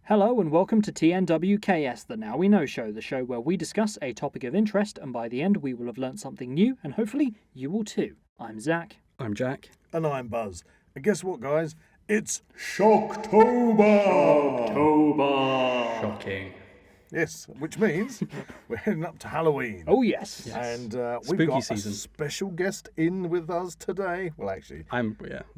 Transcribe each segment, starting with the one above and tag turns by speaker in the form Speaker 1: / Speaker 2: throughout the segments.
Speaker 1: Hello and welcome to TNWKS, the Now We Know show, the show where we discuss a topic of interest and by the end we will have learnt something new and hopefully you will too. I'm Zach.
Speaker 2: I'm Jack.
Speaker 3: And I'm Buzz. And guess what, guys? It's Shocktober!
Speaker 1: Shocktober!
Speaker 2: Shocking.
Speaker 3: Yes, which means we're heading up to Halloween.
Speaker 1: Oh yes.
Speaker 3: And
Speaker 2: Spooky
Speaker 3: we've got
Speaker 2: season.
Speaker 3: a special guest in with us today. Well, actually,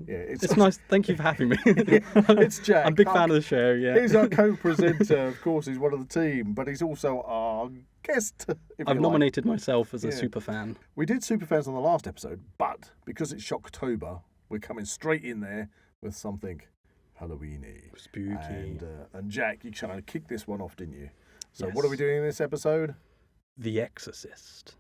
Speaker 2: It's nice. Thank you for having me.
Speaker 3: it's Jack.
Speaker 2: I'm a big fan of the show. Yeah.
Speaker 3: He's our co-presenter, of course. He's one of the team, but he's also our guest.
Speaker 2: I've nominated myself as a super fan.
Speaker 3: We did Superfans on the last episode, but because it's Shocktober, we're coming straight in there with something Halloweeny.
Speaker 2: Spooky.
Speaker 3: And Jack, you kind of kicked this one off, didn't you? So
Speaker 2: Yes.
Speaker 3: what are we doing in this episode?
Speaker 2: The Exorcist.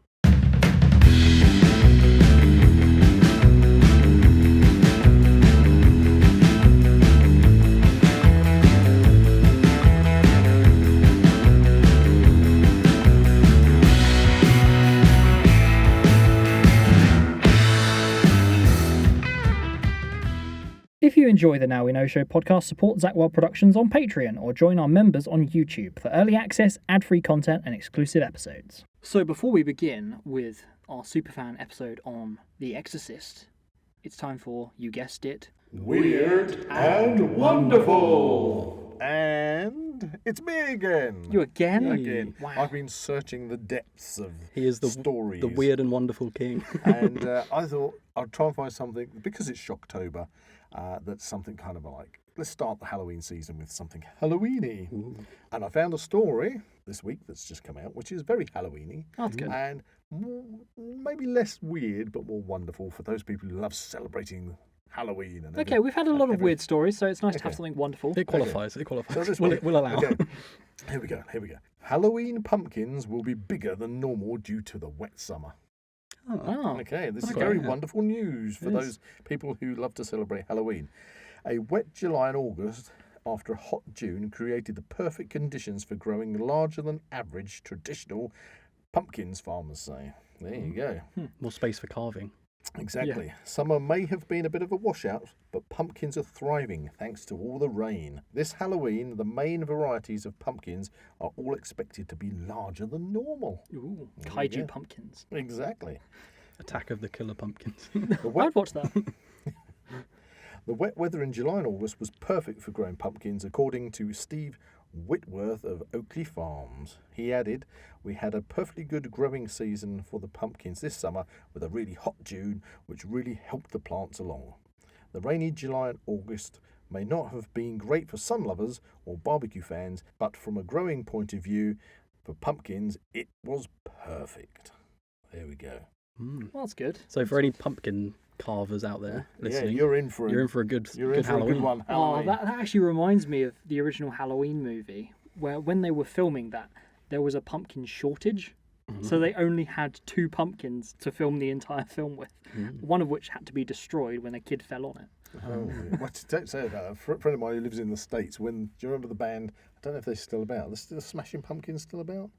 Speaker 1: If you enjoy the Now We Know show podcast, support Zak Wylde Productions on Patreon or join our members on YouTube for early access, ad-free content and exclusive episodes. So before we begin with our superfan episode on The Exorcist, it's time for, you guessed it,
Speaker 3: Weird and Wonderful! And it's me again.
Speaker 1: You again?
Speaker 3: Again.
Speaker 1: Wow.
Speaker 3: I've been searching the depths of
Speaker 2: He is the
Speaker 3: stories.
Speaker 2: the weird and wonderful king.
Speaker 3: And I thought I'd try and find something, because it's Shocktober, that's something kind of like, let's start the Halloween season with something Halloweeny.
Speaker 2: Ooh.
Speaker 3: And I found a story this week that's just come out, which is very Halloweeny.
Speaker 1: Oh, that's good.
Speaker 3: And more, maybe less weird, but more wonderful for those people who love celebrating Halloween. And
Speaker 1: Okay, we've had a lot of
Speaker 3: every-
Speaker 1: weird stories, so it's nice to have
Speaker 3: Okay.
Speaker 1: something wonderful.
Speaker 2: It qualifies. It
Speaker 3: So
Speaker 2: qualifies.
Speaker 3: this
Speaker 2: We'll,
Speaker 3: week-
Speaker 2: we'll allow.
Speaker 3: Okay. Here we go. Halloween pumpkins will be bigger than normal due to the wet summer.
Speaker 1: Oh,
Speaker 3: Okay, this is
Speaker 2: Okay.
Speaker 3: very wonderful news for
Speaker 2: It is.
Speaker 3: those people who love to celebrate Halloween. A wet July and August after a hot June created the perfect conditions for growing larger than average traditional pumpkins, farmers say. There you go.
Speaker 2: More space for carving.
Speaker 3: Exactly. Summer may have been a bit of a washout, but pumpkins are thriving thanks to all the rain. This Halloween, the main varieties of pumpkins are all expected to be larger than normal.
Speaker 1: ooh,
Speaker 3: There you
Speaker 1: kaiju
Speaker 3: go.
Speaker 1: pumpkins.
Speaker 3: Exactly.
Speaker 2: Attack of the Killer Pumpkins.
Speaker 3: The wet,
Speaker 1: I'd watch that.
Speaker 3: the wet weather in July and August was perfect for growing pumpkins, according to Steve Whitworth of Oakley Farms. He added, "We had a perfectly good growing season for the pumpkins this summer with a really hot June, which really helped the plants along. The rainy July and August may not have been great for sun lovers or barbecue fans, but from a growing point of view, for pumpkins, it was perfect." There we go.
Speaker 2: Mm.
Speaker 1: Well, that's good.
Speaker 2: So for any pumpkin carvers out there listening,
Speaker 3: Yeah, you're in for
Speaker 2: a good
Speaker 3: you're in for
Speaker 2: Halloween.
Speaker 3: a good one.
Speaker 1: Oh,
Speaker 3: Halloween.
Speaker 1: that actually reminds me of the original Halloween movie, where when they were filming that, there was a pumpkin shortage. So they only had 2 pumpkins to film the entire film with, one of which had to be destroyed when a kid fell on it.
Speaker 3: Oh, well, don't say that. A friend of mine who lives in the States, do you remember the band? I don't know if they're still about. The Smashing Pumpkins still about?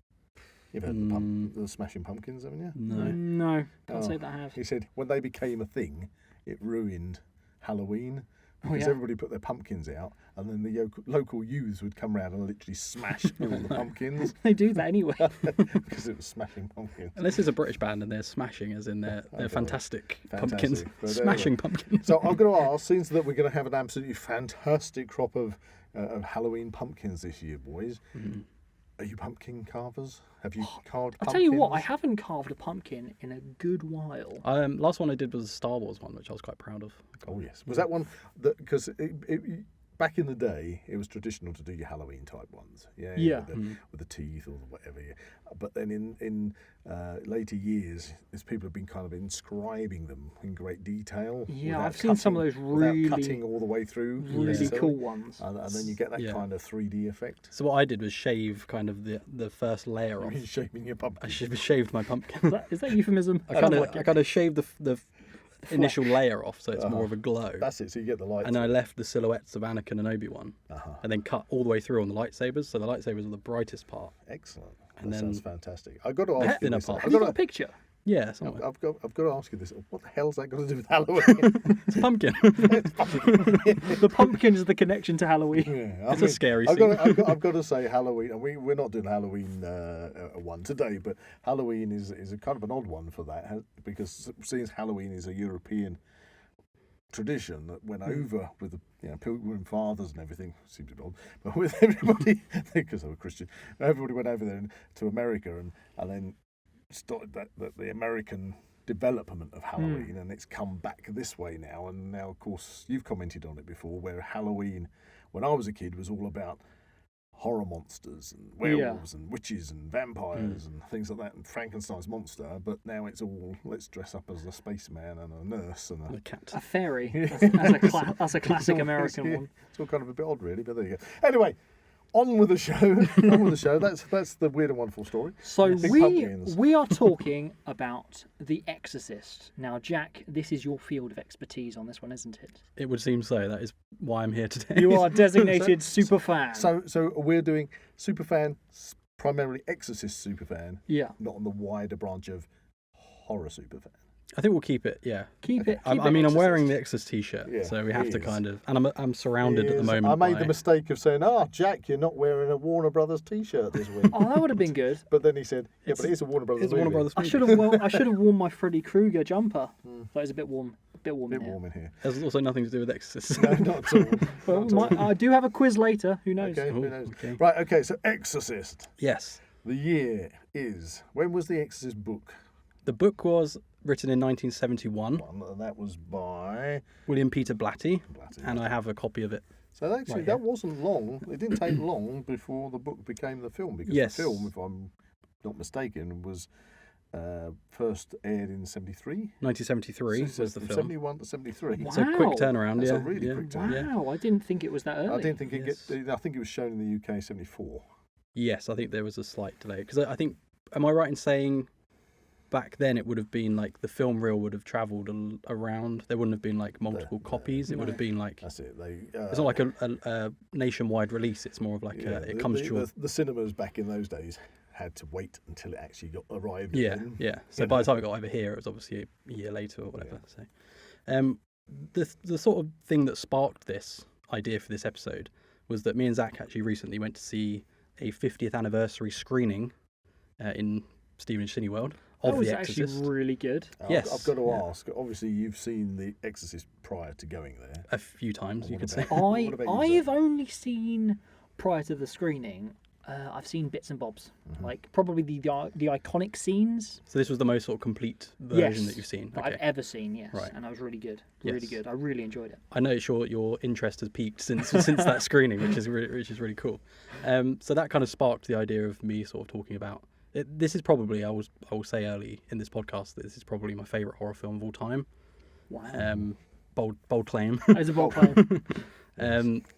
Speaker 3: You've heard the Smashing Pumpkins, haven't you?
Speaker 2: No.
Speaker 1: No, can't
Speaker 3: Oh.
Speaker 1: say that I have.
Speaker 3: He said when they became a thing, it ruined Halloween.
Speaker 1: Oh,
Speaker 3: Because
Speaker 1: yeah.
Speaker 3: everybody put their pumpkins out, and then the local youths would come round and literally smash all the pumpkins
Speaker 1: They do that anyway.
Speaker 3: because it was Smashing Pumpkins.
Speaker 2: And this is a British band, and they're smashing, as in they're fantastic pumpkins,
Speaker 3: Fantastic. But
Speaker 2: smashing pumpkins.
Speaker 3: So I'm going to ask, since that we're going to have an absolutely fantastic crop of Halloween pumpkins this year, boys. Are you pumpkin carvers? Have you carved pumpkins?
Speaker 1: I'll tell you what, I haven't carved a pumpkin in a good while.
Speaker 2: Last one I did was a Star Wars one, which I was quite proud of.
Speaker 3: Oh yes, was that one that because back in the day it was traditional to do your Halloween type ones,
Speaker 1: Yeah.
Speaker 3: with the teeth or whatever. Yeah. But then in later years, as people have been kind of inscribing them in great detail.
Speaker 1: Yeah,
Speaker 3: without
Speaker 1: I've seen some of those really-
Speaker 3: without cutting all the way through,
Speaker 1: Really
Speaker 3: necessarily.
Speaker 1: cool ones.
Speaker 3: And then you get that
Speaker 2: Yeah.
Speaker 3: kind of 3D effect.
Speaker 2: So what I did was shave kind of the first layer off.
Speaker 3: You're shaving your pumpkin.
Speaker 2: I shaved my pumpkin.
Speaker 1: Is that euphemism?
Speaker 2: I kind of shaved the initial layer off, so it's more of a glow.
Speaker 3: That's it. So you get the light.
Speaker 2: And I left the silhouettes of Anakin and Obi-Wan, and then cut all the way through on the lightsabers. So the lightsabers are the brightest part.
Speaker 3: Excellent.
Speaker 2: And
Speaker 3: That
Speaker 2: then
Speaker 3: sounds fantastic. I got to ask you
Speaker 2: thinner
Speaker 3: this.
Speaker 2: part.
Speaker 1: Have you got a picture?
Speaker 2: Yeah, somewhere.
Speaker 3: I've got to ask you this. What the hell's that got to do with Halloween?
Speaker 2: It's a pumpkin.
Speaker 1: The pumpkin is the connection to Halloween.
Speaker 3: Yeah,
Speaker 2: It's a scary
Speaker 3: I've
Speaker 2: scene.
Speaker 3: I've got to say Halloween, and we're not doing Halloween one today, but Halloween is a kind of an odd one for that, because since Halloween is a European tradition that went over with the Pilgrim Fathers and everything, seems a bit odd, but with everybody, because they were Christian, everybody went over there to America and then started the American development of Halloween, and it's come back this way now. And now, of course, you've commented on it before, where Halloween, when I was a kid, was all about horror monsters and werewolves and witches and vampires and things like that, and Frankenstein's monster. But now it's all, let's dress up as a spaceman and a nurse and
Speaker 2: A cat.
Speaker 1: A fairy. That's a classic American one.
Speaker 3: It's all kind of a bit odd, really, but there you go. Anyway, on with the show. That's the weird and wonderful story.
Speaker 1: So
Speaker 3: Big pumpkins.
Speaker 1: we are talking about The Exorcist. Now, Jack, this is your field of expertise on this one, isn't it?
Speaker 2: It would seem so. That is why I'm here today.
Speaker 1: You are designated super fan.
Speaker 3: So we're doing superfan, primarily Exorcist superfan,
Speaker 1: yeah.
Speaker 3: not on the wider branch of horror superfan.
Speaker 2: I think we'll keep it, yeah.
Speaker 1: Keep it.
Speaker 2: I'm wearing the Exorcist t-shirt,
Speaker 3: Yeah,
Speaker 2: so we have
Speaker 3: he
Speaker 2: to
Speaker 3: is.
Speaker 2: kind of... And I'm surrounded at the moment
Speaker 3: I made
Speaker 2: by...
Speaker 3: the mistake of saying, Jack, you're not wearing a Warner Brothers t-shirt this week.
Speaker 1: Oh, that would have been good.
Speaker 3: But then he said, but it is a Warner Brothers
Speaker 2: It's a
Speaker 3: movie.
Speaker 2: Warner Brothers
Speaker 1: I
Speaker 2: movie.
Speaker 1: should have worn my Freddy Krueger jumper. But it's a bit warm.
Speaker 3: A bit warm in here.
Speaker 2: There's also nothing to do with Exorcist.
Speaker 3: No, not at all. Not at all.
Speaker 1: I do have a quiz later. Who knows?
Speaker 3: Okay, who
Speaker 2: Ooh,
Speaker 3: knows?
Speaker 2: okay.
Speaker 3: Right, okay, so Exorcist.
Speaker 2: Yes.
Speaker 3: The year is... When was the Exorcist book?
Speaker 2: The book was written in 1971,
Speaker 3: And that was by...
Speaker 2: William Peter Blatty,
Speaker 3: Blatty.
Speaker 2: and I have a copy of it.
Speaker 3: So actually,
Speaker 2: Right,
Speaker 3: that wasn't long. It didn't take long before the book became the film, because
Speaker 2: Yes.
Speaker 3: the film, if I'm not mistaken, was first aired in 73.
Speaker 2: 1973
Speaker 3: So
Speaker 2: was the
Speaker 3: from
Speaker 2: film.
Speaker 3: 71 to 73.
Speaker 1: Wow.
Speaker 2: So quick turnaround,
Speaker 3: That's
Speaker 2: yeah.
Speaker 3: a really
Speaker 2: yeah.
Speaker 3: quick turn.
Speaker 1: Wow, I didn't think it was that early.
Speaker 3: I didn't think
Speaker 2: Yes.
Speaker 3: I think it was shown in the UK 74.
Speaker 2: Yes, I think there was a slight delay. Because I think, am I right in saying back then it would have been like the film reel would have travelled around? There wouldn't have been like multiple copies. It would have been like...
Speaker 3: That's it.
Speaker 2: It's not like a nationwide release. It's more of like it comes to your...
Speaker 3: the cinemas back in those days had to wait until it actually arrived.
Speaker 2: Yeah,
Speaker 3: in.
Speaker 2: yeah. So by the time it got over here, it was obviously a year later or whatever. So, the sort of thing that sparked this idea for this episode was that me and Zach actually recently went to see a 50th anniversary screening in Stevenage Cineworld of
Speaker 1: That was
Speaker 2: The
Speaker 1: actually
Speaker 2: Exorcist.
Speaker 1: really good.
Speaker 2: Yes,
Speaker 3: I've got to
Speaker 2: yeah.
Speaker 3: ask. Obviously, you've seen The Exorcist prior to going there.
Speaker 2: A few times, you
Speaker 3: What
Speaker 2: could say.
Speaker 3: about- What about you,
Speaker 1: I've
Speaker 3: Zach?
Speaker 1: only seen, prior to the screening, I've seen bits and bobs.
Speaker 3: Mm-hmm.
Speaker 1: Like probably the iconic scenes
Speaker 2: So this was the most sort of complete version
Speaker 1: Yes,
Speaker 2: that you've seen.
Speaker 1: that
Speaker 2: Okay.
Speaker 1: I've ever seen, yes.
Speaker 2: Right.
Speaker 1: And that was really good. Really
Speaker 2: Yes.
Speaker 1: good. I really enjoyed it.
Speaker 2: I know your interest has peaked since that screening, which is really cool. So that kind of sparked the idea of me sort of talking about it. This is probably I will say early in this podcast that this is probably my favourite horror film of all time.
Speaker 1: Wow.
Speaker 2: Bold claim.
Speaker 1: It's a bold claim.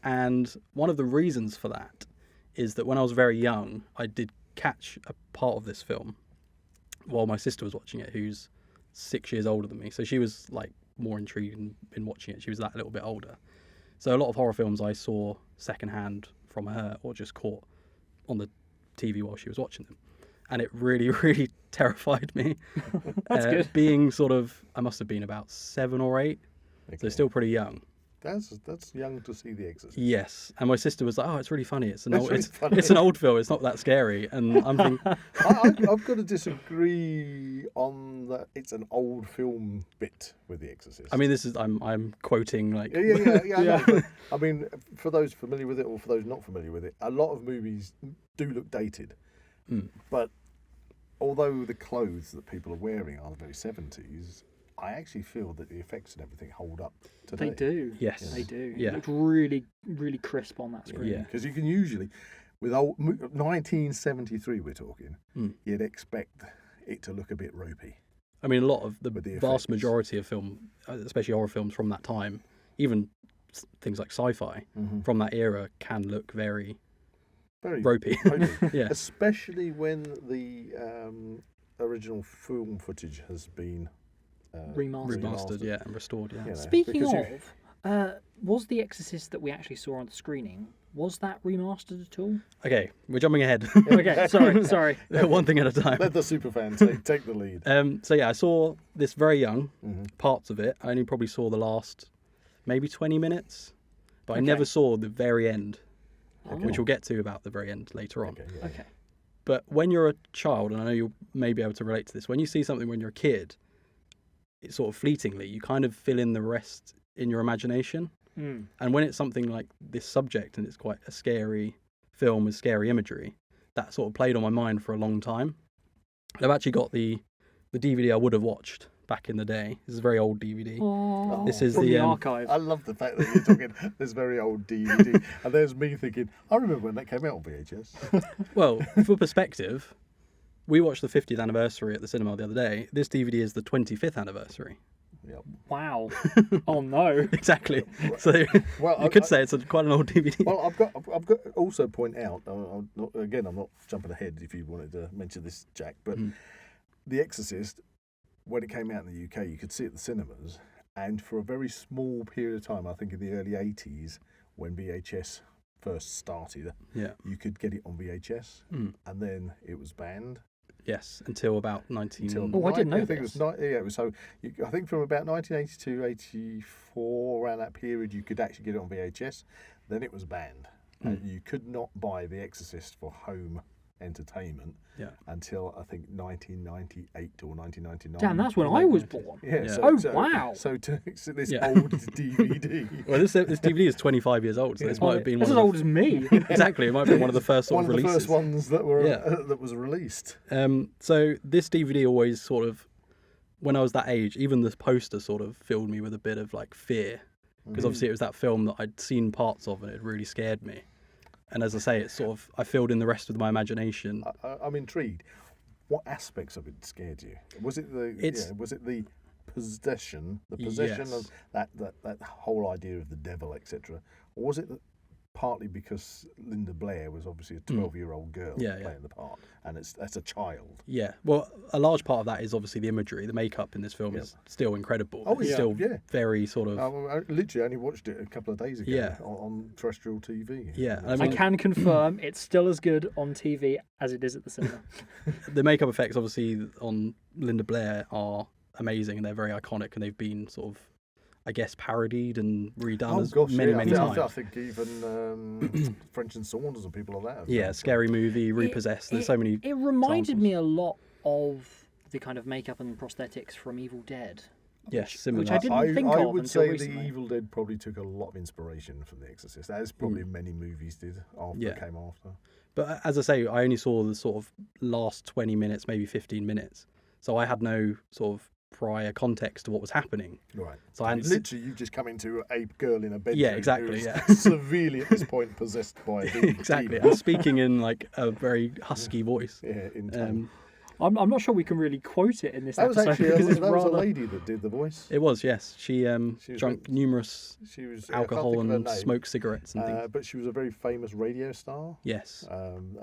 Speaker 2: And one of the reasons for that is that when I was very young, I did catch a part of this film while my sister was watching it, who's 6 years older than me. So she was like more intrigued in watching it. She was that little bit older. So a lot of horror films I saw secondhand from her or just caught on the TV while she was watching them. And it really, really terrified me.
Speaker 1: That's good.
Speaker 2: Being sort of, I must have been about 7 or 8, so
Speaker 3: Okay.
Speaker 2: still pretty young.
Speaker 3: That's young to see The Exorcist.
Speaker 2: Yes, and my sister was like, "Oh, it's really funny. It's an
Speaker 3: It's
Speaker 2: old,
Speaker 3: really
Speaker 2: it's,
Speaker 3: funny.
Speaker 2: it's an old film. It's not that scary." And I'm thinking,
Speaker 3: I've got to disagree on that. It's an old film bit with The Exorcist.
Speaker 2: I mean, this is I'm quoting like
Speaker 3: Yeah. I know, but, I mean, for those familiar with it or for those not familiar with it, a lot of movies do look dated. But although the clothes that people are wearing are very 70s, I actually feel that the effects and everything hold up today.
Speaker 1: They do.
Speaker 2: Yes.
Speaker 1: They do.
Speaker 2: Yeah.
Speaker 1: It looked really, really crisp on that screen.
Speaker 2: Yeah.
Speaker 3: Because you can usually, with 1973 we're talking, you'd expect it to look a bit ropey.
Speaker 2: I mean, a lot of the
Speaker 3: With the
Speaker 2: vast
Speaker 3: effects.
Speaker 2: majority of film, especially horror films from that time, even things like sci-fi from that era, can look very
Speaker 3: Very
Speaker 2: ropey. Yeah.
Speaker 3: Especially when the original film footage has been
Speaker 1: Remastered.
Speaker 2: Yeah, and restored. Yeah.
Speaker 3: You know,
Speaker 1: Speaking
Speaker 3: because
Speaker 1: of, was The Exorcist that we actually saw on the screening, Was that remastered at all?
Speaker 2: Okay, we're jumping ahead.
Speaker 1: Okay, sorry.
Speaker 2: One thing at a time.
Speaker 3: Let the superfan take the lead.
Speaker 2: So yeah, I saw this very young,
Speaker 3: Mm-hmm.
Speaker 2: parts of it. I only probably saw the last maybe 20 minits, but I
Speaker 1: Okay.
Speaker 2: never saw the very end,
Speaker 1: Okay.
Speaker 2: which we'll get to about the very end later on.
Speaker 3: Okay, yeah.
Speaker 1: Okay.
Speaker 2: But when you're a child, and I know you may be able to relate to this, when you see something when you're a kid, it's sort of fleetingly, you kind of fill in the rest in your imagination.
Speaker 1: Mm.
Speaker 2: And when it's something like this subject and it's quite a scary film with scary imagery, that sort of played on my mind for a long time. I've actually got the DVD I would have watched back in the day. This is a very old DVD.
Speaker 1: Oh,
Speaker 2: This is
Speaker 1: from
Speaker 2: the,
Speaker 1: the archive.
Speaker 3: I love the fact that you're talking this very old DVD, and there's me thinking, I remember when that came out on VHS.
Speaker 2: Well, for perspective, we watched the 50th anniversary at the cinema the other day. This DVD is the 25th anniversary.
Speaker 3: Yep.
Speaker 1: Wow. Oh no.
Speaker 2: Exactly. So
Speaker 3: Well,
Speaker 2: you could say it's quite an old DVD.
Speaker 3: Well, I've got to also point out. I'm not jumping ahead if you wanted to mention this, Jack, but The Exorcist, when it came out in the UK, you could see it at the cinemas, and for a very small period of time, I think in the early 80s, when VHS first started,
Speaker 2: Yeah.
Speaker 3: you could get it on VHS, and then it was banned.
Speaker 2: Yes, until about 19...
Speaker 1: Oh, I didn't know
Speaker 3: I think
Speaker 1: this.
Speaker 3: it was it was so. I think from about 1982, 84, around that period, you could actually get it on VHS. Then it was banned, and you could not buy The Exorcist for home entertainment until I think 1998 or 1999.
Speaker 1: Damn, that's when I was born.
Speaker 3: Yeah.
Speaker 2: Yeah.
Speaker 1: Wow.
Speaker 3: So to this
Speaker 2: Yeah.
Speaker 3: old DVD.
Speaker 2: Well, this DVD is 25 years old, so this might have been
Speaker 1: That's
Speaker 2: one
Speaker 1: as
Speaker 2: of
Speaker 1: old as me.
Speaker 2: exactly. It might have been one of the first sort
Speaker 3: One of the
Speaker 2: releases.
Speaker 3: first ones that were
Speaker 2: Yeah.
Speaker 3: that was released.
Speaker 2: So this DVD always sort of, when I was that age, even the poster sort of filled me with a bit of like fear, because obviously it was that film that I'd seen parts of and it really scared me. And as I say, it's sort of, I filled in the rest with my imagination.
Speaker 3: I'm intrigued. What aspects of it scared you? Was it was it the possession,
Speaker 2: Yes.
Speaker 3: of that whole idea of the devil, etc., or was it partly because Linda Blair was obviously a 12-year-old girl playing the part, and that's a child?
Speaker 2: Yeah, well, a large part of that is obviously the imagery. The makeup in this film is still incredible.
Speaker 3: Oh,
Speaker 2: it's
Speaker 3: yeah,
Speaker 2: still
Speaker 3: yeah.
Speaker 2: very sort of...
Speaker 3: I literally only watched it a couple of days ago
Speaker 2: Yeah.
Speaker 3: on terrestrial TV.
Speaker 2: Yeah, I
Speaker 1: I
Speaker 2: mean,
Speaker 1: can confirm it's still as good on TV as it is at the cinema.
Speaker 2: the makeup effects obviously on Linda Blair are amazing, and they're very iconic, and they've been sort of, I guess, parodied and redone many times.
Speaker 3: I think even French and Saunders and people like that.
Speaker 2: Yeah, Scary Movie, Repossessed. There's so many.
Speaker 1: It reminded
Speaker 2: examples.
Speaker 1: me a lot of the kind of makeup and prosthetics from Evil Dead.
Speaker 2: Yes, similar.
Speaker 1: which I didn't think
Speaker 3: I
Speaker 1: of
Speaker 3: would
Speaker 1: until
Speaker 3: say
Speaker 1: recently.
Speaker 3: The Evil Dead probably took a lot of inspiration from The Exorcist, as probably many movies did
Speaker 2: Yeah.
Speaker 3: came after.
Speaker 2: But as I say, I only saw the sort of last 20 minutes, maybe 15 minutes. So I had no sort of prior context to what was happening.
Speaker 3: Right.
Speaker 2: So I hadn't
Speaker 3: Literally, you've just come into a girl in a bedroom.
Speaker 2: Yeah, exactly,
Speaker 3: who's
Speaker 2: yeah.
Speaker 3: severely at this point possessed by a demon.
Speaker 2: exactly. I'm speaking in like a very husky voice.
Speaker 3: Yeah, in tone.
Speaker 1: I'm not sure we can really quote it in this
Speaker 3: That was
Speaker 1: episode
Speaker 3: actually
Speaker 1: because it's
Speaker 3: that was a
Speaker 1: rather...
Speaker 3: lady that did the voice.
Speaker 2: It was, yes. She
Speaker 3: was
Speaker 2: drank numerous
Speaker 3: She was
Speaker 2: alcohol
Speaker 3: I can't think of
Speaker 2: and
Speaker 3: her name,
Speaker 2: smoked cigarettes and things.
Speaker 3: but she was a very famous radio star.
Speaker 2: Yes.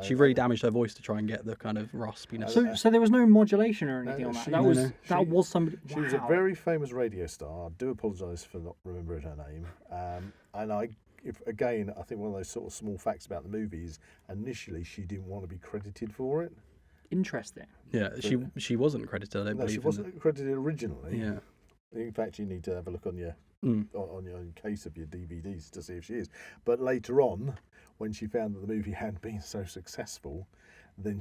Speaker 2: She
Speaker 3: and-
Speaker 2: really damaged her voice to try and get the kind of raspiness.
Speaker 1: So there was no modulation or anything
Speaker 3: No,
Speaker 1: on that.
Speaker 3: she-
Speaker 1: That
Speaker 3: no,
Speaker 1: was
Speaker 3: no.
Speaker 1: that
Speaker 3: She-
Speaker 1: was somebody.
Speaker 3: She was a
Speaker 1: Wow.
Speaker 3: very famous radio star. I do apologise for not remembering her name. And I think one of those sort of small facts about the movie is initially she didn't want to be credited for it.
Speaker 1: Interesting.
Speaker 2: Yeah, she wasn't credited, I don't
Speaker 3: No,
Speaker 2: believe.
Speaker 3: she wasn't credited originally.
Speaker 2: Yeah.
Speaker 3: In fact, you need to have a look on your
Speaker 2: Mm.
Speaker 3: on your case of your DVDs to see if she is. But later on, when she found that the movie had been so successful, then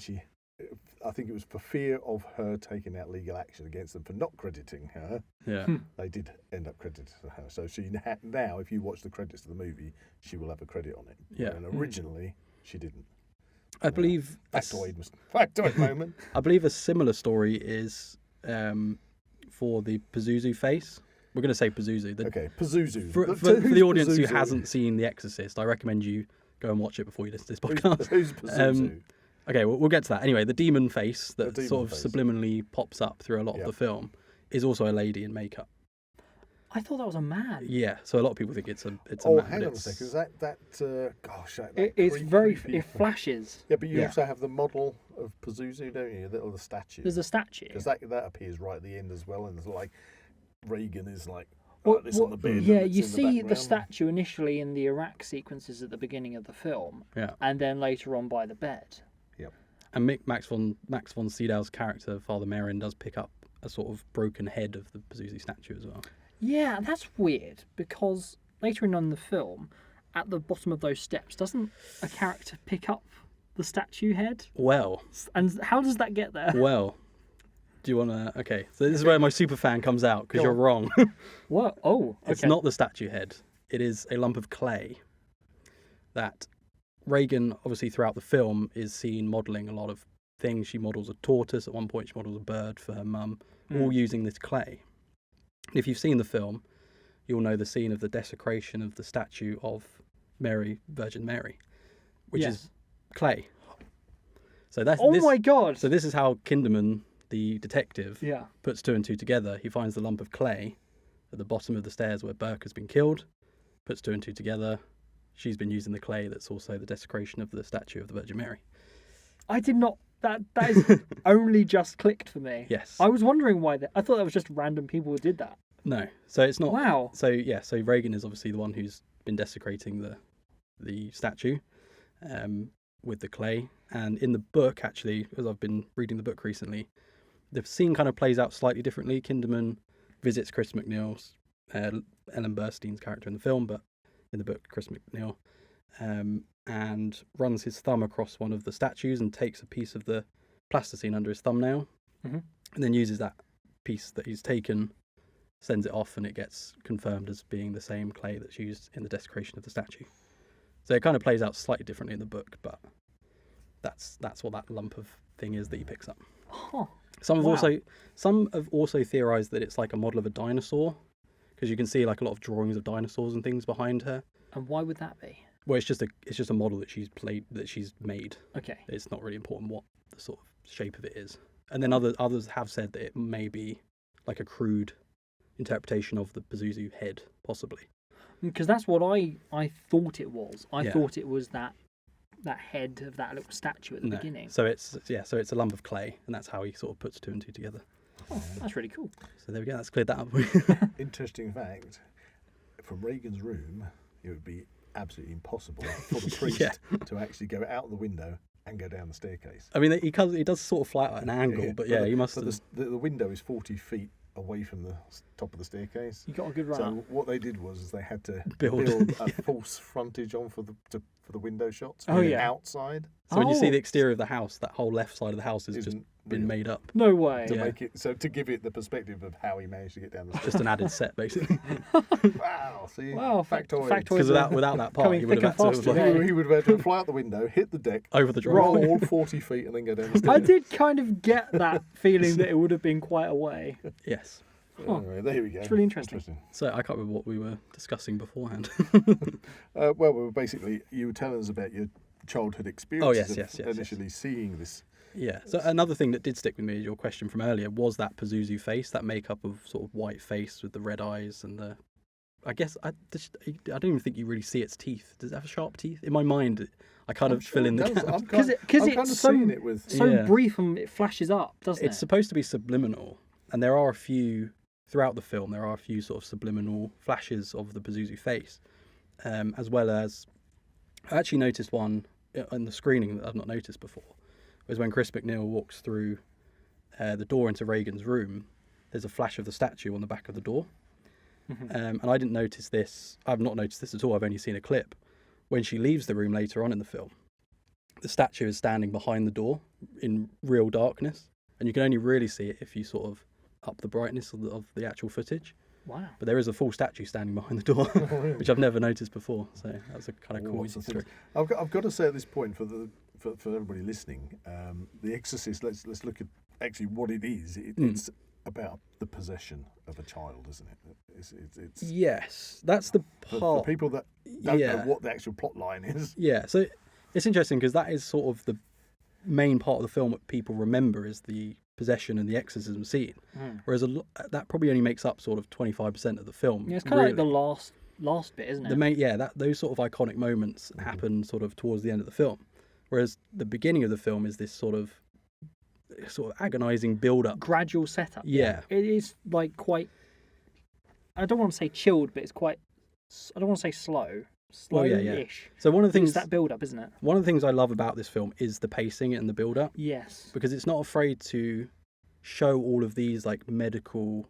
Speaker 3: I think it was for fear of her taking out legal action against them for not crediting her,
Speaker 2: Yeah.
Speaker 3: they did end up crediting her. So she now, if you watch the credits of the movie, she will have a credit on it.
Speaker 2: Yeah.
Speaker 3: And originally, she didn't.
Speaker 2: I believe
Speaker 3: Factoid moment.
Speaker 2: I believe a similar story is for the Pazuzu face. We're going to say Pazuzu.
Speaker 3: Okay, Pazuzu.
Speaker 2: For
Speaker 3: So
Speaker 2: the
Speaker 3: who's
Speaker 2: audience who
Speaker 3: Pazuzu?
Speaker 2: hasn't seen The Exorcist, I recommend you go and watch it before you listen to this podcast.
Speaker 3: Who's Pazuzu?
Speaker 2: Okay, we'll get to that. Anyway, the demon face that
Speaker 3: demon
Speaker 2: sort of
Speaker 3: face.
Speaker 2: subliminally pops up through a lot
Speaker 3: Yeah.
Speaker 2: of the film is also a lady in makeup.
Speaker 1: I thought that was a man.
Speaker 2: Yeah, so a lot of people think it's a man.
Speaker 3: Hang on a
Speaker 2: It's-
Speaker 3: second. Is that gosh, that
Speaker 1: It's very.
Speaker 3: creepy-
Speaker 1: It flashes.
Speaker 3: Yeah, but you
Speaker 2: Yeah.
Speaker 3: also have the model of Pazuzu, don't you? The statue.
Speaker 1: There's a statue.
Speaker 3: Because that appears right at the end as well, and it's like Reagan is like like this on the bed.
Speaker 1: Yeah,
Speaker 3: and it's
Speaker 1: you
Speaker 3: in
Speaker 1: see the
Speaker 3: background.
Speaker 1: statue initially in the Iraq sequences at the beginning of the film,
Speaker 2: Yeah.
Speaker 1: and then later on by the bed.
Speaker 3: Yep.
Speaker 2: And Max von Sydow's character, Father Merrin, does pick up a sort of broken head of the Pazuzu statue as well.
Speaker 1: Yeah, that's weird, because later on in the film, at the bottom of those steps, doesn't a character pick up the statue head?
Speaker 2: Well,
Speaker 1: And how does that get there?
Speaker 2: well. Do you want to... Okay, so this is where my super fan comes out, because
Speaker 1: Go
Speaker 2: you're
Speaker 1: on.
Speaker 2: wrong.
Speaker 1: What? Oh, okay.
Speaker 2: It's not the statue head. It is a lump of clay that Reagan, obviously throughout the film, is seen modelling a lot of things. She models a tortoise. At one point, she models a bird for her mum, all using this clay. If you've seen the film, you'll know the scene of the desecration of the statue of Mary, Virgin Mary, which is clay. So that's
Speaker 1: Oh my god!
Speaker 2: So this is how Kinderman, the detective,
Speaker 1: Yeah.
Speaker 2: puts two and two together. He finds the lump of clay at the bottom of the stairs where Burke has been killed, puts two and two together. She's been using the clay that's also the desecration of the statue of the Virgin Mary.
Speaker 1: I did not... That is only just clicked for me.
Speaker 2: Yes.
Speaker 1: I was wondering why I thought that was just random people who did that.
Speaker 2: No. So it's not...
Speaker 1: Wow.
Speaker 2: So, yeah, so Reagan is obviously the one who's been desecrating the statue with the clay. And in the book, actually, as I've been reading the book recently, the scene kind of plays out slightly differently. Kinderman visits Chris McNeil's, Ellen Burstein's character in the film, but in the book, Chris McNeil, and runs his thumb across one of the statues and takes a piece of the plasticine under his thumbnail,
Speaker 1: Mhm.
Speaker 2: and then uses that piece that he's taken, sends it off, and it gets confirmed as being the same clay that's used in the desecration of the statue. So it kind of plays out slightly differently in the book, but that's what that lump of thing is that he picks up.
Speaker 1: Huh.
Speaker 2: Some
Speaker 1: Wow.
Speaker 2: have also theorized that it's like a model of a dinosaur, because you can see like a lot of drawings of dinosaurs and things behind her.
Speaker 1: And why would that be?
Speaker 2: Well, it's just a model that she's made.
Speaker 1: Okay.
Speaker 2: It's not really important what the sort of shape of it is. And then others have said that it may be like a crude interpretation of the Pazuzu head, possibly.
Speaker 1: Because that's what I thought it was. I
Speaker 2: Yeah.
Speaker 1: thought it was that head of that little statue at the beginning.
Speaker 2: So it's a lump of clay, and that's how he sort of puts two and two together.
Speaker 1: Oh, that's really cool.
Speaker 2: So there we go. That's cleared that up.
Speaker 3: Interesting fact, from Reagan's room, it would be absolutely impossible for the priest
Speaker 2: Yeah.
Speaker 3: to actually go out the window and go down the staircase.
Speaker 2: I mean, he does sort of fly out at an angle, but yeah, he must
Speaker 3: But
Speaker 2: have...
Speaker 3: the window is 40 feet away from the top of the staircase.
Speaker 1: You got a good run.
Speaker 3: So what they did was they had to
Speaker 2: Build.
Speaker 3: build a false frontage on for the window shots.
Speaker 1: Oh, yeah.
Speaker 3: Outside.
Speaker 2: So when you see
Speaker 1: Oh.
Speaker 2: the exterior of the house, that whole left side of the house has just
Speaker 3: Isn't
Speaker 2: been
Speaker 3: real.
Speaker 2: made up.
Speaker 1: No way.
Speaker 3: To
Speaker 2: Yeah.
Speaker 3: make it to give it the perspective of how he managed to get down the stairs.
Speaker 2: Just an added set, basically.
Speaker 3: Wow! See,
Speaker 1: Wow,
Speaker 3: factoid.
Speaker 1: factoid.
Speaker 2: Because without that part,
Speaker 1: Coming
Speaker 2: he would have
Speaker 1: thick
Speaker 2: had
Speaker 1: and
Speaker 2: to
Speaker 1: fast
Speaker 2: like,
Speaker 1: today.
Speaker 3: He would have had to fly out the window, hit the deck,
Speaker 2: over the driveway.
Speaker 3: roll 40 feet, and then go down the stairs.
Speaker 1: I did kind of get that feeling that it would have been quite a way.
Speaker 2: Yes.
Speaker 3: Anyway, there we go.
Speaker 1: It's really interesting.
Speaker 2: So I can't remember what we were discussing beforehand.
Speaker 3: Well, we were basically, you were telling us about your childhood experiences
Speaker 2: yes,
Speaker 3: of initially seeing this.
Speaker 2: Yeah. So another thing that did stick with me, your question from earlier, was that Pazuzu face, that makeup of sort of white face with the red eyes and the... I guess I don't even think you really see its teeth. Does it have sharp teeth? In my mind, I kind of fill in the gaps.
Speaker 1: Because
Speaker 3: I'm
Speaker 1: it's
Speaker 3: kind of
Speaker 1: so,
Speaker 3: seeing it with.
Speaker 1: so
Speaker 2: Yeah.
Speaker 1: brief and it flashes up, doesn't
Speaker 2: It's
Speaker 1: it?
Speaker 2: supposed to be subliminal, and there are a few throughout the film. There are a few sort of subliminal flashes of the Pazuzu face, as well as I actually noticed one in the screening that I've not noticed before. Was when Chris McNeil walks through the door into Reagan's room. There's a flash of the statue on the back of the door, and I didn't notice this. I've not noticed this at all. I've only seen a clip. When she leaves the room later on in the film, the statue is standing behind the door in real darkness, and you can only really see it if you sort of up the brightness of the actual footage.
Speaker 1: Wow.
Speaker 2: But there is a full statue standing behind the door, which I've never noticed before. So that's a kind of cool
Speaker 3: Lots of
Speaker 2: Easter
Speaker 3: things.
Speaker 2: egg.
Speaker 3: I've got to say at this point for everybody listening, The Exorcist. Let's look at actually what it is. It's about the possession of a child, isn't it? It's
Speaker 2: Yes, that's the
Speaker 3: for
Speaker 2: part.
Speaker 3: people that don't
Speaker 2: Yeah.
Speaker 3: know what the actual plot line is.
Speaker 2: Yeah, so it's interesting because that is sort of the main part of the film that people remember is the possession and the exorcism scene. Whereas that probably only makes up sort of 25% of the film.
Speaker 1: Yeah, it's kind of like the
Speaker 2: really.
Speaker 1: last bit, isn't it?
Speaker 2: The main, those sort of iconic moments happen sort of towards the end of the film, whereas the beginning of the film is this sort of agonising build-up.
Speaker 1: Gradual setup.
Speaker 2: Yeah.
Speaker 1: It is like quite I don't want to say chilled, but it's quite. I don't want to say slow.
Speaker 2: Well,
Speaker 1: Slow-ish.
Speaker 2: yeah. So one of the
Speaker 1: It's
Speaker 2: things
Speaker 1: that build-up, isn't it?
Speaker 2: one of the things I love about this film is the pacing and the build-up,
Speaker 1: Yes.
Speaker 2: because it's not afraid to show all of these like medical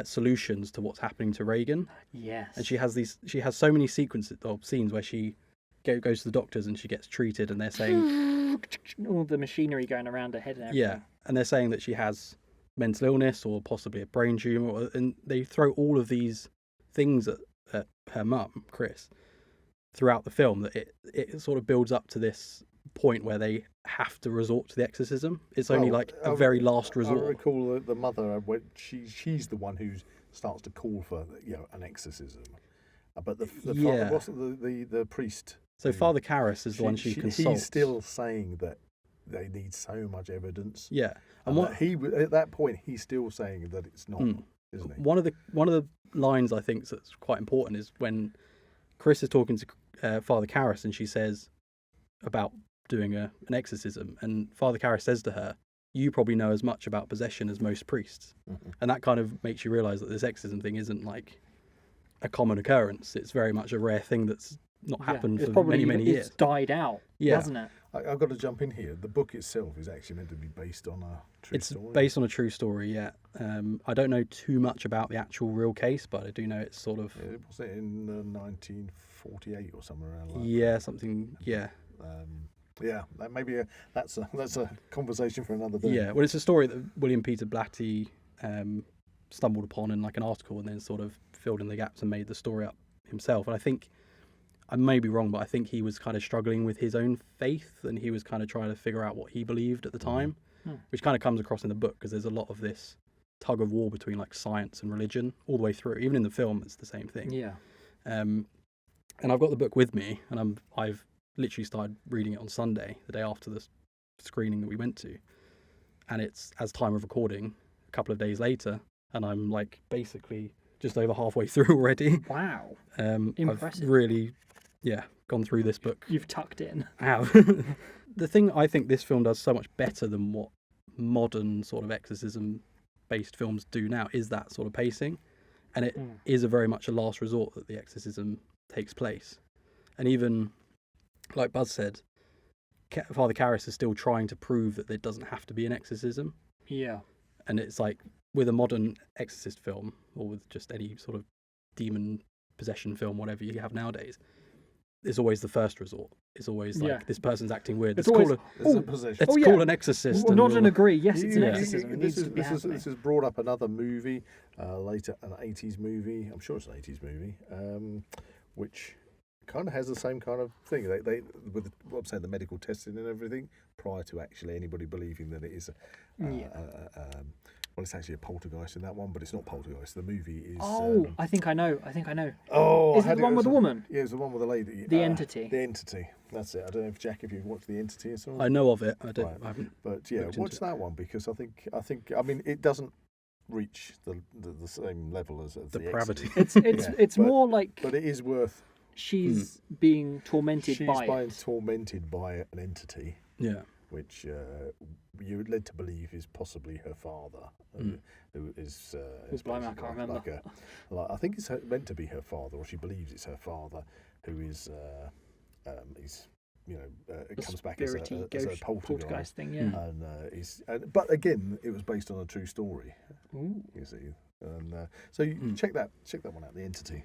Speaker 2: solutions to what's happening to Reagan.
Speaker 1: Yes.
Speaker 2: And she has so many sequences of scenes where she goes to the doctors and she gets treated, and they're saying
Speaker 1: all the machinery going around her head and everything.
Speaker 2: yeah, and they're saying that she has mental illness or possibly a brain tumor, and they throw all of these things at her mum, Chris, throughout the film, that it sort of builds up to this point where they have to resort to the exorcism. It's only like a very last resort.
Speaker 3: I recall the mother when she's the one who starts to call for an exorcism, but the
Speaker 2: Yeah.
Speaker 3: wasn't the priest.
Speaker 2: So Father Karras is the one she consults.
Speaker 3: He's still saying that they need so much evidence.
Speaker 2: Yeah,
Speaker 3: and what he at that point he's still saying that it's not, isn't he?
Speaker 2: One of the lines I think that's quite important is when Chris is talking to Father Karras, and she says about doing an exorcism, and Father Karras says to her, "You probably know as much about possession as most priests," and that kind of makes you realise that this exorcism thing isn't like a common occurrence. It's very much a rare thing that's not happened for many years.
Speaker 1: It's died out, hasn't it?
Speaker 3: I've got to jump in here. The book itself is actually meant to be based on a true story.
Speaker 2: It's based on a true story, yeah. I don't know too much about the actual real case, but I do know it's sort of...
Speaker 3: Was it in 1948 or somewhere around like that?
Speaker 2: Yeah, something, yeah.
Speaker 3: Maybe that's a conversation for another day.
Speaker 2: Yeah, well, it's a story that William Peter Blatty stumbled upon in like an article, and then sort of filled in the gaps and made the story up himself. And I think, I may be wrong, but I think he was kind of struggling with his own faith, and he was kind of trying to figure out what he believed at the time, which kind of comes across in the book, because there's a lot of this tug of war between like science and religion all the way through. Even in the film, it's the same thing.
Speaker 1: Yeah.
Speaker 2: And I've got the book with me, and I've literally started reading it on Sunday, the day after the screening that we went to, and it's, as time of recording, a couple of days later, and I'm like basically just over halfway through already.
Speaker 1: Wow.
Speaker 2: Impressive. I've really, gone through this book.
Speaker 1: You've tucked in.
Speaker 2: I have. The thing I think this film does so much better than what modern sort of exorcism-based films do now is that sort of pacing, and it is a very much a last resort that the exorcism takes place. And even, like Buzz said, Father Karras is still trying to prove that there doesn't have to be an exorcism.
Speaker 1: Yeah.
Speaker 2: And it's like, with a modern exorcist film, or with just any sort of demon possession film, whatever you have nowadays, it's always the first resort. It's always like, this person's acting weird. Let's call an exorcist.
Speaker 1: Well, nod and agree. Yes, it's an exorcism. It needs to be happening.
Speaker 3: This has brought up another movie, later, an 80s movie. I'm sure it's an 80s movie, which kind of has the same kind of thing. They with what I'm saying, the medical testing and everything, prior to actually anybody believing that it is well, it's actually a poltergeist in that one, but it's not poltergeist. The movie is...
Speaker 1: I think I know.
Speaker 3: Oh,
Speaker 1: is it the one with the woman?
Speaker 3: Yeah, it's the one with the lady.
Speaker 1: The Entity.
Speaker 3: The Entity. That's it. I don't know if, Jack, if you've watched The Entity at all.
Speaker 2: I know of it. I haven't.
Speaker 3: But yeah, watch that one, because I think I mean, it doesn't reach the same level as the
Speaker 2: depravity.
Speaker 1: It's more like...
Speaker 3: But it is worth...
Speaker 1: She's being tormented by it.
Speaker 3: She's being tormented by an entity.
Speaker 2: Yeah.
Speaker 3: Which you're led to believe is possibly her father, who is...
Speaker 1: I can't remember.
Speaker 3: I think it's meant to be her father, or she believes it's her father, who is... it comes back as a poltergeist
Speaker 1: thing, yeah.
Speaker 3: And but again, it was based on a true story.
Speaker 1: Ooh.
Speaker 3: You see, and so you check that one out, The Entity.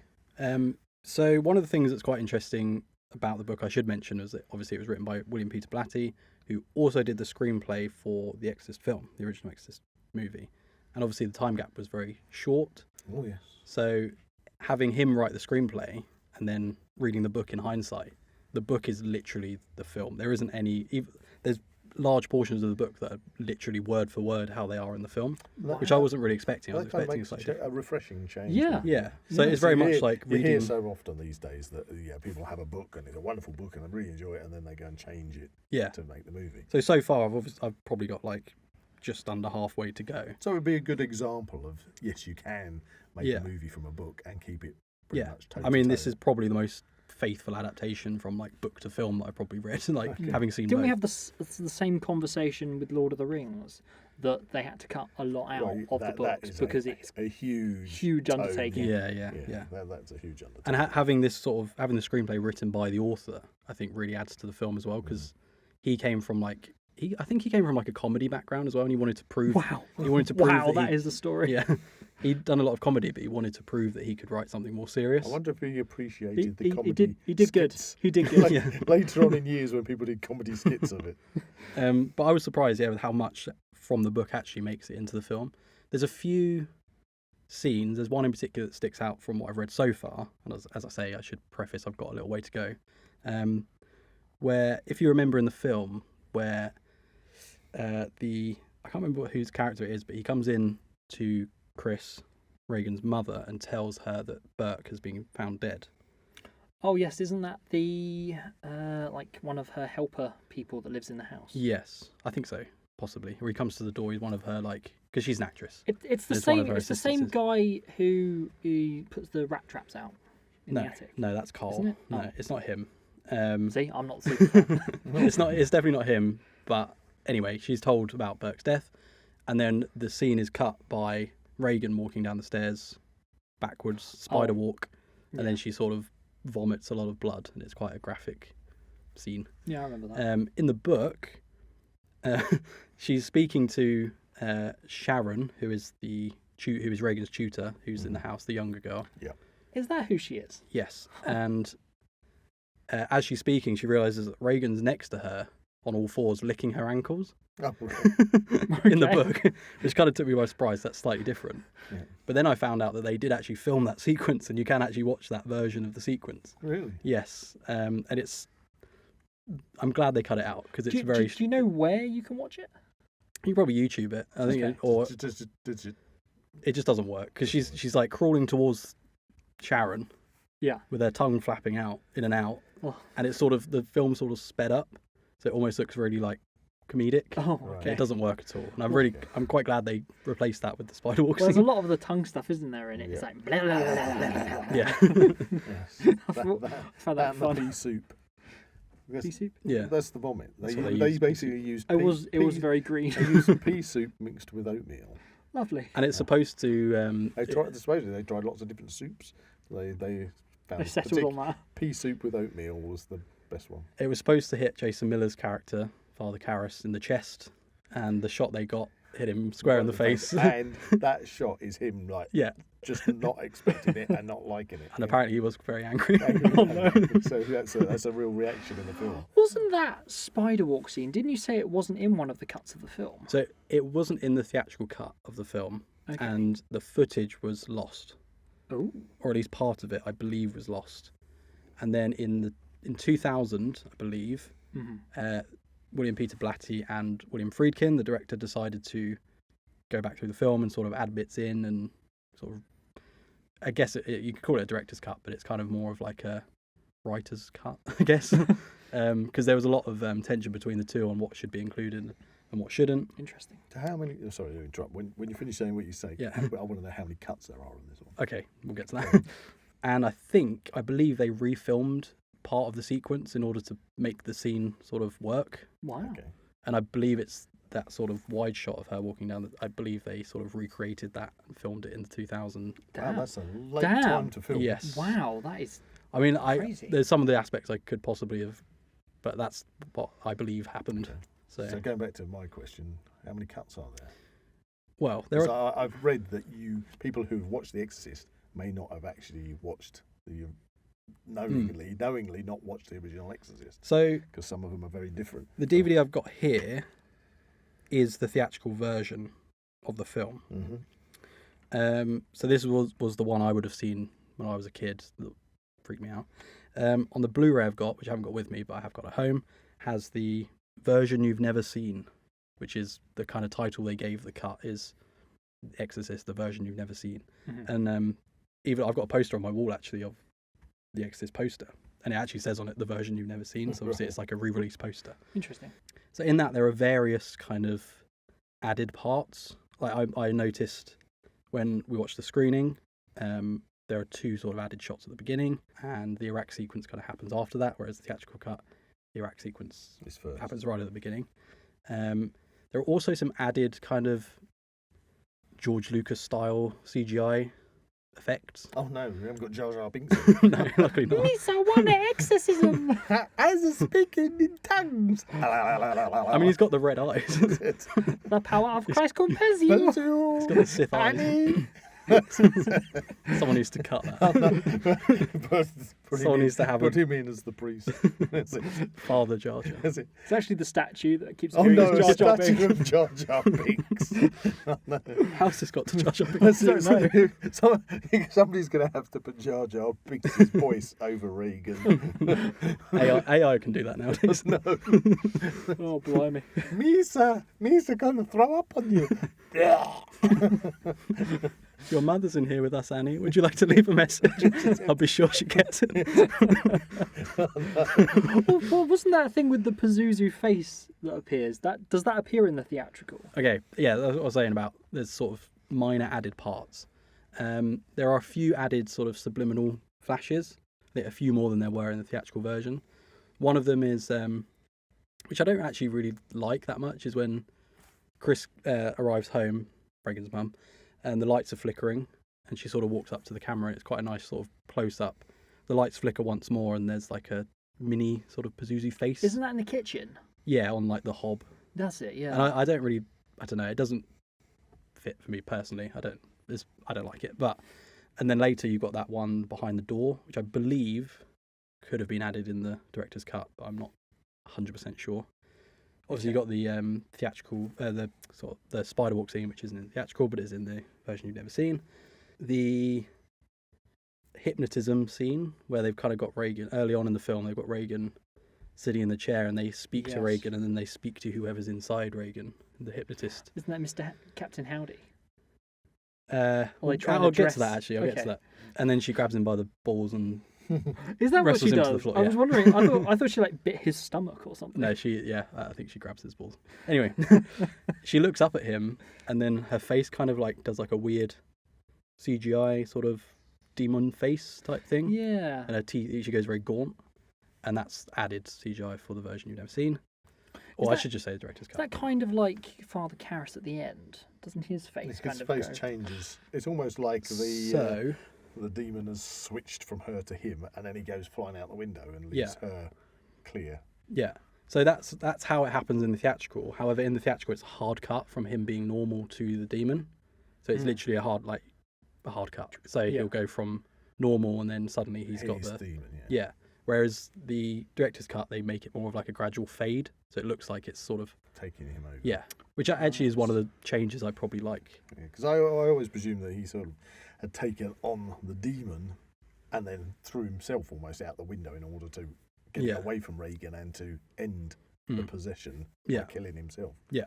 Speaker 2: So one of the things that's quite interesting about the book, I should mention, is that obviously it was written by William Peter Blatty, who also did the screenplay for the Exorcist film, the original Exorcist movie, and obviously the time gap was very short.
Speaker 3: Oh yes.
Speaker 2: So having him write the screenplay and then reading the book in hindsight, the book is literally the film. There isn't there's large portions of the book that are literally word for word how they are in the film, which I wasn't really expecting. I was expecting
Speaker 3: a refreshing change.
Speaker 2: Yeah. So it's very much like reading.
Speaker 3: You hear so often these days that people have a book and it's a wonderful book and they really enjoy it, and then they go and change it to make the movie.
Speaker 2: So far I've probably got like just under halfway to go.
Speaker 3: So it would be a good example of, yes, you can make a movie from a book and keep it pretty much toe to toe.
Speaker 2: This is probably the most faithful adaptation from like book to film that I've probably read, having seen
Speaker 1: Didn't we have the same conversation with Lord of the Rings? that they had to cut a lot out
Speaker 3: Well,
Speaker 1: of the
Speaker 3: that
Speaker 1: books
Speaker 3: is
Speaker 1: because it's
Speaker 3: a huge
Speaker 1: huge undertaking.
Speaker 2: Yeah.
Speaker 3: That's a huge undertaking.
Speaker 2: And having the screenplay written by the author, I think, really adds to the film as well, because he came from I think he came from like a comedy background as well, and he wanted to prove.
Speaker 1: Wow.
Speaker 2: He wanted to prove
Speaker 1: Wow,
Speaker 2: that
Speaker 1: that is the story.
Speaker 2: Yeah, he'd done a lot of comedy, but he wanted to prove that he could write something more serious.
Speaker 3: I wonder if he appreciated the comedy.
Speaker 1: He did good.
Speaker 3: skits.
Speaker 1: He did good.
Speaker 3: Later on in years when people did comedy skits of it.
Speaker 2: But I was surprised, with how much from the book actually makes it into the film. There's a few scenes. There's one in particular that sticks out from what I've read so far, and as I say, I should preface I've got a little way to go. Where, if you remember in the film, where I can't remember whose character it is, but he comes in to Chris, Reagan's mother, and tells her that Burke has been found dead.
Speaker 1: Oh yes, isn't that the like one of her helper people that lives in the house?
Speaker 2: Yes, I think so, possibly. Or he comes to the door. He's one of her, because she's an actress.
Speaker 1: It's the
Speaker 2: It's one
Speaker 1: same.
Speaker 2: of her
Speaker 1: It's the same
Speaker 2: assistants.
Speaker 1: guy who puts the rat traps out in the attic.
Speaker 2: No, that's Carl.
Speaker 1: Isn't it?
Speaker 2: No,
Speaker 1: Oh.
Speaker 2: it's not him.
Speaker 1: See, I'm not super fan.
Speaker 2: It's definitely not him. But anyway, she's told about Burke's death, and then the scene is cut by Reagan walking down the stairs backwards, spider walk, and then she sort of vomits a lot of blood, and it's quite a graphic scene.
Speaker 1: Yeah, I remember that.
Speaker 2: In the book, she's speaking to Sharon, who is Reagan's tutor, who's in the house, the younger girl.
Speaker 3: Yeah.
Speaker 1: Is that who she is?
Speaker 2: Yes, and as she's speaking, she realizes that Reagan's next to her on all fours, licking her ankles.
Speaker 3: Oh, okay.
Speaker 2: In the book, which kind of took me by surprise. That's slightly different.
Speaker 3: Yeah.
Speaker 2: But then I found out that they did actually film that sequence, and you can actually watch that version of the sequence.
Speaker 3: Really?
Speaker 2: Yes, and I'm glad they cut it out, because it's
Speaker 1: Do you know where you can watch it?
Speaker 2: You probably YouTube it, I think,
Speaker 1: Okay.
Speaker 2: or
Speaker 3: Did
Speaker 2: it just doesn't work, because she's like crawling towards Sharon,
Speaker 1: Yeah.
Speaker 2: with her tongue flapping out in and out,
Speaker 1: Oh.
Speaker 2: and it's the film sort of sped up, so it almost looks really like comedic.
Speaker 1: Oh,
Speaker 3: Right.
Speaker 1: okay.
Speaker 2: It doesn't work at all, and I'm quite glad they replaced that with the spider walk
Speaker 1: Well, there's a
Speaker 2: scene.
Speaker 1: lot of the tongue stuff, isn't there, in it? It's
Speaker 3: Yeah.
Speaker 1: like blah, blah, blah, blah, blah, blah.
Speaker 2: Yeah,
Speaker 3: Yes.
Speaker 1: I found that
Speaker 3: and the
Speaker 1: fun.
Speaker 3: pea soup. Yes,
Speaker 1: Pea soup?
Speaker 2: yeah.
Speaker 3: That's the vomit.
Speaker 2: That's
Speaker 3: They
Speaker 2: what they use, pea
Speaker 3: basically use.
Speaker 1: It was very green.
Speaker 3: They use pea soup mixed with oatmeal.
Speaker 1: Lovely.
Speaker 2: And it's supposed to.
Speaker 3: They tried lots of different soups. They found
Speaker 1: They settled on that.
Speaker 3: pea soup with oatmeal was the best one.
Speaker 2: It was supposed to hit Jason Miller's character, Father Karras, in the chest, and the shot they got hit him square in the face.
Speaker 3: And that shot is him
Speaker 2: Yeah,
Speaker 3: just not expecting it and not liking it.
Speaker 2: and apparently he was very angry.
Speaker 1: Oh, no.
Speaker 3: So that's a real reaction in the film.
Speaker 1: Wasn't that spider walk scene? Didn't you say it wasn't in one of the cuts of the film?
Speaker 2: So it wasn't in the theatrical cut of the film,
Speaker 1: Okay.
Speaker 2: and the footage was lost,
Speaker 1: Oh.
Speaker 2: or at least part of it, I believe, was lost. And then in 2000, I believe, William Peter Blatty and William Friedkin, the director, decided to go back through the film and sort of add bits in, and sort of, I guess you could call it a director's cut, but it's kind of more of like a writer's cut, I guess, because there was a lot of tension between the two on what should be included and what shouldn't.
Speaker 1: Interesting.
Speaker 3: So how many? Sorry to interrupt. When you finish saying what you say,
Speaker 2: Yeah.
Speaker 3: I want to know how many cuts there are in this one.
Speaker 2: Okay, we'll get to that. And I believe they refilmed part of the sequence in order to make the scene sort of work.
Speaker 1: Wow.
Speaker 3: Okay.
Speaker 2: And I believe it's that sort of wide shot of her walking down. I believe they sort of recreated that and filmed it in the 2000.
Speaker 3: Wow, that's a late
Speaker 1: Damn.
Speaker 3: time to film.
Speaker 2: Yes.
Speaker 1: Wow, that is
Speaker 2: I mean,
Speaker 1: crazy.
Speaker 2: there's some of the aspects I could possibly have, but that's what I believe happened.
Speaker 3: Okay.
Speaker 2: So,
Speaker 3: So going back to my question, how many cuts are there?
Speaker 2: well, there
Speaker 3: 'Cause
Speaker 2: are.
Speaker 3: I've read that people who've watched The Exorcist may not have actually watched the knowingly not watched the original Exorcist,
Speaker 2: So
Speaker 3: because some of them are very different.
Speaker 2: the DVD I've got here is the theatrical version of the film.
Speaker 3: Mm-hmm.
Speaker 2: So this was the one I would have seen when I was a kid. That freaked me out. On the Blu-ray I've got, which I haven't got with me, but I have got at home, has the version you've never seen, which is the kind of title they gave the cut, is Exorcist, the version you've never seen. And even I've got a poster on my wall actually of the Exorcist poster, and it actually says on it the version you've never seen. So obviously it's like a re-release poster.
Speaker 1: interesting.
Speaker 2: So in that there are various kind of added parts. Like I noticed when we watched the screening, there are two sort of added shots at the beginning, and the Iraq sequence kind of happens after that, whereas the theatrical cut, the Iraq sequence
Speaker 3: It's first.
Speaker 2: happens right at the beginning. There are also some added kind of George Lucas style CGI effects.
Speaker 3: Oh no, we haven't got Jar Jar Binks.
Speaker 2: No, luckily not.
Speaker 1: Miss, I want an exorcism.
Speaker 3: As a speaking in tongues.
Speaker 2: I mean, he's got the red eyes.
Speaker 1: The power of Christ compels you.
Speaker 2: He's got the Sith eyes. Someone needs to cut that. Someone needs to have
Speaker 3: Put
Speaker 2: him.
Speaker 3: him in as the priest. Is it?
Speaker 2: Father Jar Jar.
Speaker 3: Is it?
Speaker 1: It's actually the statue that keeps
Speaker 3: Oh
Speaker 1: appearing
Speaker 3: no,
Speaker 1: as
Speaker 3: it's
Speaker 1: Jar Jar
Speaker 3: statue
Speaker 1: Binks.
Speaker 3: of Jar Jar Binks. Oh, no.
Speaker 2: How's this got to Jar Jar Binks?
Speaker 3: Somebody's going to have to put Jar Jar Binks' voice over Reagan.
Speaker 2: AI can do that nowadays.
Speaker 3: No.
Speaker 1: Oh, blimey.
Speaker 3: Misa going to throw up on you.
Speaker 2: Your mother's in here with us, Annie. Would you like to leave a message? I'll be sure she gets it.
Speaker 1: Well, wasn't that a thing with the pazuzu face that appears? Does that appear in the theatrical?
Speaker 2: Okay, yeah, that's what I was saying about there's sort of minor added parts. There are a few added sort of subliminal flashes. I think a few more than there were in the theatrical version. One of them is, which I don't actually really like that much, is when Chris arrives home, Reagan's mum, and the lights are flickering, and she sort of walks up to the camera. It's quite a nice sort of close up. The lights flicker once more, and there's like a mini sort of Pazuzu face.
Speaker 1: Isn't that in the kitchen?
Speaker 2: Yeah, on like the hob.
Speaker 1: That's it. Yeah.
Speaker 2: And I don't really, I don't know. It doesn't fit for me personally. I don't like it. And then later you've got that one behind the door, which I believe could have been added in the director's cut, but I'm not 100% sure. Obviously, you got the theatrical, the spider walk scene, which isn't in the theatrical, but is in the version you've never seen. The hypnotism scene, where they've kind of got Reagan early on in the film. They've got Reagan sitting in the chair, and they speak to Reagan, and then they speak to whoever's inside Reagan, the hypnotist.
Speaker 1: Isn't that Mr. Captain Howdy?
Speaker 2: I'll get to that actually. I'll get to that. And then she grabs him by the balls and
Speaker 1: Is that what she
Speaker 2: wrestles him to
Speaker 1: does?
Speaker 2: the floor,
Speaker 1: I was wondering. I thought she like bit his stomach or something.
Speaker 2: No, I think she grabs his balls. Anyway, she looks up at him, and then her face kind of like does like a weird CGI sort of demon face type thing.
Speaker 1: Yeah.
Speaker 2: And her teeth, she goes very gaunt, and that's added CGI for the version you've never seen. Or I should just say the director's cut.
Speaker 1: Is that kind of like Father Karras at the end? Doesn't his face kind
Speaker 3: His
Speaker 1: of
Speaker 3: face
Speaker 1: go?
Speaker 3: changes. It's almost like the demon has switched from her to him, and then he goes flying out the window and leaves her clear.
Speaker 2: Yeah. So that's how it happens in the theatrical. However, in the theatrical, it's a hard cut from him being normal to the demon. So it's literally a hard cut. So he'll go from normal, and then suddenly he's got the
Speaker 3: demon.
Speaker 2: Yeah. Whereas the director's cut, they make it more of like a gradual fade, so it looks like it's sort of
Speaker 3: taking him over.
Speaker 2: Yeah, which actually is one of the changes I probably like.
Speaker 3: Because I always presumed that he sort of had taken on the demon and then threw himself almost out the window in order to get away from Reagan and to end the possession by killing himself. Yeah.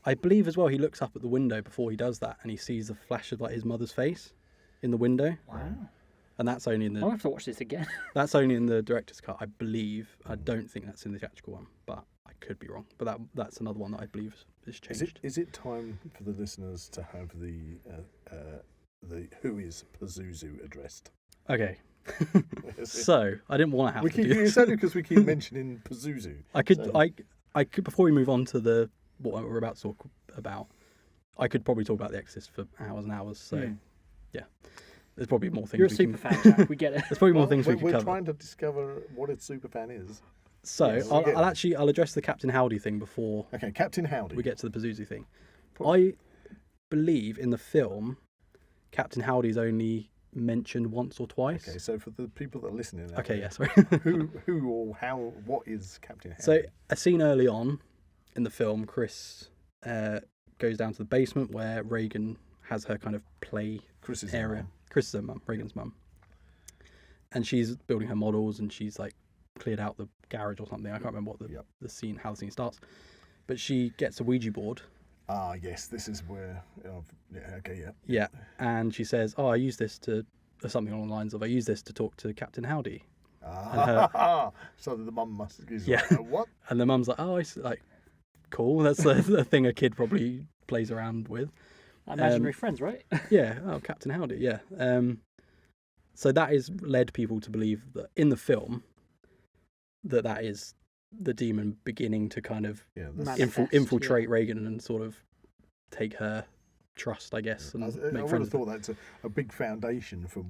Speaker 2: I believe as well he looks up at the window before he does that, and he sees a flash of like his mother's face in the window.
Speaker 1: Wow.
Speaker 2: And that's only in the...
Speaker 1: I'll have to watch this again.
Speaker 2: That's only in the director's cut, I believe. I don't think that's in the theatrical one, but I could be wrong. But that's another one that I believe is changed.
Speaker 3: Is it time for the listeners to have the Who is Pazuzu addressed?
Speaker 2: Okay. So, I didn't want to have to do this.
Speaker 3: It's only because we keep mentioning Pazuzu.
Speaker 2: I could before we move on to what we're about to talk about, I could probably talk about The Exorcist for hours and hours. So, yeah. There's probably more things.
Speaker 1: You're a super fan, Jack. We get it.
Speaker 2: There's probably more things we could cover.
Speaker 3: We're trying to discover what a super fan is.
Speaker 2: So I'll address the Captain Howdy thing before.
Speaker 3: Okay, Captain Howdy.
Speaker 2: We get to the Pazuzu thing. I believe in the film, Captain Howdy's only mentioned once or twice.
Speaker 3: Okay, so for the people that are listening,
Speaker 2: sorry.
Speaker 3: who or how? What is Captain Howdy?
Speaker 2: So a scene early on in the film, Chris goes down to the basement where Reagan has her kind of play area.
Speaker 3: Mom.
Speaker 2: Chris's mum, Reagan's mum. And she's building her models, and she's like cleared out the garage or something. I can't remember what the scene, how the scene starts. But she gets a Ouija board.
Speaker 3: Ah, yes, this is where.
Speaker 2: Yeah, and she says, "Oh, I use this to," or something along the lines of, "I use this to talk to Captain Howdy."
Speaker 3: So the mum must. What?
Speaker 2: And the mum's like, "Oh, it's like cool. That's the thing a kid probably plays around with."
Speaker 1: Imaginary friends, right?
Speaker 2: Yeah. Oh, Captain Howdy. Yeah. So that has led people to believe that in the film that is the demon beginning to kind of
Speaker 1: Manifest,
Speaker 2: infiltrate Reagan and sort of take her trust, I guess, and
Speaker 3: I
Speaker 2: make
Speaker 3: would
Speaker 2: friends.
Speaker 3: have thought that's a big foundation for,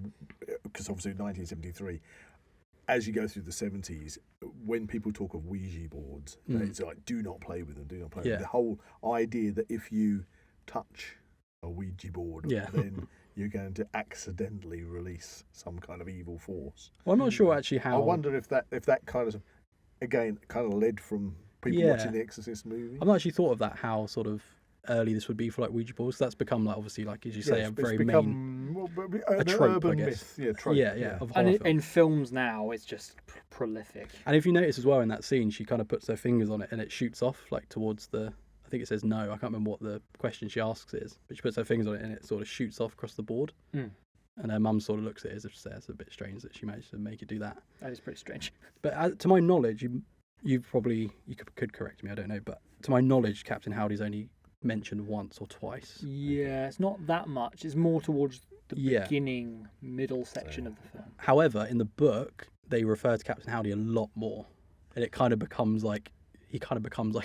Speaker 3: because obviously 1973, as you go through the 70s, when people talk of Ouija boards, it's like, do not play with them, do not play with them. The whole idea that if you touch a Ouija board, then you're going to accidentally release some kind of evil force.
Speaker 2: Well, I'm not sure actually how.
Speaker 3: I wonder if that kind of, again, kind of led from people watching the Exorcist movie.
Speaker 2: I've not actually thought of that, how sort of early this would be for like Ouija boards. That's become like, obviously, like as you say, a very main
Speaker 3: a
Speaker 2: trope,
Speaker 3: urban
Speaker 2: I guess.
Speaker 3: myth. Trope.
Speaker 2: Of horror
Speaker 1: And
Speaker 2: film.
Speaker 1: in films now, it's just prolific.
Speaker 2: And if you notice as well in that scene, she kind of puts her fingers on it and it shoots off like towards the. I think it says no. I can't remember what the question she asks is, but she puts her fingers on it and it sort of shoots off across the board. And her mum sort of looks at it as if it's a bit strange that she managed to make it do that.
Speaker 1: That is pretty strange.
Speaker 2: But to my knowledge, you could correct me, I don't know, but to my knowledge, Captain Howdy's only mentioned once or twice.
Speaker 1: Yeah, it's not that much. It's more towards the beginning, middle section of the film.
Speaker 2: However, in the book, they refer to Captain Howdy a lot more, and it kind of becomes like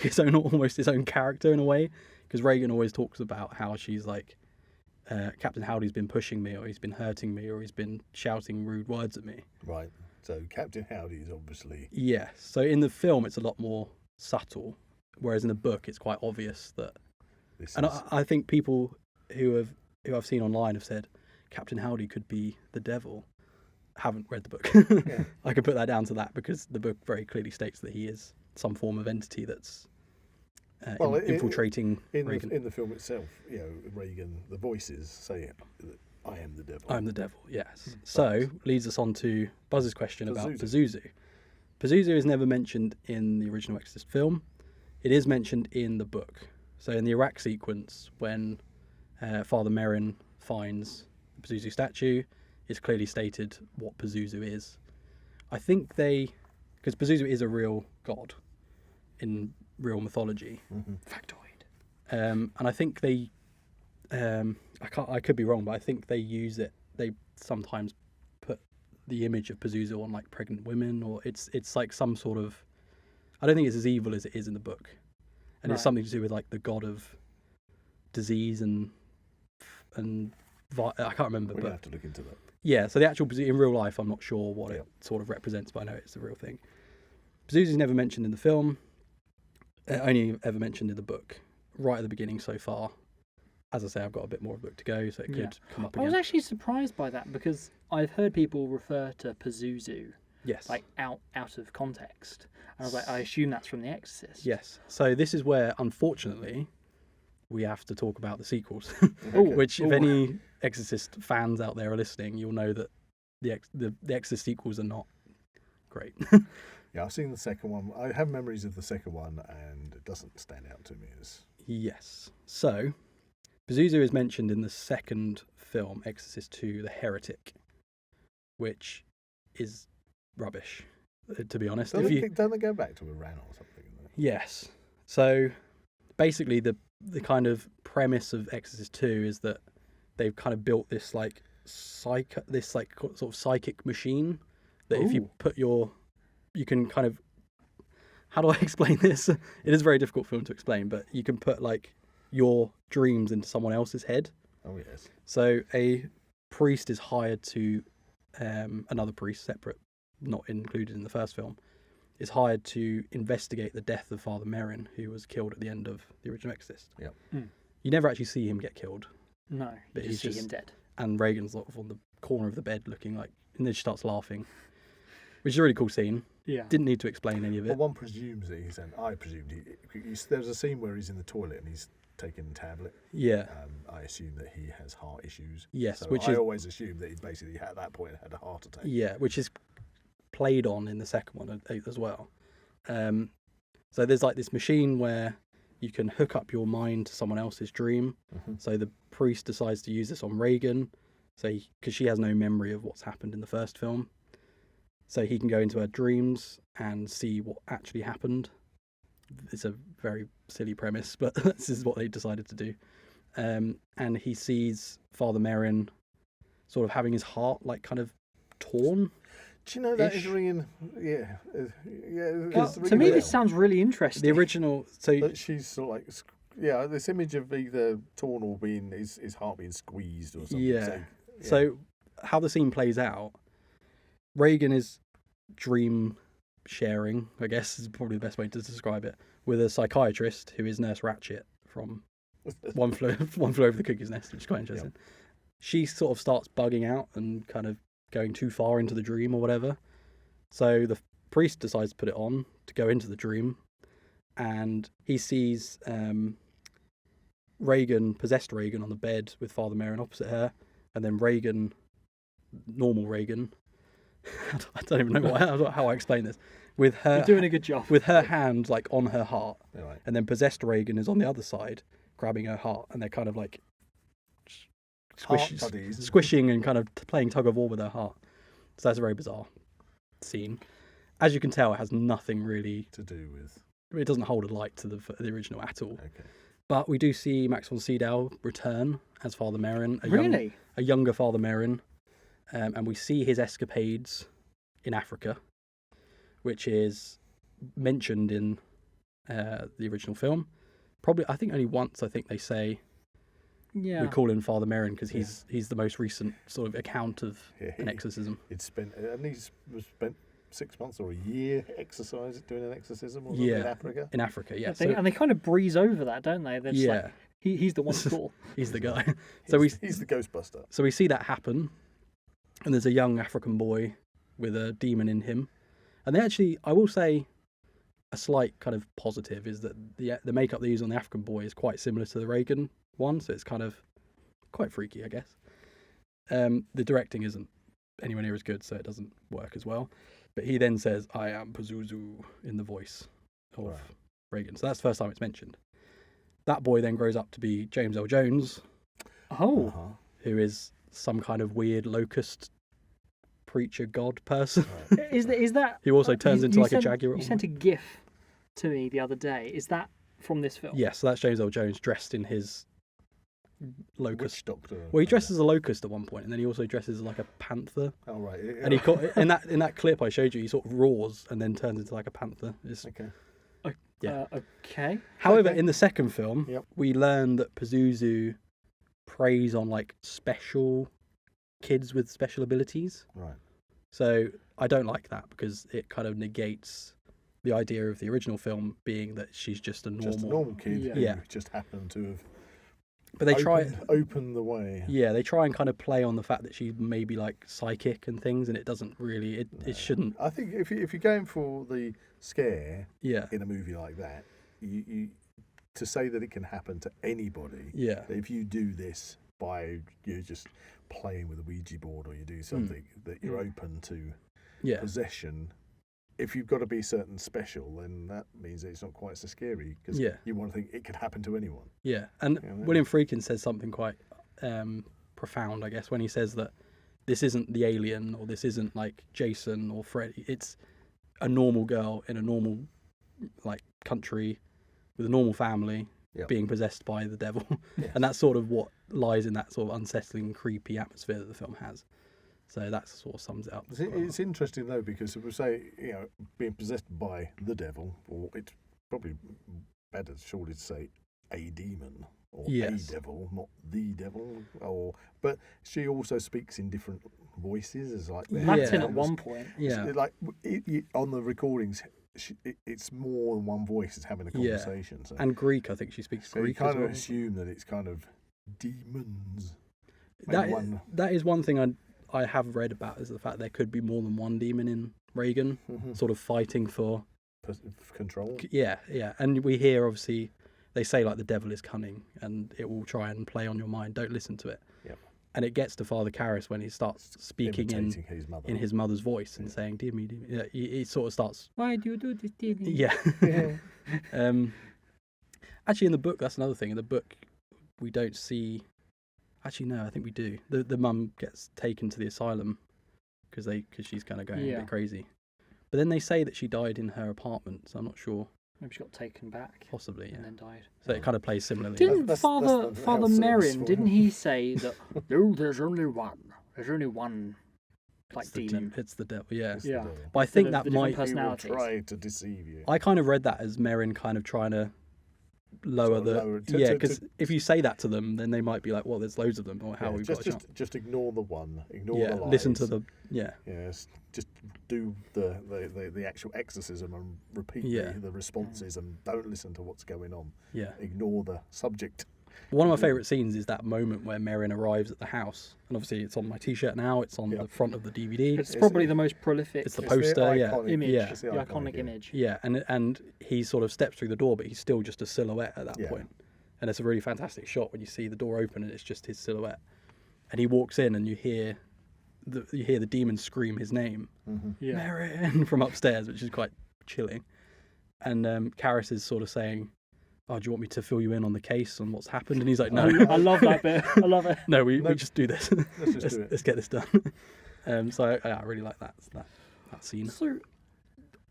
Speaker 2: his own, almost his own character in a way, because Reagan always talks about how she's like, Captain Howdy's been pushing me, or he's been hurting me, or he's been shouting rude words at me.
Speaker 3: Right. So Captain Howdy is obviously...
Speaker 2: Yeah. So in the film, it's a lot more subtle, whereas in the book, it's quite obvious that... I think people who I've seen online have said Captain Howdy could be the devil. Haven't read the book. I could put that down to that, because the book very clearly states that he is some form of entity that's infiltrating Reagan.
Speaker 3: In the film itself, Reagan, the voices say, "I am the devil."
Speaker 2: I'm the devil, yes. So, leads us on to Buzz's question about Pazuzu. Pazuzu is never mentioned in the original Exorcist film. It is mentioned in the book. So, in the Iraq sequence, when Father Merrin finds the Pazuzu statue, it's clearly stated what Pazuzu is. I think because Pazuzu is a real god in real mythology.
Speaker 1: Factoid.
Speaker 2: And I think they, I could be wrong, but I think they use it. They sometimes put the image of Pazuzu on like pregnant women, or it's like some sort of. I don't think it's as evil as it is in the book, and it's something to do with like the god of disease and I can't remember.
Speaker 3: We're
Speaker 2: but
Speaker 3: gonna have to look into that.
Speaker 2: Yeah, so the actual Pazuzu in real life, I'm not sure what it sort of represents, but I know it's the real thing. Pazuzu's never mentioned in the film. Only ever mentioned in the book, right at the beginning so far. As I say, I've got a bit more of a book to go, so it could come up again.
Speaker 1: I was actually surprised by that, because I've heard people refer to Pazuzu like out of context. And I was like, I assume that's from The Exorcist.
Speaker 2: Yes. So this is where, unfortunately, we have to talk about the sequels. Which, if any Exorcist fans out there are listening, you'll know that the Exorcist sequels are not great.
Speaker 3: Yeah, I've seen the second one. I have memories of the second one, and it doesn't stand out to me as...
Speaker 2: Yes. So, Pazuzu is mentioned in the second film, Exorcist II, The Heretic, which is rubbish, to be honest.
Speaker 3: Don't they go back to Iran or something?
Speaker 2: Yes. So, basically, the kind of premise of Exorcist II is that they've kind of built this like sort of psychic machine that if you put you can kind of, how do I explain this? It is a very difficult film to explain, but you can put like your dreams into someone else's head.
Speaker 3: Oh yes.
Speaker 2: So a priest is hired to, another priest, separate, not included in the first film, is hired to investigate the death of Father Merrin, who was killed at the end of the original Exorcist.
Speaker 3: Yep.
Speaker 2: You never actually see him get killed.
Speaker 1: No,
Speaker 2: but
Speaker 1: you see him dead.
Speaker 2: And Reagan's sort of on the corner of the bed looking like, and then she starts laughing, which is a really cool scene.
Speaker 1: Yeah.
Speaker 2: Didn't need to explain any of it.
Speaker 3: Well, one presumes that I presumed there's a scene where he's in the toilet and he's taking a tablet.
Speaker 2: Yeah.
Speaker 3: I assume that he has heart issues.
Speaker 2: Yes,
Speaker 3: so
Speaker 2: I
Speaker 3: always assumed that he basically at that point had a heart attack.
Speaker 2: Yeah, which is played on in the second one as well. So there's like this machine where you can hook up your mind to someone else's dream. So the priest decides to use this on Reagan, because she has no memory of what's happened in the first film. So he can go into her dreams and see what actually happened. It's a very silly premise, but this is what they decided to do. And he sees Father Merrin sort of having his heart like kind of torn.
Speaker 3: Do you know that is
Speaker 2: Ish.
Speaker 3: ringing? Yeah, yeah.
Speaker 1: Well,
Speaker 3: it's
Speaker 1: to
Speaker 3: ringing
Speaker 1: me,
Speaker 3: a
Speaker 1: this
Speaker 3: bell.
Speaker 1: sounds really interesting.
Speaker 2: The original. So
Speaker 3: That she's sort of like, yeah, this image of either torn or being his heart being squeezed or something.
Speaker 2: yeah.
Speaker 3: So, yeah.
Speaker 2: So how the scene plays out, Reagan is dream sharing, I guess is probably the best way to describe it, with a psychiatrist who is Nurse Ratched from One Flew Over the Cuckoo's Nest, which is quite interesting. She sort of starts bugging out and kind of going too far into the dream or whatever. So the priest decides to put it on to go into the dream, and he sees possessed Reagan on the bed with Father Merrin opposite her, and then Reagan, normal Reagan, I don't even know how I explain this, with her
Speaker 1: You're doing a good job.
Speaker 2: with her hand like on her heart,
Speaker 3: Right.
Speaker 2: and then possessed Reagan is on the other side grabbing her heart, and they're kind of like
Speaker 3: Heart buddies.
Speaker 2: squishing and kind of playing tug of war with her heart. So that's a very bizarre scene. As you can tell, it has nothing really.
Speaker 3: To do with.
Speaker 2: It doesn't hold a light to the original at all.
Speaker 3: Okay.
Speaker 2: But we do see Max von Sydow return as Father Merrin,
Speaker 1: Really?
Speaker 2: a younger Father Merrin, and we see his escapades in Africa, which is mentioned in the original film. Probably, I think only once. I think they say
Speaker 1: Yeah.
Speaker 2: we call him Father Merrin because he's the most recent sort of account of an exorcism.
Speaker 3: He'd spent 6 months or a year doing an exorcism or something in Africa.
Speaker 2: In Africa, yeah.
Speaker 1: And they kind of breeze over that, don't they? They're just
Speaker 2: Yeah.
Speaker 1: like, he's the one to call.
Speaker 2: He's the guy.
Speaker 3: He's the Ghostbuster.
Speaker 2: So we see that happen, and there's a young African boy with a demon in him, and they actually, I will say, a slight kind of positive is that the makeup they use on the African boy is quite similar to the Reagan one, so it's kind of quite freaky, I guess. The directing isn't anywhere near as good, so it doesn't work as well. But he then says, "I am Pazuzu" in the voice of Reagan. So that's the first time it's mentioned. That boy then grows up to be James L. Jones,
Speaker 1: Oh.
Speaker 2: who is some kind of weird locust preacher god person.
Speaker 1: Is that?
Speaker 2: Who also turns into like a jaguar.
Speaker 1: You sent a GIF to me the other day. Is that from this film?
Speaker 2: Yes, so that's James L. Jones dressed in his locust.
Speaker 3: Witch doctor.
Speaker 2: Well, he dresses as a locust at one point, and then he also dresses as like a panther.
Speaker 3: Oh right.
Speaker 2: And he in that clip I showed you, he sort of roars and then turns into like a panther.
Speaker 3: Okay.
Speaker 2: Yeah.
Speaker 1: Okay.
Speaker 2: However,
Speaker 3: Okay.
Speaker 2: in the second film,
Speaker 3: Yep.
Speaker 2: we learn that Pazuzu preys on like special kids with special abilities.
Speaker 3: Right.
Speaker 2: So I don't like that because it kind of negates the idea of the original film being that she's just a normal
Speaker 3: kid
Speaker 2: Yeah.
Speaker 3: who just happened to have
Speaker 2: But they
Speaker 3: open the way.
Speaker 2: Yeah, they try and kind of play on the fact that she's maybe like psychic and things, and it doesn't really. It shouldn't.
Speaker 3: I think if you're going for the scare
Speaker 2: Yeah.
Speaker 3: in a movie like that, you to say that it can happen to anybody.
Speaker 2: Yeah.
Speaker 3: If you do this by you're just playing with a Ouija board or you do something that you're open to
Speaker 2: Yeah.
Speaker 3: possession. If you've got to be certain special, then that means it's not quite so scary because
Speaker 2: Yeah.
Speaker 3: you want to think it could happen to anyone.
Speaker 2: Yeah. And
Speaker 3: Yeah,
Speaker 2: William Friedkin says something quite profound, I guess, when he says that this isn't the Alien or this isn't like Jason or Freddy. It's a normal girl in a normal like country with a normal family being possessed by the devil.
Speaker 3: Yes.
Speaker 2: And that's sort of what lies in that sort of unsettling, creepy atmosphere that the film has. So that sort of sums it up.
Speaker 3: It's interesting though because if we say being possessed by the devil, or it's probably better surely to say a demon or
Speaker 2: Yes.
Speaker 3: a devil, not the devil. But she also speaks in different voices, as like
Speaker 1: Latin
Speaker 2: Yeah.
Speaker 1: at one point.
Speaker 2: Yeah.
Speaker 3: Like on the recordings, it's more than one voice is having a conversation. So,
Speaker 2: And Greek, I think she speaks
Speaker 3: so you
Speaker 2: Greek
Speaker 3: kind
Speaker 2: as
Speaker 3: of
Speaker 2: well.
Speaker 3: assume that it's kind of demons. Maybe
Speaker 2: That is one thing I have read about, is the fact there could be more than one demon in Reagan, sort of fighting for
Speaker 3: control.
Speaker 2: Yeah. And we hear, obviously, they say like the devil is cunning and it will try and play on your mind. Don't listen to it.
Speaker 3: Yep.
Speaker 2: And it gets to Father Karras when he starts speaking
Speaker 3: Imitating his mother.
Speaker 2: in his mother's voice and saying, "Dear me, dear me." Yeah, he sort of starts.
Speaker 1: Why do you do this, Stevie?
Speaker 2: Yeah. Actually, in the book, that's another thing. In the book, we don't see. Actually, no, I think we do. The mum gets taken to the asylum because she's kind of going a bit crazy. But then they say that she died in her apartment, so I'm not sure.
Speaker 1: Maybe she got taken back.
Speaker 2: Possibly, yeah.
Speaker 1: And then died.
Speaker 2: So it kind of plays similarly.
Speaker 1: Didn't
Speaker 3: That's
Speaker 1: Father
Speaker 3: the
Speaker 1: Father
Speaker 3: health service
Speaker 1: Merrin?
Speaker 3: for-
Speaker 1: Didn't he say that? No, there's only one. There's only one like demon.
Speaker 2: It's the devil, yeah.
Speaker 3: It's the
Speaker 1: Yeah.
Speaker 3: devil.
Speaker 2: But I think
Speaker 1: of
Speaker 2: that
Speaker 1: the different
Speaker 2: might.
Speaker 3: He will
Speaker 1: personalities.
Speaker 3: try to deceive you.
Speaker 2: I kind of read that as Merrin kind of trying to lower
Speaker 3: Sort of
Speaker 2: the.
Speaker 3: lower it
Speaker 2: Yeah,
Speaker 3: to-
Speaker 2: because if you say that to them, then they might be like, well, there's loads of them, or how
Speaker 3: Yeah,
Speaker 2: we've got a chance.
Speaker 3: just ignore the one. Ignore
Speaker 2: Yeah,
Speaker 3: the lies.
Speaker 2: listen to the. Yeah.
Speaker 3: Yes, just do the actual exorcism and repeat
Speaker 2: Yeah.
Speaker 3: the responses and don't listen to what's going on.
Speaker 2: Yeah.
Speaker 3: Ignore the subject.
Speaker 2: One of my favourite scenes is that moment where Merrin arrives at the house. And obviously it's on my T-shirt now, it's on
Speaker 3: Yeah.
Speaker 2: the front of the DVD.
Speaker 1: It's probably the most prolific
Speaker 2: It's the
Speaker 3: It's
Speaker 2: poster, yeah.
Speaker 3: iconic-
Speaker 1: image,
Speaker 2: Yeah.
Speaker 3: it's
Speaker 1: the iconic
Speaker 3: yeah.
Speaker 1: image.
Speaker 2: Yeah, and he sort of steps through the door, but he's still just a silhouette at that
Speaker 3: Yeah.
Speaker 2: point. And it's a really fantastic shot when you see the door open and it's just his silhouette. And he walks in and you hear the demon scream his name,
Speaker 1: Yeah.
Speaker 2: Merrin, from upstairs, which is quite chilling. And Karis is sort of saying, "Oh, do you want me to fill you in on the case on what's happened?" And he's like, "No,
Speaker 1: I love that bit. I love it.
Speaker 2: no, we
Speaker 3: No.
Speaker 2: just do this.
Speaker 3: Let's just do it.
Speaker 2: Let's get this done." So I really like that scene.
Speaker 1: So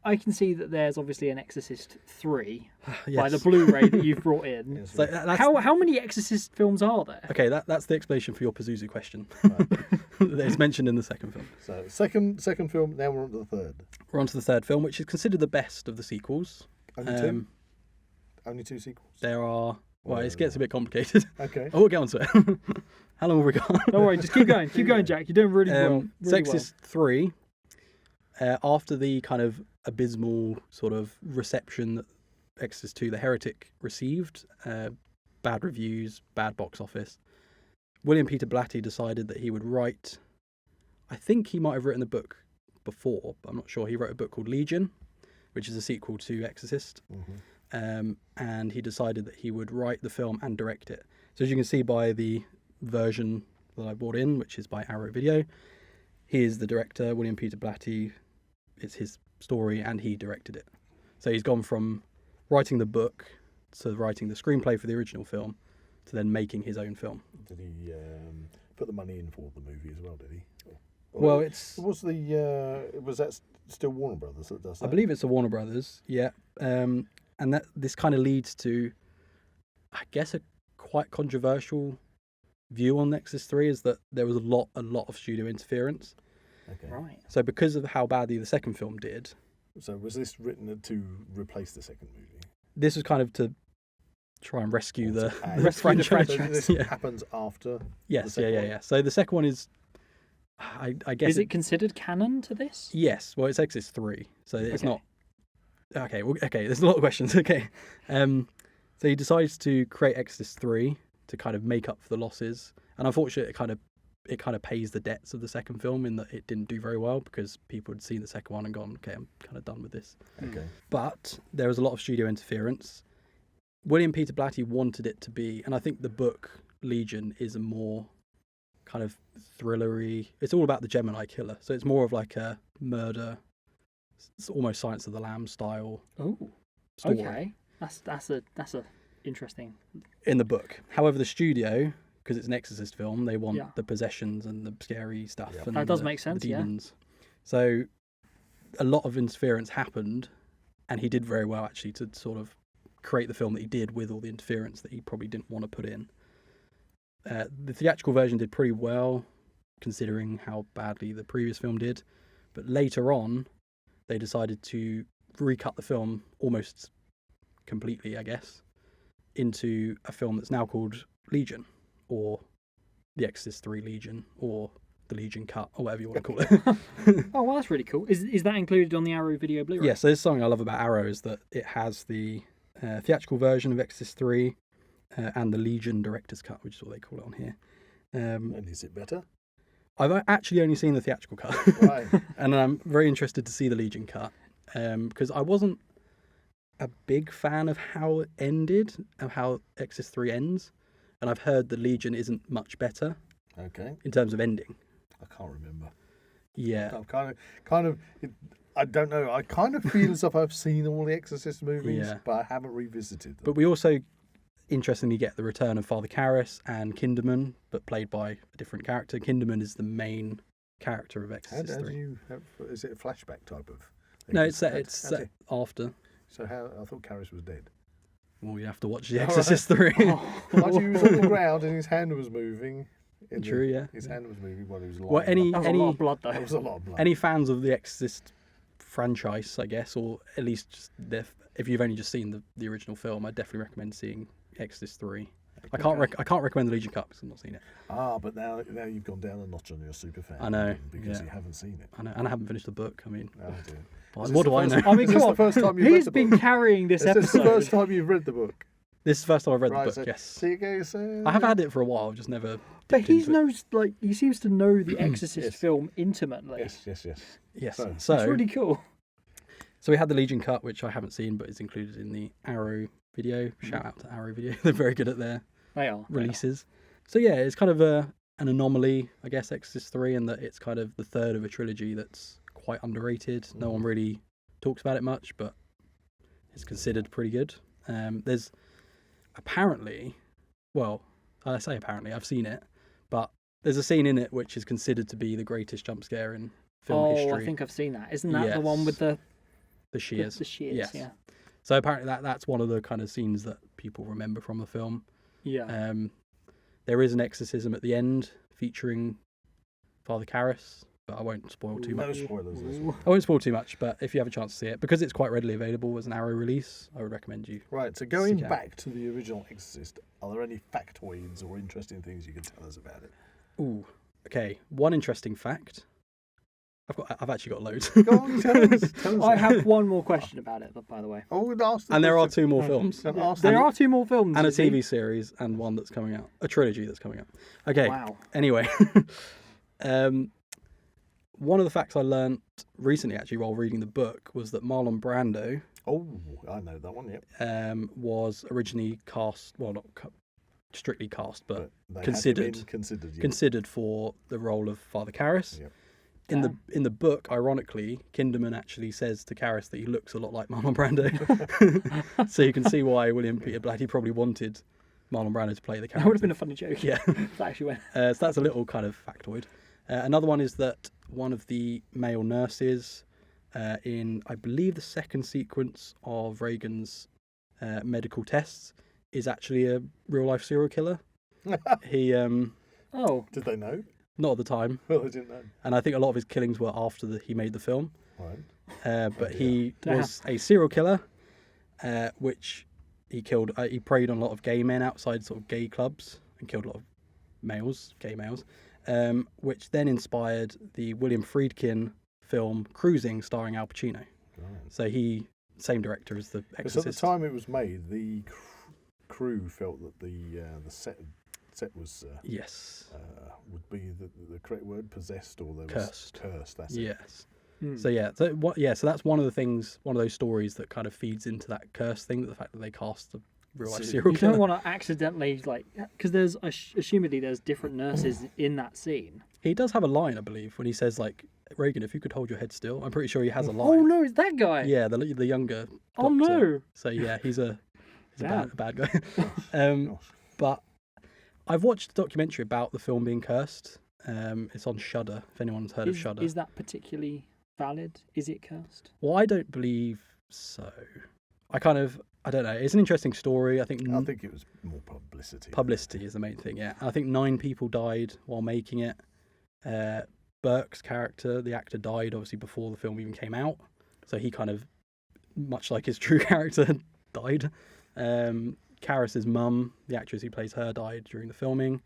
Speaker 1: I can see that there's obviously an Exorcist 3 by
Speaker 2: Yes.
Speaker 1: the Blu-ray that you've brought in.
Speaker 3: Yes,
Speaker 2: So that's,
Speaker 1: How many Exorcist films are there?
Speaker 2: okay, that's the explanation for your Pazuzu question. It's mentioned in the second film.
Speaker 3: So second film. Now we're on to the third.
Speaker 2: We're on to the third film, which is considered the best of the sequels.
Speaker 3: Only two. Only two sequels.
Speaker 2: There are. Well, it
Speaker 3: Whoa.
Speaker 2: gets a bit complicated.
Speaker 3: Okay.
Speaker 2: Oh, we'll get on to it. How long have we got?
Speaker 1: Don't worry, just keep going. Keep going, Jack. You're doing really well.
Speaker 2: It's
Speaker 1: Really
Speaker 2: Exorcist 3, after the kind of abysmal sort of reception that Exorcist 2, The Heretic, received, bad reviews, bad box office, William Peter Blatty decided that he would write, I think he might have written the book before, but I'm not sure. He wrote a book called Legion, which is a sequel to Exorcist. And he decided that he would write the film and direct it. So as you can see by the version that I brought in, which is by Arrow Video, he is the director, William Peter Blatty. It's his story and he directed it. So he's gone from writing the book to writing the screenplay for the original film to then making his own film.
Speaker 3: Did he put the money in for the movie as well? Did he?
Speaker 2: Well, it's...
Speaker 3: Was that still Warner Brothers that does that?
Speaker 2: I believe it's a Warner Brothers, yeah. And that this kind of leads to, I guess, a quite controversial view on Exorcist 3 is that there was a lot of studio interference.
Speaker 3: Okay.
Speaker 1: Right.
Speaker 2: So because of how badly the second film did,
Speaker 3: So was this written to replace the second movie?
Speaker 2: this was kind of to try and rescue the,
Speaker 3: add-
Speaker 2: the franchise.
Speaker 3: So this
Speaker 2: Yeah.
Speaker 3: happens after.
Speaker 2: Yes,
Speaker 3: the
Speaker 2: yeah,
Speaker 3: second
Speaker 2: yeah,
Speaker 3: one?
Speaker 2: yeah. So the second one is, I guess,
Speaker 1: Is it considered canon to this?
Speaker 2: yes. Well, it's Exorcist 3, so it's
Speaker 1: Okay.
Speaker 2: not. Okay, well, okay. There's a lot of questions. Okay, so he decides to create Exorcist 3 to kind of make up for the losses, and unfortunately, it kind of pays the debts of the second film in that it didn't do very well because people had seen the second one and gone, okay, I'm kind of done with this.
Speaker 3: Okay.
Speaker 2: But there was a lot of studio interference. William Peter Blatty wanted it to be, and I think the book Legion is a more kind of thrillery. It's all about the Gemini killer, so it's more of like a murder. It's almost Silence of the Lambs style
Speaker 1: Oh,
Speaker 2: story
Speaker 1: okay. That's a interesting.
Speaker 2: in the book. However, the studio, because it's an Exorcist film, they want
Speaker 1: Yeah.
Speaker 2: the possessions and the scary stuff.
Speaker 3: Yeah.
Speaker 2: And
Speaker 1: That does
Speaker 2: the-
Speaker 1: make sense,
Speaker 2: The
Speaker 1: yeah.
Speaker 2: demons. So a lot of interference happened, and he did very well actually to sort of create the film that he did with all the interference that he probably didn't want to put in. The theatrical version did pretty well, considering how badly the previous film did. But later on, they decided to recut the film almost completely, I guess, into a film that's now called Legion, or The Exorcist 3 Legion, or The Legion Cut, or whatever you want to call it.
Speaker 1: Oh, well, that's really cool. Is that included on the Arrow Video Blu-ray?
Speaker 2: Yeah, so there's something I love about Arrow is that it has the theatrical version of Exorcist 3 and the Legion Director's Cut, which is what they call it on here.
Speaker 3: And is it better?
Speaker 2: I've actually only seen the theatrical cut,
Speaker 3: Right.
Speaker 2: and I'm very interested to see the Legion Cut because I wasn't a big fan of how it ended, of how Exorcist 3 ends, and I've heard the Legion isn't much better
Speaker 3: Okay.
Speaker 2: in terms of ending.
Speaker 3: I can't remember.
Speaker 2: Yeah.
Speaker 3: I'm kind of. I don't know. I kind of feel as if I've seen all the Exorcist movies,
Speaker 2: Yeah.
Speaker 3: but I haven't revisited them.
Speaker 2: But we also, interestingly, get the return of Father Karras and Kinderman, but played by a different character. Kinderman is the main character of
Speaker 3: How
Speaker 2: Exorcist
Speaker 3: do
Speaker 2: 3.
Speaker 3: you have, is it a flashback type of thing?
Speaker 2: No, it's set,
Speaker 3: How's
Speaker 2: it's set after.
Speaker 3: So how I thought Karras was dead.
Speaker 2: Well, you have to watch The
Speaker 3: All
Speaker 2: Exorcist 3.
Speaker 1: Oh.
Speaker 3: Like he was on the ground and his hand was moving.
Speaker 2: True, yeah.
Speaker 3: His hand was moving while he was lying.
Speaker 2: Well, any
Speaker 1: That was a lot of blood, though.
Speaker 3: That was a lot of blood.
Speaker 2: any fans of the Exorcist franchise, I guess, or at least just if you've only just seen the original film, I definitely recommend seeing Exorcist 3. I can't recommend the Legion Cut because I've not seen it.
Speaker 3: But now you've gone down a notch on your super fan.
Speaker 2: I know,
Speaker 3: because
Speaker 2: yeah.
Speaker 3: you haven't seen it.
Speaker 2: I know, and I haven't finished the book. I mean,
Speaker 3: Oh dear.
Speaker 2: what do I know?
Speaker 1: I mean,
Speaker 3: Is this
Speaker 1: come
Speaker 3: the first time
Speaker 1: on.
Speaker 3: you've read
Speaker 1: He's
Speaker 3: the
Speaker 1: been
Speaker 3: book?
Speaker 1: carrying this
Speaker 3: Is this the
Speaker 1: episode.
Speaker 3: first time you've read the book?
Speaker 2: This is the first time I've read the
Speaker 3: Right,
Speaker 2: book.
Speaker 3: so
Speaker 2: Yes,
Speaker 3: see you guys.
Speaker 2: I have had it for a while. I've just never.
Speaker 1: But
Speaker 2: dipped into it.
Speaker 1: he seems to know the Exorcist
Speaker 3: Yes.
Speaker 1: film intimately.
Speaker 3: Yes.
Speaker 2: Yes.
Speaker 3: So-
Speaker 2: So
Speaker 1: It's really cool.
Speaker 2: we had the Legion Cut, which I haven't seen, but is included in the Arrow video. Shout out to Arrow Video. They're very good at their
Speaker 1: They are.
Speaker 2: releases. So yeah, it's kind of an anomaly, I guess, Exorcist 3, in that it's kind of the third of a trilogy that's quite underrated. No one really talks about it much, but it's considered pretty good. There's apparently, well, I say apparently, I've seen it, but there's a scene in it which is considered to be the greatest jump scare in film history.
Speaker 1: I think I've seen that. Isn't that the one with the
Speaker 2: shears.
Speaker 1: The shears,
Speaker 2: Yes.
Speaker 1: yeah.
Speaker 2: So apparently that's one of the kind of scenes that people remember from the film.
Speaker 1: Yeah.
Speaker 2: There is an exorcism at the end featuring Father Karras, but I won't spoil too
Speaker 3: No
Speaker 2: much.
Speaker 3: spoilers. This one.
Speaker 2: I won't spoil too much, but if you have a chance to see it, because it's quite readily available as an Arrow release, I would recommend you.
Speaker 3: Right, so going
Speaker 2: Seek out.
Speaker 3: back to the original Exorcist, are there any factoids or interesting things you can tell us about it?
Speaker 2: Ooh, okay. One interesting fact. I've actually got loads.
Speaker 3: Go on, tell us. Tell us.
Speaker 1: I have one more question about it, by the way.
Speaker 3: Oh, we'd ask the
Speaker 2: And there are
Speaker 3: question.
Speaker 2: two more films.
Speaker 3: Then ask
Speaker 1: There
Speaker 3: the-
Speaker 1: are two more films.
Speaker 2: And a
Speaker 1: you see.
Speaker 2: TV series and one that's coming out. A trilogy that's coming out. Okay.
Speaker 1: Wow.
Speaker 2: Anyway. One of the facts I learnt recently, actually, while reading the book, was that Marlon Brando
Speaker 3: Oh, I know that one, yep.
Speaker 2: was originally cast, well, not strictly cast, but
Speaker 3: They had
Speaker 2: considered
Speaker 3: him in, considered, yeah.
Speaker 2: considered for the role of Father Karras.
Speaker 3: Yep.
Speaker 2: In the book, ironically, Kinderman actually says to Karras that he looks a lot like Marlon Brando. So you can see why William Peter Blatty probably wanted Marlon Brando to play the character.
Speaker 1: That would have been a funny joke.
Speaker 2: Yeah.
Speaker 1: That actually went.
Speaker 2: So that's a little kind of factoid. Another one is that one of the male nurses in, I believe, the second sequence of Reagan's medical tests is actually a real-life serial killer. He,
Speaker 1: Oh.
Speaker 3: Did they know?
Speaker 2: not at the time,
Speaker 3: Well, they didn't know.
Speaker 2: and I think a lot of his killings were after he made the film.
Speaker 3: Right.
Speaker 2: But he
Speaker 1: Damn.
Speaker 2: was a serial killer, which he killed. He preyed on a lot of gay men outside sort of gay clubs and killed a lot of gay males, which then inspired the William Friedkin film Cruising, starring Al Pacino.
Speaker 3: Right.
Speaker 2: So same director as The
Speaker 3: Because at the
Speaker 2: Exorcist.
Speaker 3: time it was made, the crew felt that the set was
Speaker 2: Yes.
Speaker 3: would be the correct word, possessed, or there was
Speaker 2: Cursed.
Speaker 3: That's it.
Speaker 2: Yes.
Speaker 1: Hmm.
Speaker 2: So yeah, so that's one of the things, one of those stories that kind of feeds into that curse thing, the fact that they cast a real life
Speaker 3: So
Speaker 2: serial
Speaker 1: You
Speaker 2: killer.
Speaker 1: don't want to accidentally, because there's, assumedly there's different nurses in that scene.
Speaker 2: He does have a line, I believe, when he says, like, Reagan, if you could hold your head still. I'm pretty sure he has a line.
Speaker 1: Oh no, it's that guy.
Speaker 2: Yeah, the younger
Speaker 1: Oh
Speaker 2: doctor.
Speaker 1: no.
Speaker 2: So yeah, he's a
Speaker 1: Damn.
Speaker 2: bad guy.
Speaker 3: Gosh.
Speaker 2: But I've watched a documentary about the film being cursed. It's on Shudder, if anyone's heard of Shudder.
Speaker 1: Is that particularly valid? Is it cursed?
Speaker 2: Well, I don't believe so. I don't know. It's an interesting story. I think
Speaker 3: I think it was more publicity.
Speaker 2: publicity is the main thing, yeah. I think 9 people died while making it. Burke's character, the actor, died obviously before the film even came out. So he kind of, much like his true character, died. Karras's mum, the actress who plays her, died during the filming.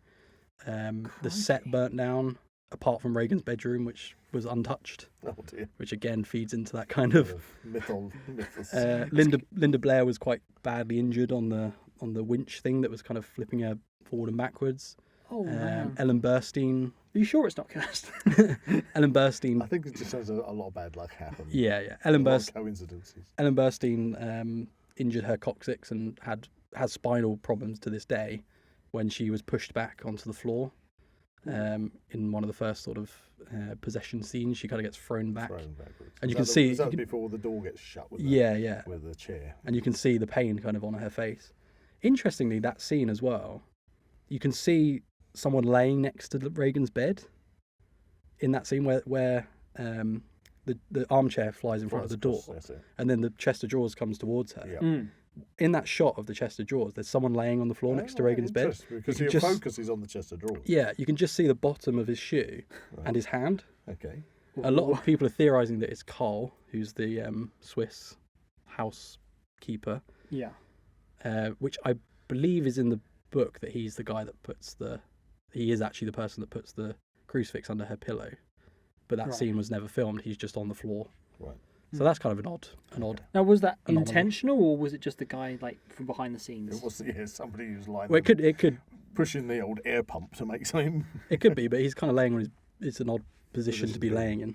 Speaker 2: The set burnt down, apart from Reagan's bedroom, which was untouched,
Speaker 3: Oh dear.
Speaker 2: which again feeds into that kind of...
Speaker 3: Mythos.
Speaker 2: Linda Blair was quite badly injured on the winch thing that was kind of flipping her forward and backwards.
Speaker 1: Oh man.
Speaker 2: Ellen Burstyn.
Speaker 1: Are you sure it's not cursed?
Speaker 2: Ellen Burstyn.
Speaker 3: I think it just says a lot of bad luck happened.
Speaker 2: Yeah.
Speaker 3: A lot of coincidences.
Speaker 2: Ellen Burstyn injured her coccyx and has spinal problems to this day when she was pushed back onto the floor. In one of the first sort of possession scenes, she kind of gets thrown back.
Speaker 3: Backwards.
Speaker 2: And you
Speaker 3: Was
Speaker 2: can see...
Speaker 3: that before the door gets shut with
Speaker 2: Yeah.
Speaker 3: with the chair.
Speaker 2: And you can see the pain kind of on her face. Interestingly, that scene as well, you can see someone laying next to Reagan's bed in that scene where the armchair flies in front of the door,
Speaker 3: That's it.
Speaker 2: and then the chest of drawers comes towards her.
Speaker 3: Yeah.
Speaker 1: Mm.
Speaker 2: in that shot of the chest of drawers, there's someone laying on the floor next to Reagan's bed.
Speaker 3: Because
Speaker 2: You
Speaker 3: your
Speaker 2: can just-
Speaker 3: focus is on the chest of drawers.
Speaker 2: Yeah, you can just see the bottom of his shoe and his hand.
Speaker 3: Okay.
Speaker 2: A lot of people are theorising that it's Carl, who's the Swiss housekeeper,
Speaker 1: Yeah.
Speaker 2: which I believe is in the book that he's the guy that he is actually the person that puts the crucifix under her pillow. But that
Speaker 1: Right.
Speaker 2: scene was never filmed. He's just on the floor.
Speaker 3: Right.
Speaker 2: So that's kind of an odd.
Speaker 1: Now, was that
Speaker 2: Anomaly.
Speaker 1: intentional, or was it just the guy like from behind the scenes?
Speaker 3: It was somebody who's lying
Speaker 2: Well, it could
Speaker 3: pushing the old air pump to make something.
Speaker 2: It could be, but he's kind of laying on his. It's an odd position to be laying in.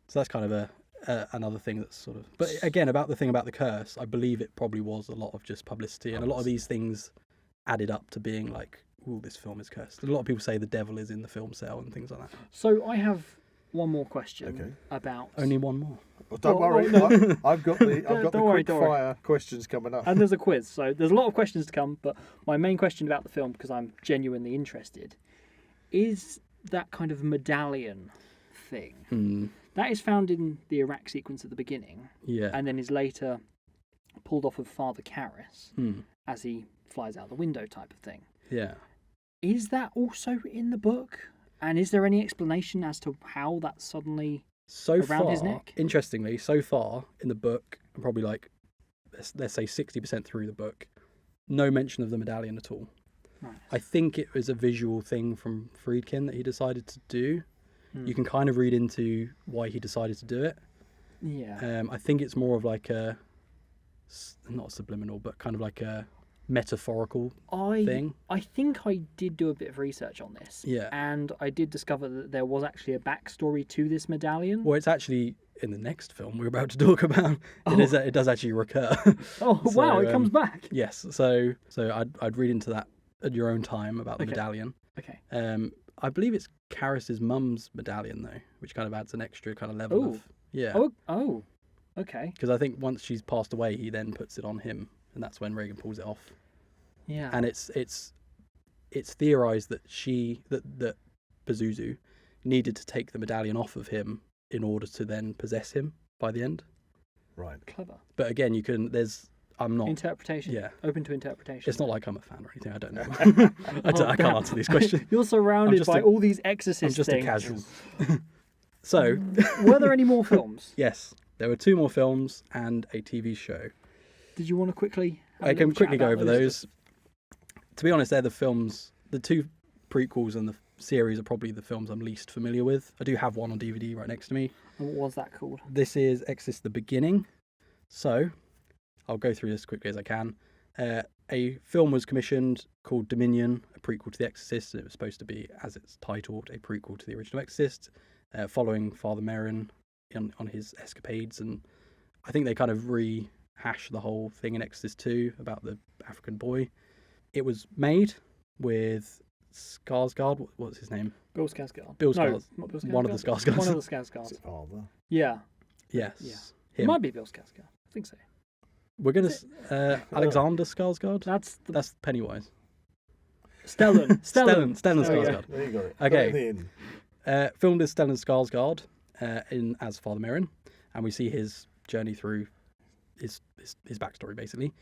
Speaker 2: So that's kind of another thing that's sort of. But again, about the curse, I believe it probably was a lot of just publicity, and a lot of these things added up to being like, "Ooh, this film is cursed." A lot of people say the devil is in the film cell and things like that.
Speaker 1: So I have one more question
Speaker 3: Okay.
Speaker 1: about.
Speaker 2: Only one more.
Speaker 3: Well, don't
Speaker 1: Well,
Speaker 3: worry,
Speaker 1: no.
Speaker 3: I've got the
Speaker 1: Don't worry,
Speaker 3: quick
Speaker 1: don't worry.
Speaker 3: fire questions coming up.
Speaker 1: And there's a quiz, so there's a lot of questions to come. But my main question about the film, because I'm genuinely interested, is that kind of medallion thing that is found in the Iraq sequence at the beginning,
Speaker 2: Yeah.
Speaker 1: and then is later pulled off of Father Karras
Speaker 2: Hmm.
Speaker 1: as he flies out the window, type of thing.
Speaker 2: Yeah.
Speaker 1: Is that also in the book? And is there any explanation as to how that suddenly?
Speaker 2: So
Speaker 1: Around
Speaker 2: far,
Speaker 1: his neck?
Speaker 2: interestingly, so far in the book, I'm probably like, let's say 60% through the book, no mention of the medallion at all.
Speaker 1: Right.
Speaker 2: I think it was a visual thing from Friedkin that he decided to do. You can kind of read into why he decided to do it.
Speaker 1: Yeah.
Speaker 2: I think it's more of like not subliminal, but kind of like a metaphorical thing.
Speaker 1: I think I did do a bit of research on this.
Speaker 2: Yeah.
Speaker 1: And I did discover that there was actually a backstory to this medallion.
Speaker 2: Well, it's actually in the next film we're about to talk about. It does actually recur.
Speaker 1: Oh,
Speaker 2: So,
Speaker 1: wow, it comes back.
Speaker 2: Yes. So I'd read into that at your own time about the
Speaker 1: Okay.
Speaker 2: medallion.
Speaker 1: Okay.
Speaker 2: I believe it's Karras's mum's medallion though, which kind of adds an extra kind of level
Speaker 1: Ooh.
Speaker 2: of yeah.
Speaker 1: Oh, okay.
Speaker 2: Because I think once she's passed away, he then puts it on him, and that's when Reagan pulls it off.
Speaker 1: Yeah.
Speaker 2: And it's theorized that that Pazuzu needed to take the medallion off of him in order to then possess him by the end.
Speaker 3: Right.
Speaker 1: Clever.
Speaker 2: But again, I'm not.
Speaker 1: Interpretation.
Speaker 2: Yeah.
Speaker 1: Open to interpretation.
Speaker 2: It's not like I'm a fan or anything. I don't know. I can't answer these questions.
Speaker 1: You're surrounded by all these Exorcist
Speaker 2: I'm just
Speaker 1: things.
Speaker 2: a casual. So,
Speaker 1: Were there any more films?
Speaker 2: yes, there were 2 more films and a TV show.
Speaker 1: Did you want to quickly? have a
Speaker 2: I can
Speaker 1: little chat
Speaker 2: quickly go
Speaker 1: about
Speaker 2: over those. To be honest, they're the films. The 2 prequels and the series are probably the films I'm least familiar with. I do have one on DVD right next to me.
Speaker 1: And what was that called?
Speaker 2: This is Exorcist: The Beginning. So, I'll go through this as quickly as I can. A film was commissioned called Dominion, a prequel to The Exorcist. It was supposed to be, as it's titled, a prequel to the original Exorcist, following Father Merrin on his escapades. And I think they kind of rehash the whole thing in Exorcist 2 about the African boy. It was made with Skarsgård. What's his name?
Speaker 1: Bill Skarsgård.
Speaker 2: Bill
Speaker 1: No,
Speaker 2: Skarsgård.
Speaker 1: not Bill Skarsgård.
Speaker 2: One of the Skarsgårds.
Speaker 1: One of the Skarsgårds.
Speaker 3: Father.
Speaker 1: Yeah.
Speaker 2: Yes.
Speaker 1: Yeah. It
Speaker 2: Him.
Speaker 1: might be Bill Skarsgård. I think so.
Speaker 2: We're going to... Alexander Skarsgård?
Speaker 1: That's
Speaker 2: Pennywise.
Speaker 1: Stellan.
Speaker 2: Stellan
Speaker 1: There we go.
Speaker 2: Skarsgård.
Speaker 3: There you go.
Speaker 2: Okay.
Speaker 3: Got it in.
Speaker 2: Filmed as Stellan Skarsgård as Father Merrin, and we see his journey through his backstory, basically.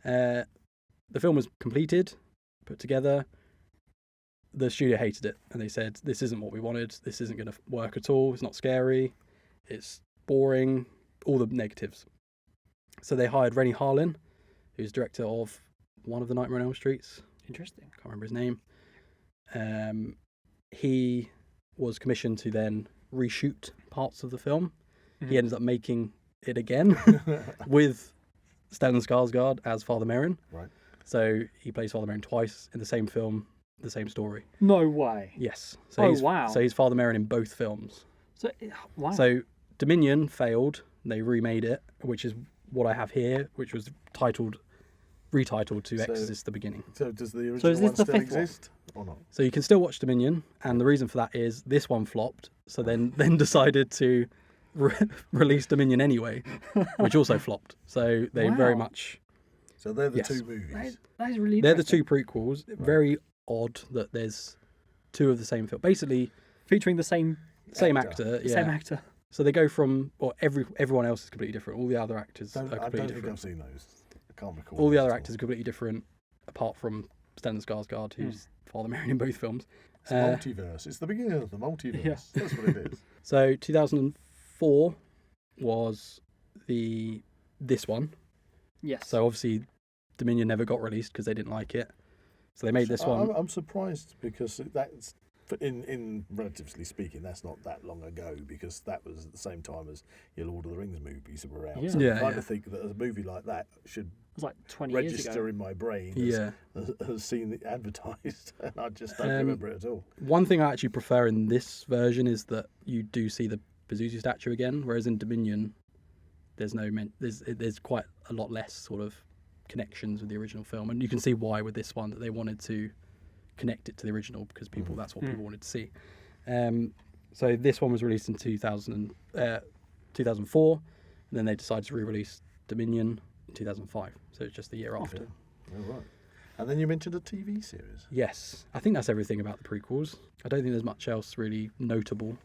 Speaker 2: The film was completed, put together. The studio hated it, and they said, this isn't what we wanted, this isn't going to work at all, it's not scary, it's boring, all the negatives. So they hired Rennie Harlin, who's director of one of the Nightmare on Elm Streets.
Speaker 1: Interesting.
Speaker 2: Can't remember his name. He was commissioned to then reshoot parts of the film. He ended up making it again with Stellan Skarsgård as Father Merrin.
Speaker 3: Right.
Speaker 2: So he plays Father Merrin twice in the same film, the same story.
Speaker 1: No way.
Speaker 2: Yes.
Speaker 1: Oh, wow.
Speaker 2: So he's Father Merrin in both films.
Speaker 1: So wow.
Speaker 2: So Dominion failed. They remade it, which is what I have here, which was retitled to
Speaker 3: So-
Speaker 2: Exorcist: The Beginning.
Speaker 3: So does the original
Speaker 1: is this
Speaker 3: one
Speaker 1: the
Speaker 3: still
Speaker 1: fifth one?
Speaker 3: exist or not?
Speaker 2: So you can still watch Dominion, and the reason for that is this one flopped. So then decided to release Dominion anyway, which also flopped. So they very
Speaker 1: Wow.
Speaker 2: much
Speaker 3: So they're the
Speaker 2: Yes.
Speaker 3: 2 movies.
Speaker 1: that is really
Speaker 2: they're the
Speaker 1: interesting.
Speaker 2: 2 prequels. Very odd that there's 2 of the same film. Basically,
Speaker 1: Featuring the same
Speaker 2: actor. Yeah.
Speaker 1: same actor.
Speaker 2: So they go from everyone else is completely different. All the other actors are
Speaker 3: I
Speaker 2: completely
Speaker 3: don't think
Speaker 2: different.
Speaker 3: I've seen those. I can't recall.
Speaker 2: All the
Speaker 3: those
Speaker 2: other
Speaker 3: at
Speaker 2: actors are completely different, apart from Stellan Skarsgård, who's Father Marion in both films.
Speaker 3: It's the multiverse. It's the beginning of the multiverse.
Speaker 1: Yeah.
Speaker 3: That's what it is.
Speaker 2: So 2004 was this one.
Speaker 1: Yes.
Speaker 2: So obviously Dominion never got released because they didn't like it. So they made this one.
Speaker 3: I'm surprised because that's, in relatively speaking, that's not that long ago, because that was at the same time as your Lord of the Rings movies were out.
Speaker 1: Yeah.
Speaker 3: So
Speaker 2: Yeah,
Speaker 3: I kind
Speaker 2: yeah.
Speaker 3: of think that a movie like that should
Speaker 1: it was like 20 years
Speaker 3: register
Speaker 1: ago.
Speaker 3: in my brain has seen it advertised, and I just don't remember it at all.
Speaker 2: One thing I actually prefer in this version is that you do see the Pazuzu statue again, whereas in Dominion, there's there's quite a lot less sort of connections with the original film, and you can see why with this one, that they wanted to connect it to the original because that's what people wanted to see. So this one was released in 2004, and then they decided to re-release Dominion in 2005. So it's just the year after.
Speaker 3: Oh, right. And then you mentioned a TV series.
Speaker 2: Yes, I think that's everything about the prequels. I don't think there's much else really notable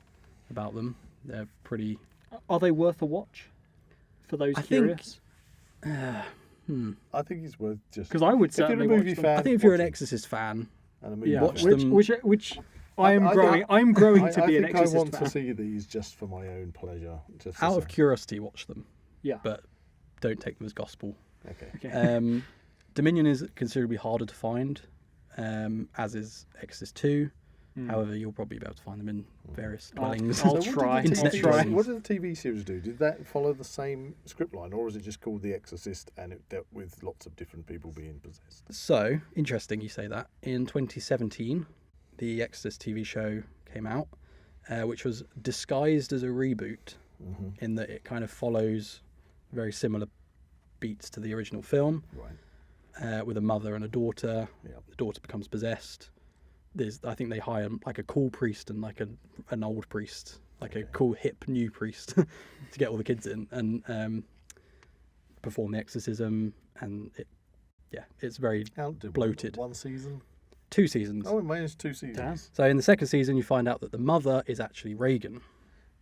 Speaker 2: about them. They're pretty.
Speaker 1: Are they worth a watch for those curious?
Speaker 3: I think it's worth just.
Speaker 1: Because I would
Speaker 3: if you're a
Speaker 1: certainly
Speaker 3: movie
Speaker 1: watch them.
Speaker 3: fan,
Speaker 2: I think if you're an
Speaker 3: watch it.
Speaker 2: Exorcist fan,
Speaker 3: And a movie
Speaker 1: Yeah,
Speaker 2: watch
Speaker 3: fan.
Speaker 2: them.
Speaker 1: which I'm growing. I'm growing to
Speaker 3: I
Speaker 1: be an
Speaker 3: think
Speaker 1: Exorcist
Speaker 3: I want
Speaker 1: fan.
Speaker 3: to see these just for my own pleasure. Just to
Speaker 2: out of
Speaker 3: say.
Speaker 2: curiosity, watch them,
Speaker 1: Yeah.
Speaker 2: but don't take them as gospel.
Speaker 3: Okay.
Speaker 1: Okay.
Speaker 2: Dominion is considerably harder to find, as is Exorcist 2. However, you'll probably be able to find them in various dwellings.
Speaker 1: I'll
Speaker 3: So
Speaker 1: try.
Speaker 2: Internet
Speaker 3: TV
Speaker 2: drawings.
Speaker 3: What did the TV series do? Did that follow the same script line, or was it just called The Exorcist and it dealt with lots of different people being possessed?
Speaker 2: So, interesting you say that. In 2017, the Exorcist TV show came out, which was disguised as a reboot in that it kind of follows very similar beats to the original film,
Speaker 3: Right.
Speaker 2: with a mother and a daughter.
Speaker 3: Yeah.
Speaker 2: The daughter becomes possessed. I think they hire like a cool priest and like an old priest, like a cool hip new priest to get all the kids in and perform the exorcism. And it's very
Speaker 3: How did
Speaker 2: bloated.
Speaker 3: One season?
Speaker 2: 2 seasons.
Speaker 3: Oh, it managed 2 seasons.
Speaker 1: Damn.
Speaker 2: So in the second season, you find out that the mother is actually Reagan.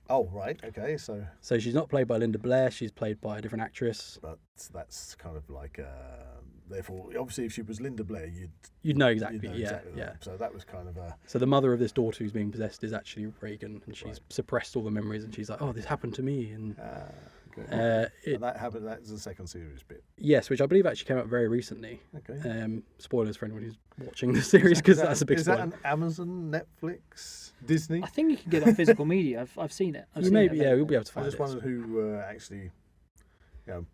Speaker 3: Oh, right. Okay. So,
Speaker 2: So she's not played by Linda Blair. She's played by a different actress.
Speaker 3: but that's kind of like. Therefore, obviously, if she was Linda Blair,
Speaker 2: You'd know exactly.
Speaker 3: you'd know
Speaker 2: yeah,
Speaker 3: exactly
Speaker 2: yeah.
Speaker 3: that. So that was kind of a.
Speaker 2: So the mother of this daughter who's being possessed is actually Reagan, and she's suppressed all the memories, and she's like, "Oh, this happened to me." And
Speaker 3: Good.
Speaker 2: it,
Speaker 3: And that happened. That's the second series bit.
Speaker 2: yes, which I believe actually came out very recently.
Speaker 3: Okay.
Speaker 2: Spoilers for anyone who's watching the series because that's a big
Speaker 3: Is
Speaker 2: spoiler.
Speaker 3: that an Amazon, Netflix, Disney?
Speaker 1: I think you can get it on physical media. I've seen it.
Speaker 2: You maybe, yeah, we'll be able to
Speaker 3: I
Speaker 2: find
Speaker 3: just
Speaker 2: it.
Speaker 3: wondered who actually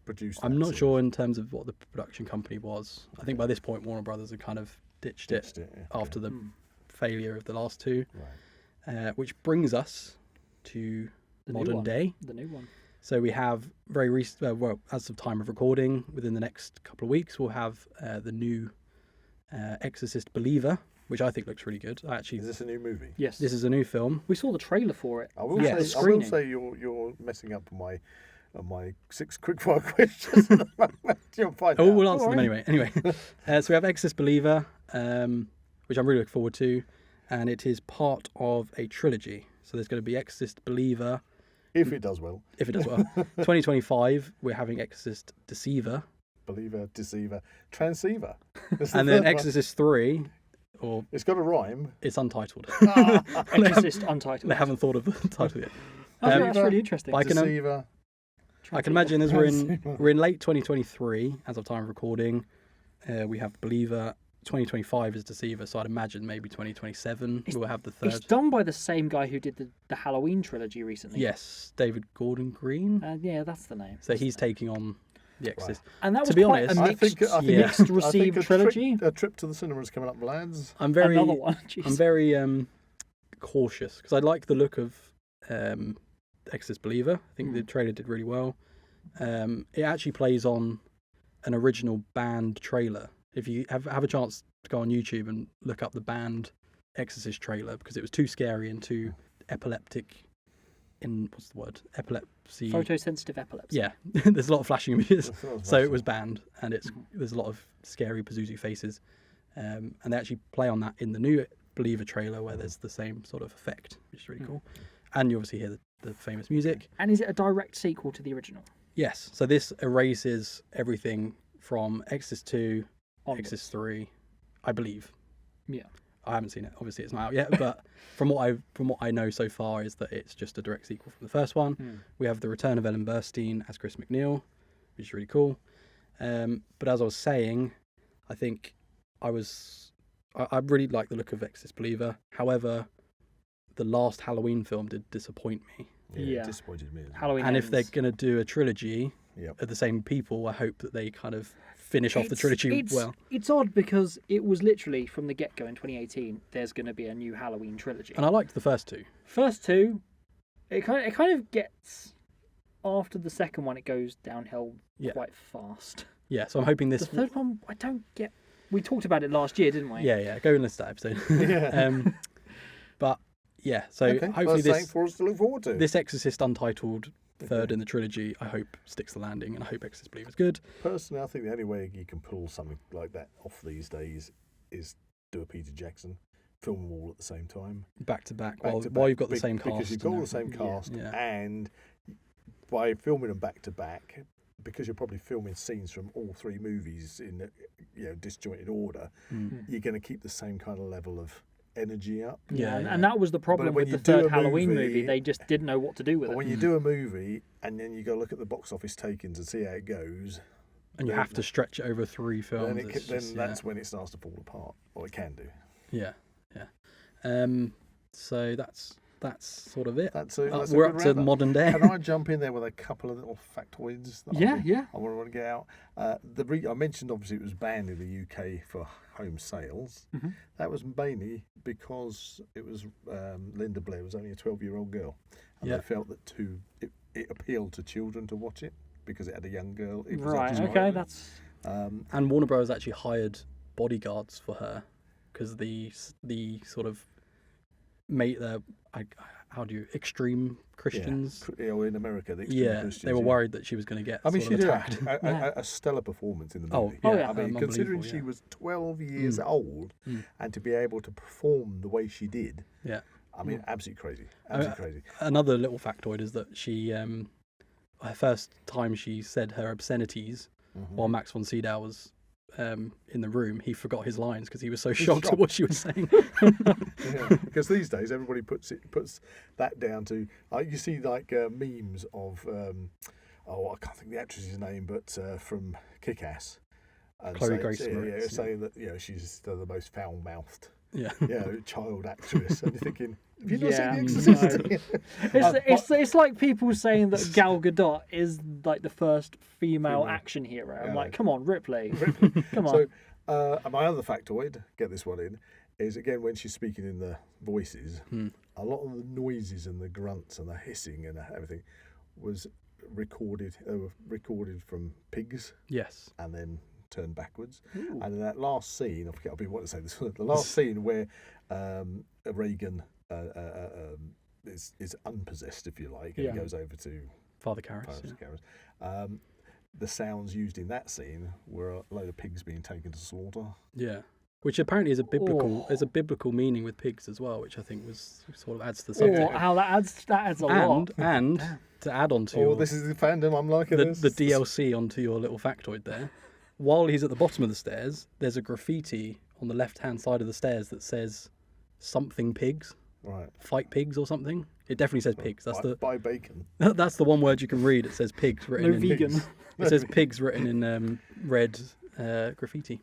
Speaker 3: produced.
Speaker 2: I'm
Speaker 3: that
Speaker 2: not
Speaker 3: series.
Speaker 2: sure in terms of what the production company was. I think by this point Warner Brothers had kind of ditched it
Speaker 3: Yeah.
Speaker 2: after the failure of the last 2,
Speaker 3: Right.
Speaker 2: which brings us to
Speaker 1: The new
Speaker 2: modern
Speaker 1: one.
Speaker 2: day.
Speaker 1: The new one.
Speaker 2: So we have very recent, well, as of time of recording, within the next couple of weeks, we'll have the new Exorcist Believer, which I think looks really good.
Speaker 3: Is this a new movie?
Speaker 1: Yes.
Speaker 2: This is a new film.
Speaker 1: We saw the trailer for it.
Speaker 3: I will
Speaker 2: Yes.
Speaker 3: say. I will say you're messing up my 6 quickfire questions at the moment. You'll find
Speaker 2: Oh,
Speaker 3: out.
Speaker 2: we'll answer them anyway. So we have Exorcist Believer, which I'm really looking forward to, and it is part of a trilogy. So there's going to be Exorcist Believer.
Speaker 3: If it does well.
Speaker 2: If it does well. 2025, we're having Exorcist Deceiver.
Speaker 3: Believer, Deceiver, Transceiver. That's the
Speaker 2: And then
Speaker 3: third one.
Speaker 2: Exorcist 3, or
Speaker 3: It's got a rhyme.
Speaker 2: it's untitled.
Speaker 1: Exorcist Untitled.
Speaker 2: They haven't thought of the title yet.
Speaker 1: I think that's really interesting.
Speaker 2: I can,
Speaker 3: Deceiver.
Speaker 2: I can imagine as we're in late 2023, as of time of recording, we have Believer. 2025 is Deceiver, so I'd imagine maybe 2027 we'll have the
Speaker 1: It's
Speaker 2: third.
Speaker 1: done by the same guy who did the Halloween trilogy recently.
Speaker 2: Yes, David Gordon Green.
Speaker 1: Yeah, that's the name.
Speaker 2: So he's taking on The Exorcist.
Speaker 1: And that was
Speaker 2: to be
Speaker 1: quite
Speaker 2: honest,
Speaker 1: a
Speaker 3: I
Speaker 1: mixed,
Speaker 3: think
Speaker 1: mixed received
Speaker 3: a
Speaker 1: trilogy.
Speaker 3: A trip to the cinema is coming up, lads.
Speaker 2: I'm very,
Speaker 1: Another one. Jeez.
Speaker 2: I'm very cautious because I like the look of Exorcist Believer. I think the trailer did really well. It actually plays on an original band trailer. If you have a chance to go on YouTube and look up the band Exorcist trailer, because it was too scary and too epileptic. What's the word? Epilepsy.
Speaker 1: Photosensitive epilepsy.
Speaker 2: Yeah, there's a lot of flashing images.
Speaker 3: That
Speaker 2: So it was banned, and there's a lot of scary Pazuzu faces, and they actually play on that in the new Believer trailer, where there's the same sort of effect, which is really cool. And you obviously hear the famous music.
Speaker 1: And is it a direct sequel to the original?
Speaker 2: Yes, so this erases everything from Exorcist 2,
Speaker 1: Onwards.
Speaker 2: Exorcist 3, I believe.
Speaker 1: Yeah.
Speaker 2: I haven't seen it. Obviously, it's not out yet. But from what I know so far is that it's just a direct sequel from the first one. We have the return of Ellen Burstyn as Chris McNeil, which is really cool. But as I was saying, I think I really like the look of Exorcist Believer. However, the last Halloween film did disappoint me.
Speaker 3: Yeah. It disappointed me.
Speaker 1: Halloween
Speaker 2: And
Speaker 1: ends.
Speaker 2: if they're going to do a trilogy
Speaker 3: Yep.
Speaker 2: of the same people, I hope that they kind of finish off the trilogy well.
Speaker 1: It's odd because it was literally from the get-go in 2018, there's going to be a new Halloween trilogy.
Speaker 2: And I liked the first two.
Speaker 1: First two, it kind of gets, after the second one, it goes downhill quite fast.
Speaker 2: Yeah, so I'm hoping this...
Speaker 1: The third one, I don't get... We talked about it last year, didn't we?
Speaker 2: Yeah, go and listen to that episode.
Speaker 3: Yeah.
Speaker 2: But, yeah, so
Speaker 3: Okay,
Speaker 2: hopefully
Speaker 3: that's something for us to look forward to.
Speaker 2: this Exorcist Untitled third in the trilogy, I hope sticks the landing, and I hope Exorcist Believer's good.
Speaker 3: Personally, I think the only way you can pull something like that off these days is do a Peter Jackson, film them all at the same time.
Speaker 2: Back to back,
Speaker 3: Back
Speaker 2: while
Speaker 3: to back,
Speaker 2: you've got the same cast.
Speaker 3: Because you've got all the same cast,
Speaker 2: Yeah.
Speaker 3: and by filming them back to back, because you're probably filming scenes from all three movies in disjointed order, you're going to keep the same kind of level of energy up.
Speaker 1: Yeah, and that was the problem
Speaker 3: But when
Speaker 1: with
Speaker 3: you
Speaker 1: the
Speaker 3: do
Speaker 1: third
Speaker 3: a
Speaker 1: Halloween
Speaker 3: movie-
Speaker 1: movie. They just didn't know what to do with
Speaker 3: But
Speaker 1: it.
Speaker 3: when you do a movie and then you go look at the box office takings and see how it goes,
Speaker 2: And you have to stretch it over 3 films.
Speaker 3: then that's when it starts to fall apart, or it can do.
Speaker 2: Yeah. So that's sort of it.
Speaker 3: That's a
Speaker 2: We're
Speaker 3: good
Speaker 2: up to
Speaker 3: wrap-up.
Speaker 2: modern day.
Speaker 3: Can I jump in there with a couple of little factoids? That I want to get out. I mentioned obviously it was banned in the UK for home sales.
Speaker 1: Mm-hmm.
Speaker 3: That was mainly because it was Linda Blair was only a 12-year-old girl, and
Speaker 2: Yeah.
Speaker 3: they felt that it appealed to children to watch it because it had a young girl. It was
Speaker 1: Right,
Speaker 3: a
Speaker 1: okay,
Speaker 3: child.
Speaker 1: that's...
Speaker 2: And Warner Bros. Actually hired bodyguards for her because the sort of extreme Christians.
Speaker 3: In America, the extreme Christians,
Speaker 2: they were worried that she was going to get.
Speaker 3: I mean,
Speaker 2: sort
Speaker 3: she
Speaker 2: of
Speaker 3: did
Speaker 2: attacked.
Speaker 3: a stellar performance in the
Speaker 2: Oh,
Speaker 3: movie.
Speaker 2: yeah,
Speaker 3: I mean, considering
Speaker 2: unbelievable,
Speaker 3: she
Speaker 2: yeah.
Speaker 3: was 12 years old and to be able to perform the way she did,
Speaker 2: Yeah.
Speaker 3: I mean, absolutely crazy. Absolutely crazy.
Speaker 2: Another little factoid is that she, her first time she said her obscenities while Max von Sydow was in the room, he forgot his lines because he was so shocked at what she was saying.
Speaker 3: Because these days everybody puts that down to you see like memes of I can't think of the actress's name, but from Kick-Ass, and
Speaker 2: Chloe Grace Moretz,
Speaker 3: saying that she's the most foul-mouthed
Speaker 2: Yeah.
Speaker 3: child actress, and you're thinking, have you not
Speaker 1: Yeah,
Speaker 3: seen The Exorcist?
Speaker 1: It's like people saying that Gal Gadot is like the first female action hero. I'm
Speaker 3: Yeah.
Speaker 1: like, come on, Ripley. Come on.
Speaker 3: So my other factoid, get this one in, is again when she's speaking in the voices, a lot of the noises and the grunts and the hissing and everything was recorded. They were recorded from pigs
Speaker 2: Yes.
Speaker 3: and then turned backwards. And in that last scene, I forget, I've been wanting to say this. The last scene where Reagan is unpossessed, if you like, and he goes over to
Speaker 2: Father Karras. Yeah.
Speaker 3: Karras. The sounds used in that scene were a load of pigs being taken to slaughter.
Speaker 2: Yeah. Which apparently is a biblical. There's a biblical meaning with pigs as well, which I think was sort of adds to the subject.
Speaker 1: How that adds a lot.
Speaker 2: And to add on to
Speaker 3: This is the fandom I'm liking.
Speaker 2: the DLC onto your little factoid there. While he's at the bottom of the stairs, there's a graffiti on the left-hand side of the stairs that says something pigs,
Speaker 3: Right.
Speaker 2: fight pigs or something. It definitely says pigs. That's
Speaker 3: Buy bacon.
Speaker 2: that's the one word you can read. It says pigs written
Speaker 1: No
Speaker 2: in
Speaker 1: vegan.
Speaker 2: It says pigs written in red graffiti.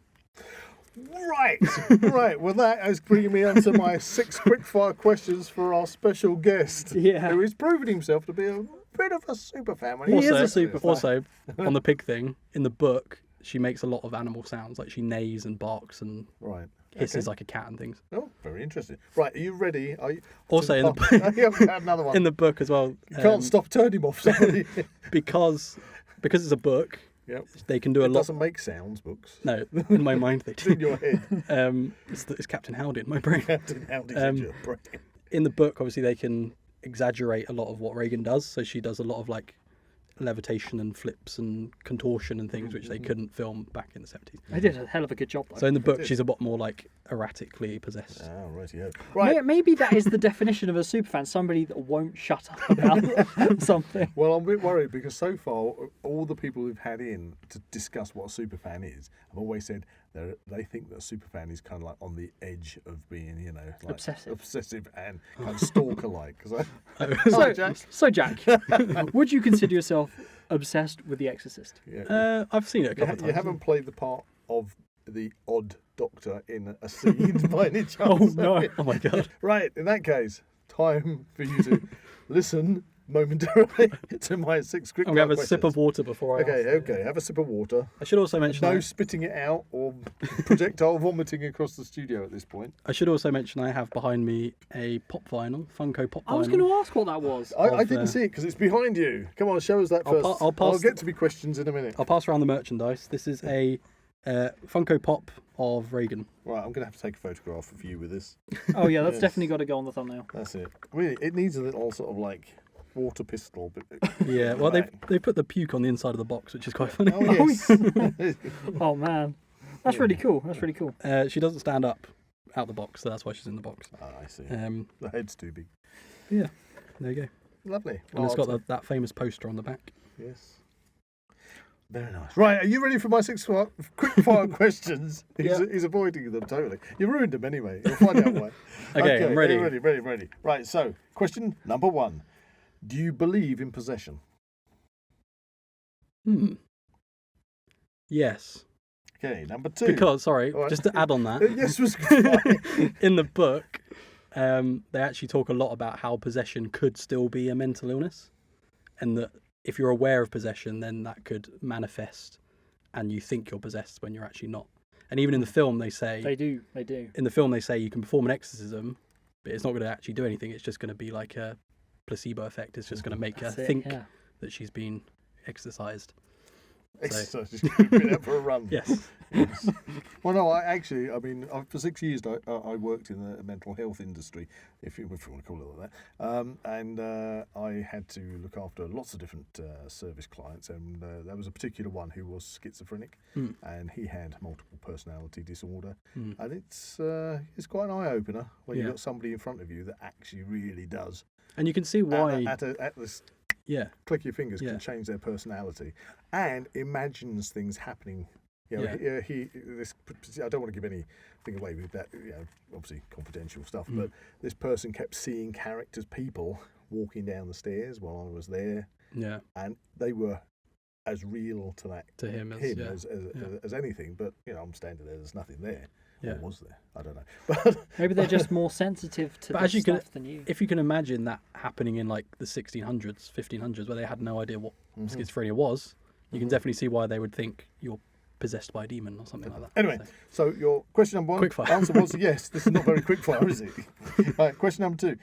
Speaker 3: Right. Right. Well, that is bringing me on to my 6 quick-fire questions for our special guest,
Speaker 1: Yeah.
Speaker 3: who is proving himself to be a bit of a super fan. When
Speaker 1: He is
Speaker 2: Also,
Speaker 1: a super fan.
Speaker 2: also on the pig thing in the book, she makes a lot of animal sounds, like she neighs and barks and
Speaker 3: Right.
Speaker 2: hisses like a cat and things.
Speaker 3: Oh, very interesting. Right, are you ready? Are you,
Speaker 2: Also in the
Speaker 3: you haven't had another one.
Speaker 2: in the book as well,
Speaker 3: You can't stop turning him off. Somebody.
Speaker 2: because it's a book.
Speaker 3: Yep.
Speaker 2: They can do a
Speaker 3: It
Speaker 2: lot.
Speaker 3: doesn't make sounds, books.
Speaker 2: No, in my mind they
Speaker 3: It's
Speaker 2: do.
Speaker 3: in your head.
Speaker 2: It's Captain Howdy in my brain.
Speaker 3: Captain Howdy's in your brain.
Speaker 2: In the book, obviously, they can exaggerate a lot of what Reagan does. So she does a lot of like levitation and flips and contortion and things which they couldn't film back in the 70s.
Speaker 1: They did a hell of a good job, though.
Speaker 2: So in the book, she's a lot more like erratically possessed.
Speaker 3: Oh, right, yeah. Right.
Speaker 1: Maybe that is the definition of a superfan, somebody that won't shut up about something.
Speaker 3: Well, I'm a bit worried because so far, all the people who've had in to discuss what a superfan is have always said they think that a superfan is kind of like on the edge of being, you know, like obsessive and kind of stalker-like.
Speaker 1: So, Jack, would you consider yourself obsessed with The Exorcist?
Speaker 3: Yeah.
Speaker 2: I've seen it a couple of times.
Speaker 3: You haven't played the part of the odd doctor in a scene by any chance?
Speaker 2: Oh, no. Oh, my God.
Speaker 3: Right, in that case, time for you to listen momentarily to my 6 quick
Speaker 2: I'm going to have a
Speaker 3: questions.
Speaker 2: sip of water before I ask.
Speaker 3: Okay, have a sip of water.
Speaker 2: I should also mention...
Speaker 3: No spitting it out or projectile vomiting across the studio at this point.
Speaker 2: I should also mention I have behind me a pop vinyl, Funko pop vinyl.
Speaker 1: I was going to ask what that was.
Speaker 3: I didn't see it because it's behind you. Come on, show us that first. I'll get to be questions in a minute.
Speaker 2: I'll pass around the merchandise. This is a Funko Pop of Reagan.
Speaker 3: Right, I'm going to have to take a photograph of you with this.
Speaker 1: Oh, yeah, that's
Speaker 3: Yes.
Speaker 1: definitely got to go on the thumbnail.
Speaker 3: That's it. Really, it needs a little sort of like water pistol. But
Speaker 2: Yeah, well,
Speaker 3: right.
Speaker 2: they put the puke on the inside of the box, which is quite funny.
Speaker 3: Oh, yes.
Speaker 1: Oh, man. That's really cool. That's really cool.
Speaker 2: She doesn't stand up out the box, so that's why she's in the box.
Speaker 3: Oh, I see.
Speaker 2: The
Speaker 3: head's too big.
Speaker 2: Yeah, there you go.
Speaker 3: Lovely.
Speaker 2: And it's got that famous poster on the back.
Speaker 3: Yes. Very nice. Right, are you ready for my 6 quick fire questions? He's avoiding them totally. You ruined them anyway. You'll find out why.
Speaker 2: Okay, I'm ready.
Speaker 3: Ready. Right, so question number 1. Do you believe in possession?
Speaker 2: Yes.
Speaker 3: Okay, number 2.
Speaker 2: Because, sorry,
Speaker 3: All right.
Speaker 2: just to add on that,
Speaker 3: Yes was fine.
Speaker 2: in the book, they actually talk a lot about how possession could still be a mental illness, and that if you're aware of possession, then that could manifest, and you think you're possessed when you're actually not. And even in the film, they say
Speaker 1: They do.
Speaker 2: in the film they say you can perform an exorcism, but it's not going to actually do anything. It's just going to be like a placebo effect. It's just going to make her think that she's been exorcised.
Speaker 3: Exercise. Just been out for a run.
Speaker 2: Yes.
Speaker 3: Well, no, for 6 years I worked in the mental health industry, if you want to call it like that. And I had to look after lots of different service clients, and there was a particular one who was schizophrenic, and he had multiple personality disorder, and it's quite an eye opener when you've got somebody in front of you that actually really does.
Speaker 2: And you can see why.
Speaker 3: At this.
Speaker 2: Yeah.
Speaker 3: Click your fingers can change their personality and imagines things happening. You know, I don't want to give anything away with that, obviously confidential stuff, but this person kept seeing characters, people walking down the stairs while I was there. Yeah. And they were as real to him as anything, but I'm standing there, there's nothing there. Yeah. Or was there? I don't know. But
Speaker 1: maybe they're just more sensitive to this stuff than you.
Speaker 2: If you can imagine that happening in like the 1600s, 1500s, where they had no idea what schizophrenia was, you can definitely see why they would think you're possessed by a demon or something like that.
Speaker 3: Anyway, so your question number 1 answer was yes. This is not very quick fire, is it? Right, question number 2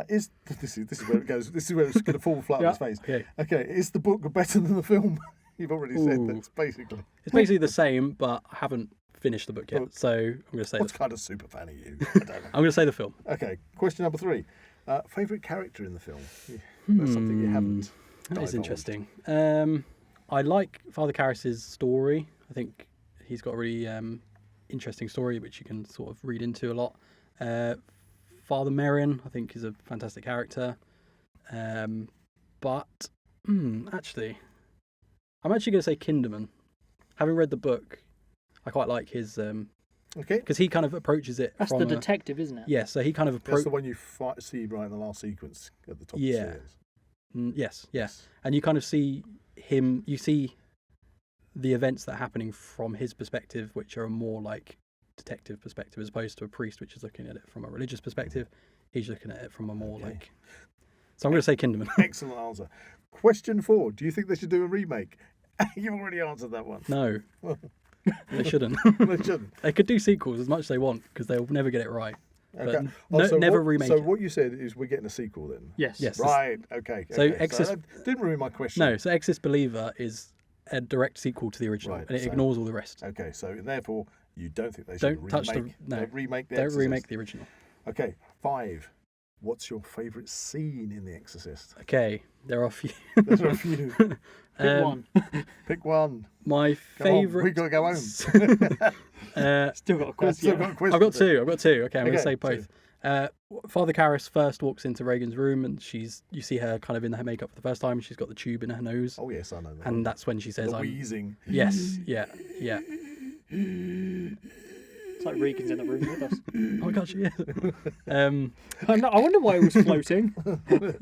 Speaker 3: is this is where it goes. This is where it's going to fall flat on its face. Okay. Is the book better than the film? You've already said that. Basically,
Speaker 2: it's basically the same, but I haven't finished the book yet, so I'm going to say.
Speaker 3: What kind of super fan are you? I don't know.
Speaker 2: I'm going to say the film.
Speaker 3: Okay. Question number 3: favourite character in the film? That's something you haven't.
Speaker 2: That is interesting. I like Father Karras's story. I think he's got a really interesting story which you can sort of read into a lot. Father Merrin, I think, is a fantastic character. But actually, I'm actually going to say Kinderman. Having read the book, I quite like his. Because he kind of approaches it.
Speaker 1: That's the detective, isn't it?
Speaker 2: Yeah, so he kind of
Speaker 3: approaches. That's the one you see right in the last sequence at the top of the stairs.
Speaker 2: Yes. And you kind of see him. You see the events that are happening from his perspective, which are a more like detective perspective, as opposed to a priest, which is looking at it from a religious perspective. He's looking at it from a more like. So I'm going to say Kinderman.
Speaker 3: Excellent answer. Question 4: do you think they should do a remake? You've already answered that one.
Speaker 2: No. They shouldn't.
Speaker 3: They shouldn't.
Speaker 2: They could do sequels as much as they want because they'll never get it right.
Speaker 3: Okay.
Speaker 2: Never remake
Speaker 3: it.
Speaker 2: So
Speaker 3: what you said is we're getting a sequel then?
Speaker 1: Yes.
Speaker 3: Right. Okay.
Speaker 2: So Exorcist
Speaker 3: didn't ruin my question.
Speaker 2: No. So Exorcist Believer is a direct sequel to the original, and it ignores all the rest.
Speaker 3: Okay. So therefore, you don't think they should remake the Exorcist?
Speaker 2: Don't remake the original.
Speaker 3: Okay. 5. What's your favourite scene in The Exorcist?
Speaker 2: Okay, there are a few.
Speaker 3: There's a few.
Speaker 1: Pick one.
Speaker 3: Pick one.
Speaker 2: My
Speaker 3: Come on,
Speaker 2: favourite.
Speaker 3: we got to go home.
Speaker 1: Still got a quiz.
Speaker 3: Still
Speaker 1: yeah.
Speaker 3: got a quiz
Speaker 2: I've got
Speaker 3: to do.
Speaker 2: two. Okay, I'm going to
Speaker 3: Okay,
Speaker 2: say both. Father Karras first walks into Reagan's room, and you see her kind of in her makeup for the first time. She's got the tube in her nose,
Speaker 3: Oh yes, I know that.
Speaker 2: and that's when she says,
Speaker 3: the
Speaker 2: "I'm."
Speaker 3: wheezing.
Speaker 2: Yes, yeah.
Speaker 1: It's like Regan's in the room with us.
Speaker 2: Oh my gosh, yeah.
Speaker 1: I wonder why he was floating.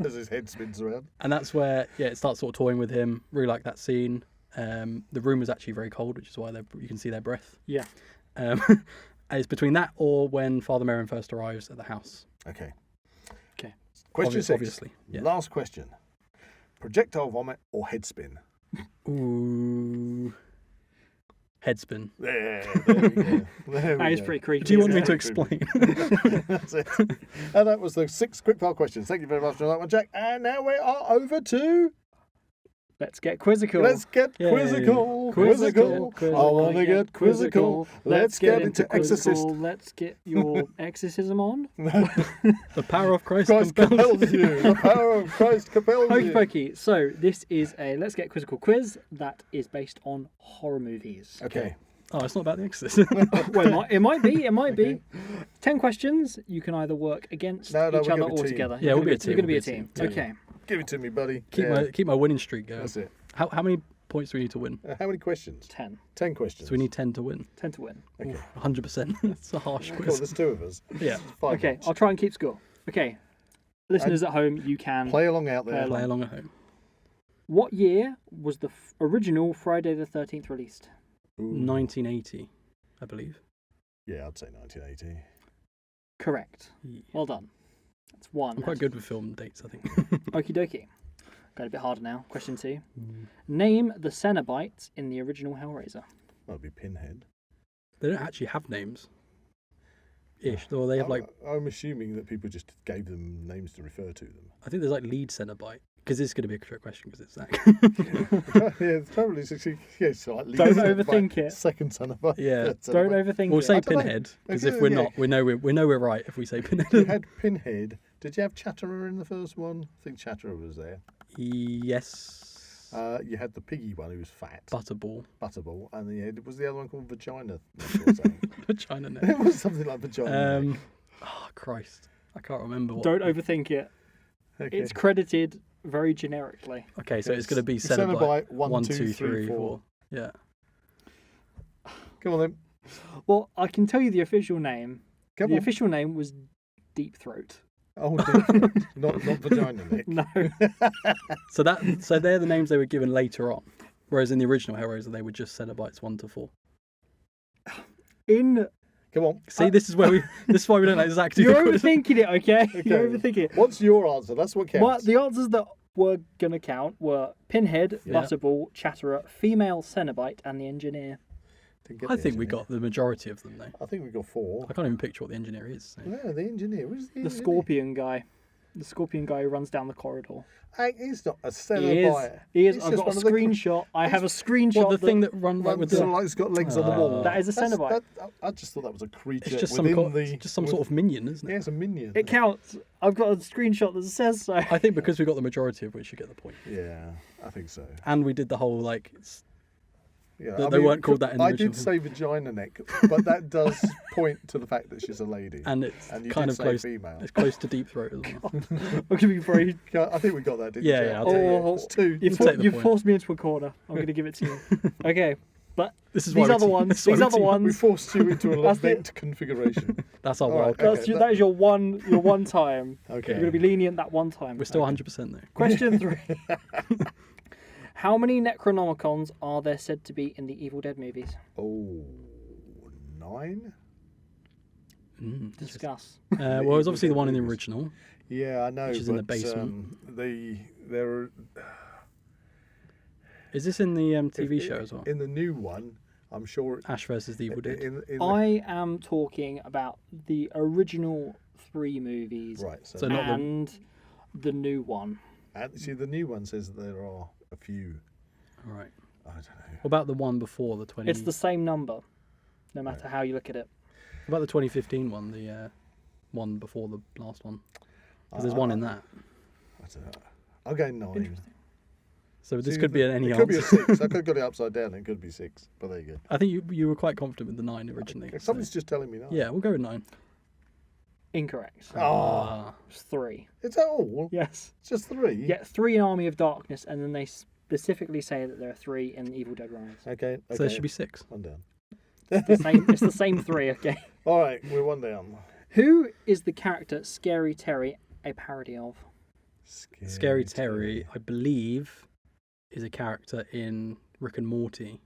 Speaker 3: As his head spins around.
Speaker 2: And that's where it starts sort of toying with him. Really like that scene. The room was actually very cold, which is why you can see their breath.
Speaker 1: Yeah.
Speaker 2: It's between that or when Father Merrin first arrives at the house.
Speaker 3: Okay.
Speaker 1: Okay.
Speaker 3: Question 6.
Speaker 2: Obviously. Yeah.
Speaker 3: Last question. Projectile vomit or head spin?
Speaker 2: Ooh. Headspin.
Speaker 3: There we go.
Speaker 1: That is pretty creepy.
Speaker 2: Do you want me
Speaker 3: Yeah.
Speaker 2: to explain?
Speaker 3: That's it. And that was the 6 quickfire questions. Thank you very much for that one, Jack. And now we are over to...
Speaker 1: Let's get quizzical.
Speaker 3: Let's get
Speaker 2: Yay.
Speaker 3: quizzical.
Speaker 1: Quizzical.
Speaker 3: I want to get quizzical. Let's get into Exorcist.
Speaker 1: quizzical. Let's get your exorcism on.
Speaker 2: The power of Christ,
Speaker 3: Christ
Speaker 2: compels
Speaker 3: compels you. The power of Christ compels
Speaker 1: Okie
Speaker 3: you.
Speaker 1: dokie. So this is a Let's Get Quizzical quiz that is based on horror movies.
Speaker 3: Okay.
Speaker 2: Oh, it's not about the Exorcist.
Speaker 1: Well, it might be. It might be. 10 questions. You can either work against
Speaker 3: No,
Speaker 1: each
Speaker 3: we're
Speaker 1: other
Speaker 3: gonna be a
Speaker 1: or
Speaker 3: team.
Speaker 1: together.
Speaker 2: Yeah, we'll be a team.
Speaker 1: We're going to be
Speaker 2: We'll
Speaker 1: a
Speaker 2: be a
Speaker 1: team.
Speaker 2: team.
Speaker 1: Okay.
Speaker 3: Give it to me, buddy.
Speaker 2: keep my winning streak going.
Speaker 3: That's it.
Speaker 2: How many points do we need to win?
Speaker 3: How many questions?
Speaker 1: 10.
Speaker 3: 10 questions.
Speaker 2: So we need 10 to win.
Speaker 1: 10 to win.
Speaker 3: Okay.
Speaker 2: 100%. It's a harsh
Speaker 3: Cool,
Speaker 2: quiz.
Speaker 3: there's 2 of us.
Speaker 2: Yeah.
Speaker 3: 5
Speaker 1: Okay,
Speaker 3: each.
Speaker 1: I'll try and keep score. Okay. Listeners at home, you can...
Speaker 3: Play along out there.
Speaker 2: Play along at home.
Speaker 1: What year was the original Friday the 13th released?
Speaker 3: Ooh.
Speaker 2: 1980, I believe.
Speaker 3: Yeah, I'd say 1980.
Speaker 1: Correct.
Speaker 2: Yeah.
Speaker 1: Well done. That's one.
Speaker 2: I'm quite good with film dates, I think.
Speaker 1: Okie dokie. Got a bit harder now. Question 2. Name the Cenobites in the original Hellraiser.
Speaker 3: That'd be Pinhead.
Speaker 2: They don't actually have names. Ish. Or they have
Speaker 3: I'm assuming that people just gave them names to refer to them.
Speaker 2: I think there's lead Cenobite. Because this is going to be a trick question because it's Zach.
Speaker 3: Yeah, it's probably it's like
Speaker 1: Don't overthink it.
Speaker 3: Second son of a
Speaker 2: Yeah.
Speaker 1: Don't overthink
Speaker 2: We'll
Speaker 1: it.
Speaker 2: say
Speaker 3: I don't know.
Speaker 2: Pinhead. Because
Speaker 3: Okay,
Speaker 2: if we're
Speaker 3: yeah.
Speaker 2: not, we know we're right if we say
Speaker 3: You
Speaker 2: Pinhead.
Speaker 3: had Pinhead. Did you have Chatterer in the first one? I think Chatterer was there.
Speaker 2: Yes.
Speaker 3: You had the piggy one who was fat,
Speaker 2: Butterball.
Speaker 3: Butterball, and then was the other one called Vagina? Or something?
Speaker 2: Vagina neck.
Speaker 3: It was something like Vagina.
Speaker 2: Oh, Christ. I can't remember what.
Speaker 1: Don't overthink it.
Speaker 3: Okay.
Speaker 1: It's credited very generically.
Speaker 2: Okay, so it's going to be
Speaker 3: Cenobite,
Speaker 2: Cenobite.
Speaker 3: 1, 2, 3, 4.
Speaker 2: Yeah.
Speaker 3: Come on then.
Speaker 1: Well, I can tell you the official name.
Speaker 3: Come
Speaker 1: the
Speaker 3: on.
Speaker 1: official name was Deep Throat.
Speaker 3: Oh, not Vagina neck.
Speaker 1: No.
Speaker 2: So they're the names they were given later on. Whereas in the original Hellraiser, they were just Cenobites 1 to 4.
Speaker 3: Come on.
Speaker 2: See, this is why we don't like Zach do
Speaker 1: You're
Speaker 2: the quiz.
Speaker 1: overthinking it, okay?
Speaker 3: Okay.
Speaker 1: You're overthinking it.
Speaker 3: What's your answer? That's what counts.
Speaker 1: Well, the answers that were going to count were Pinhead,
Speaker 2: Yeah.
Speaker 1: Butterball, Chatterer, Female Cenobite, and the Engineer.
Speaker 3: Didn't get
Speaker 2: I
Speaker 3: the
Speaker 2: think we
Speaker 3: engineer.
Speaker 2: got the majority of them, though.
Speaker 3: I think we got 4.
Speaker 2: I can't even picture what the engineer is. So.
Speaker 3: No, the engineer. Who's the
Speaker 1: The
Speaker 3: engineer?
Speaker 1: Scorpion guy. The Scorpion guy who runs down the corridor.
Speaker 3: He's not a
Speaker 1: He is.
Speaker 3: Cenobite.
Speaker 1: He is.
Speaker 3: He's
Speaker 1: I've
Speaker 3: just
Speaker 1: got a
Speaker 3: one of the-
Speaker 1: screenshot. I have a screenshot.
Speaker 2: Well, the thing that runs
Speaker 3: Runs
Speaker 2: with the.
Speaker 3: like it's got legs on the wall.
Speaker 1: That is a Cenobite.
Speaker 3: I just thought that was a creature
Speaker 2: It's just
Speaker 3: within
Speaker 2: some sort of minion, isn't
Speaker 3: Yeah,
Speaker 2: it?
Speaker 3: it's a minion.
Speaker 1: It counts. I've got a screenshot that says so.
Speaker 2: I think because we got the majority of which you get the point.
Speaker 3: Yeah, I think so.
Speaker 2: And we did the whole
Speaker 3: Yeah,
Speaker 2: They weren't called that in the
Speaker 3: I
Speaker 2: original
Speaker 3: did say vagina neck, but that does point to the fact that she's a lady.
Speaker 2: and it's
Speaker 3: And you
Speaker 2: kind
Speaker 3: did
Speaker 2: of
Speaker 3: say
Speaker 2: close.
Speaker 3: female.
Speaker 2: It's close to deep throat as well.
Speaker 1: I'm going to be very...
Speaker 3: I think we got that, didn't
Speaker 2: Yeah,
Speaker 3: you?
Speaker 2: yeah, I'll take it.
Speaker 1: Oh,
Speaker 3: It's 2.
Speaker 2: You've take the
Speaker 1: you've
Speaker 2: point.
Speaker 1: forced me into a corner. I'm going to give it to you. Okay, but
Speaker 2: This is
Speaker 1: these
Speaker 2: why
Speaker 1: other
Speaker 2: we
Speaker 1: ones,
Speaker 2: team-
Speaker 1: these other
Speaker 3: We
Speaker 1: ones,
Speaker 3: forced you into a
Speaker 1: That's it.
Speaker 3: event configuration.
Speaker 2: That's our
Speaker 3: All
Speaker 2: wild
Speaker 3: right,
Speaker 2: card.
Speaker 3: okay.
Speaker 1: that is your one time.
Speaker 3: Okay.
Speaker 1: You're going to be lenient that one time.
Speaker 2: We're still 100% though.
Speaker 1: Question 3. How many Necronomicons are there said to be in the Evil Dead movies?
Speaker 3: Oh, 9?
Speaker 1: Discuss.
Speaker 2: Well, it was obviously the one in the original.
Speaker 3: Yeah, I know.
Speaker 2: Which is in the basement.
Speaker 3: There are
Speaker 2: Is this in the TV show as well?
Speaker 3: in the new one. I'm sure.
Speaker 2: Ash versus the Evil Dead.
Speaker 1: I am talking about the original 3 movies
Speaker 3: right.
Speaker 2: So not the-
Speaker 1: and the new one.
Speaker 3: And see, the new one says that there are a few.
Speaker 2: All right.
Speaker 3: I don't know.
Speaker 2: What about the one before the 20?
Speaker 1: It's the same number, no matter how you look at it.
Speaker 2: What about the 2015 one? The one before the last one. Because there's one in that.
Speaker 3: I don't know. I'll go 9.
Speaker 1: Interesting.
Speaker 2: So this could be any
Speaker 3: It
Speaker 2: answer.
Speaker 3: could be a 6. I could have got it upside down. It could be 6. But there you go.
Speaker 2: I think you were quite confident with the 9 originally.
Speaker 3: Somebody's just telling me 9.
Speaker 2: Yeah, we'll go with 9.
Speaker 1: Incorrect.
Speaker 3: Oh,
Speaker 1: It's 3.
Speaker 3: is that all?
Speaker 1: Yes.
Speaker 3: It's just 3.
Speaker 1: Yeah, 3 in Army of Darkness, and then they specifically say that there are 3 in Evil Dead Rise.
Speaker 3: Okay.
Speaker 2: So there should be 6.
Speaker 3: 1 down.
Speaker 1: It's the same 3, okay?
Speaker 3: All right, we're 1 down.
Speaker 1: Who is the character Scary Terry a parody of?
Speaker 2: Scary Terry, I believe, is a character in Rick and Morty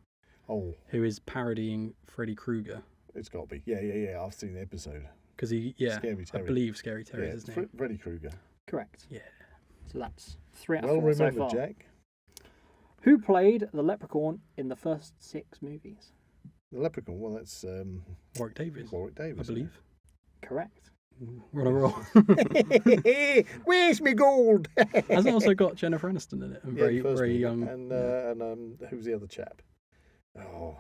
Speaker 3: Oh,
Speaker 2: who is parodying Freddy Krueger.
Speaker 3: it's got to be. Yeah. I've seen the episode.
Speaker 2: Because I
Speaker 3: Scary Terry.
Speaker 2: believe Scary Terry
Speaker 3: Yeah,
Speaker 2: is his name.
Speaker 3: Freddy Krueger.
Speaker 1: Correct.
Speaker 2: Yeah.
Speaker 1: So that's 3 out of
Speaker 3: Well
Speaker 1: 4 so
Speaker 3: remembered,
Speaker 1: far.
Speaker 3: Jack.
Speaker 1: Who played the Leprechaun in the first 6 movies?
Speaker 3: The Leprechaun. Well, that's
Speaker 2: Warwick Davis,
Speaker 3: Warwick
Speaker 2: I
Speaker 3: Davis.
Speaker 2: believe.
Speaker 1: Correct.
Speaker 2: We're on a roll.
Speaker 3: Where's me gold?
Speaker 2: Has it also got Jennifer Aniston in it? And
Speaker 3: Yeah, the
Speaker 2: very,
Speaker 3: first
Speaker 2: very
Speaker 3: movie.
Speaker 2: young.
Speaker 3: And who's the other chap? Oh,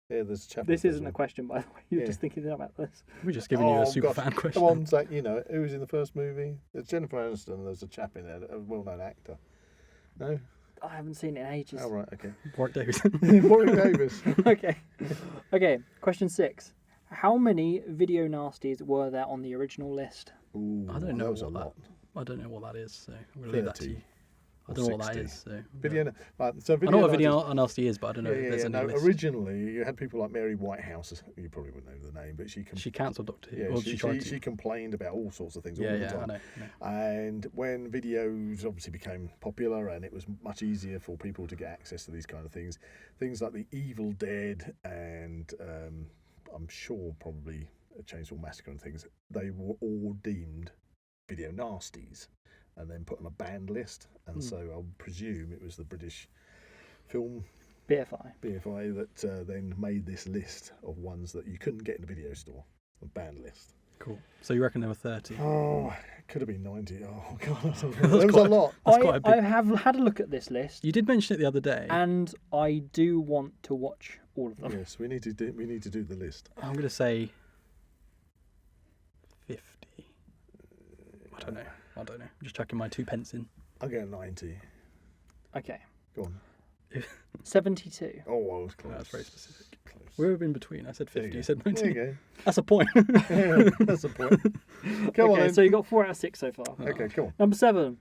Speaker 3: yeah, there's a chap.
Speaker 1: This
Speaker 3: in the
Speaker 1: isn't a
Speaker 3: first
Speaker 1: question, by the way. You're
Speaker 3: Yeah.
Speaker 1: just thinking about this.
Speaker 2: We're just giving you a
Speaker 3: Oh,
Speaker 2: super
Speaker 3: gosh.
Speaker 2: fan
Speaker 3: one.
Speaker 2: question.
Speaker 3: Come on, Zach, you know who was in the first movie? It's Jennifer Aniston. And there's a chap in there, a well-known actor. No?
Speaker 1: I haven't seen it in ages.
Speaker 3: Oh, right, okay.
Speaker 2: Warwick Davis.
Speaker 3: Warwick Davis.
Speaker 1: Okay, question 6. How many video nasties were there on the original list?
Speaker 3: Ooh,
Speaker 2: I don't
Speaker 3: that
Speaker 2: know
Speaker 3: was a
Speaker 2: what that.
Speaker 3: lot.
Speaker 2: I don't know what that is, so I'm gonna leave that to
Speaker 3: 30
Speaker 2: you. I
Speaker 3: or
Speaker 2: don't know what that
Speaker 3: 60.
Speaker 2: is. So
Speaker 3: Video, right, so
Speaker 2: I
Speaker 3: video
Speaker 2: know what a
Speaker 3: nasties-
Speaker 2: video nasty is, but I don't know if there's any
Speaker 3: no,
Speaker 2: list.
Speaker 3: originally, you had people like Mary Whitehouse. You probably wouldn't know the name, but she
Speaker 2: She cancelled Doctor Who.
Speaker 3: yeah,
Speaker 2: Well, she tried to.
Speaker 3: she complained about all sorts of things all
Speaker 2: Yeah,
Speaker 3: the
Speaker 2: I
Speaker 3: time.
Speaker 2: know.
Speaker 3: And when videos obviously became popular and it was much easier for people to get access to these kind of things like the Evil Dead and I'm sure probably a Chainsaw Massacre and things, they were all deemed video nasties and then put on a banned list. And so I would presume it was the British Film BFI that then made this list of ones that you couldn't get in the video store, a banned list.
Speaker 2: Cool. So you reckon there were 30?
Speaker 3: Oh, it could have been 90. Oh, God. There was a lot.
Speaker 2: That's quite a big.
Speaker 1: I have had a look at this list,
Speaker 2: You did mention it the other day.
Speaker 1: and I do want to watch all of them.
Speaker 3: Yes, we need to do the list.
Speaker 2: I'm going to say 50. I don't know. I'm just chucking my 2 pence in.
Speaker 3: I'll go 90.
Speaker 1: Okay,
Speaker 3: Go on.
Speaker 1: 72.
Speaker 3: Oh, I was close.
Speaker 2: That's very specific.
Speaker 3: Close.
Speaker 2: We're in between. I said
Speaker 3: There
Speaker 2: 50.
Speaker 3: you
Speaker 2: You said
Speaker 3: go.
Speaker 2: 90.
Speaker 3: There you
Speaker 2: That's a point.
Speaker 3: go. That's the point. Come on
Speaker 1: Okay,
Speaker 3: then.
Speaker 1: so you got 4 out of 6 so far.
Speaker 3: Okay, come on.
Speaker 1: Number 7.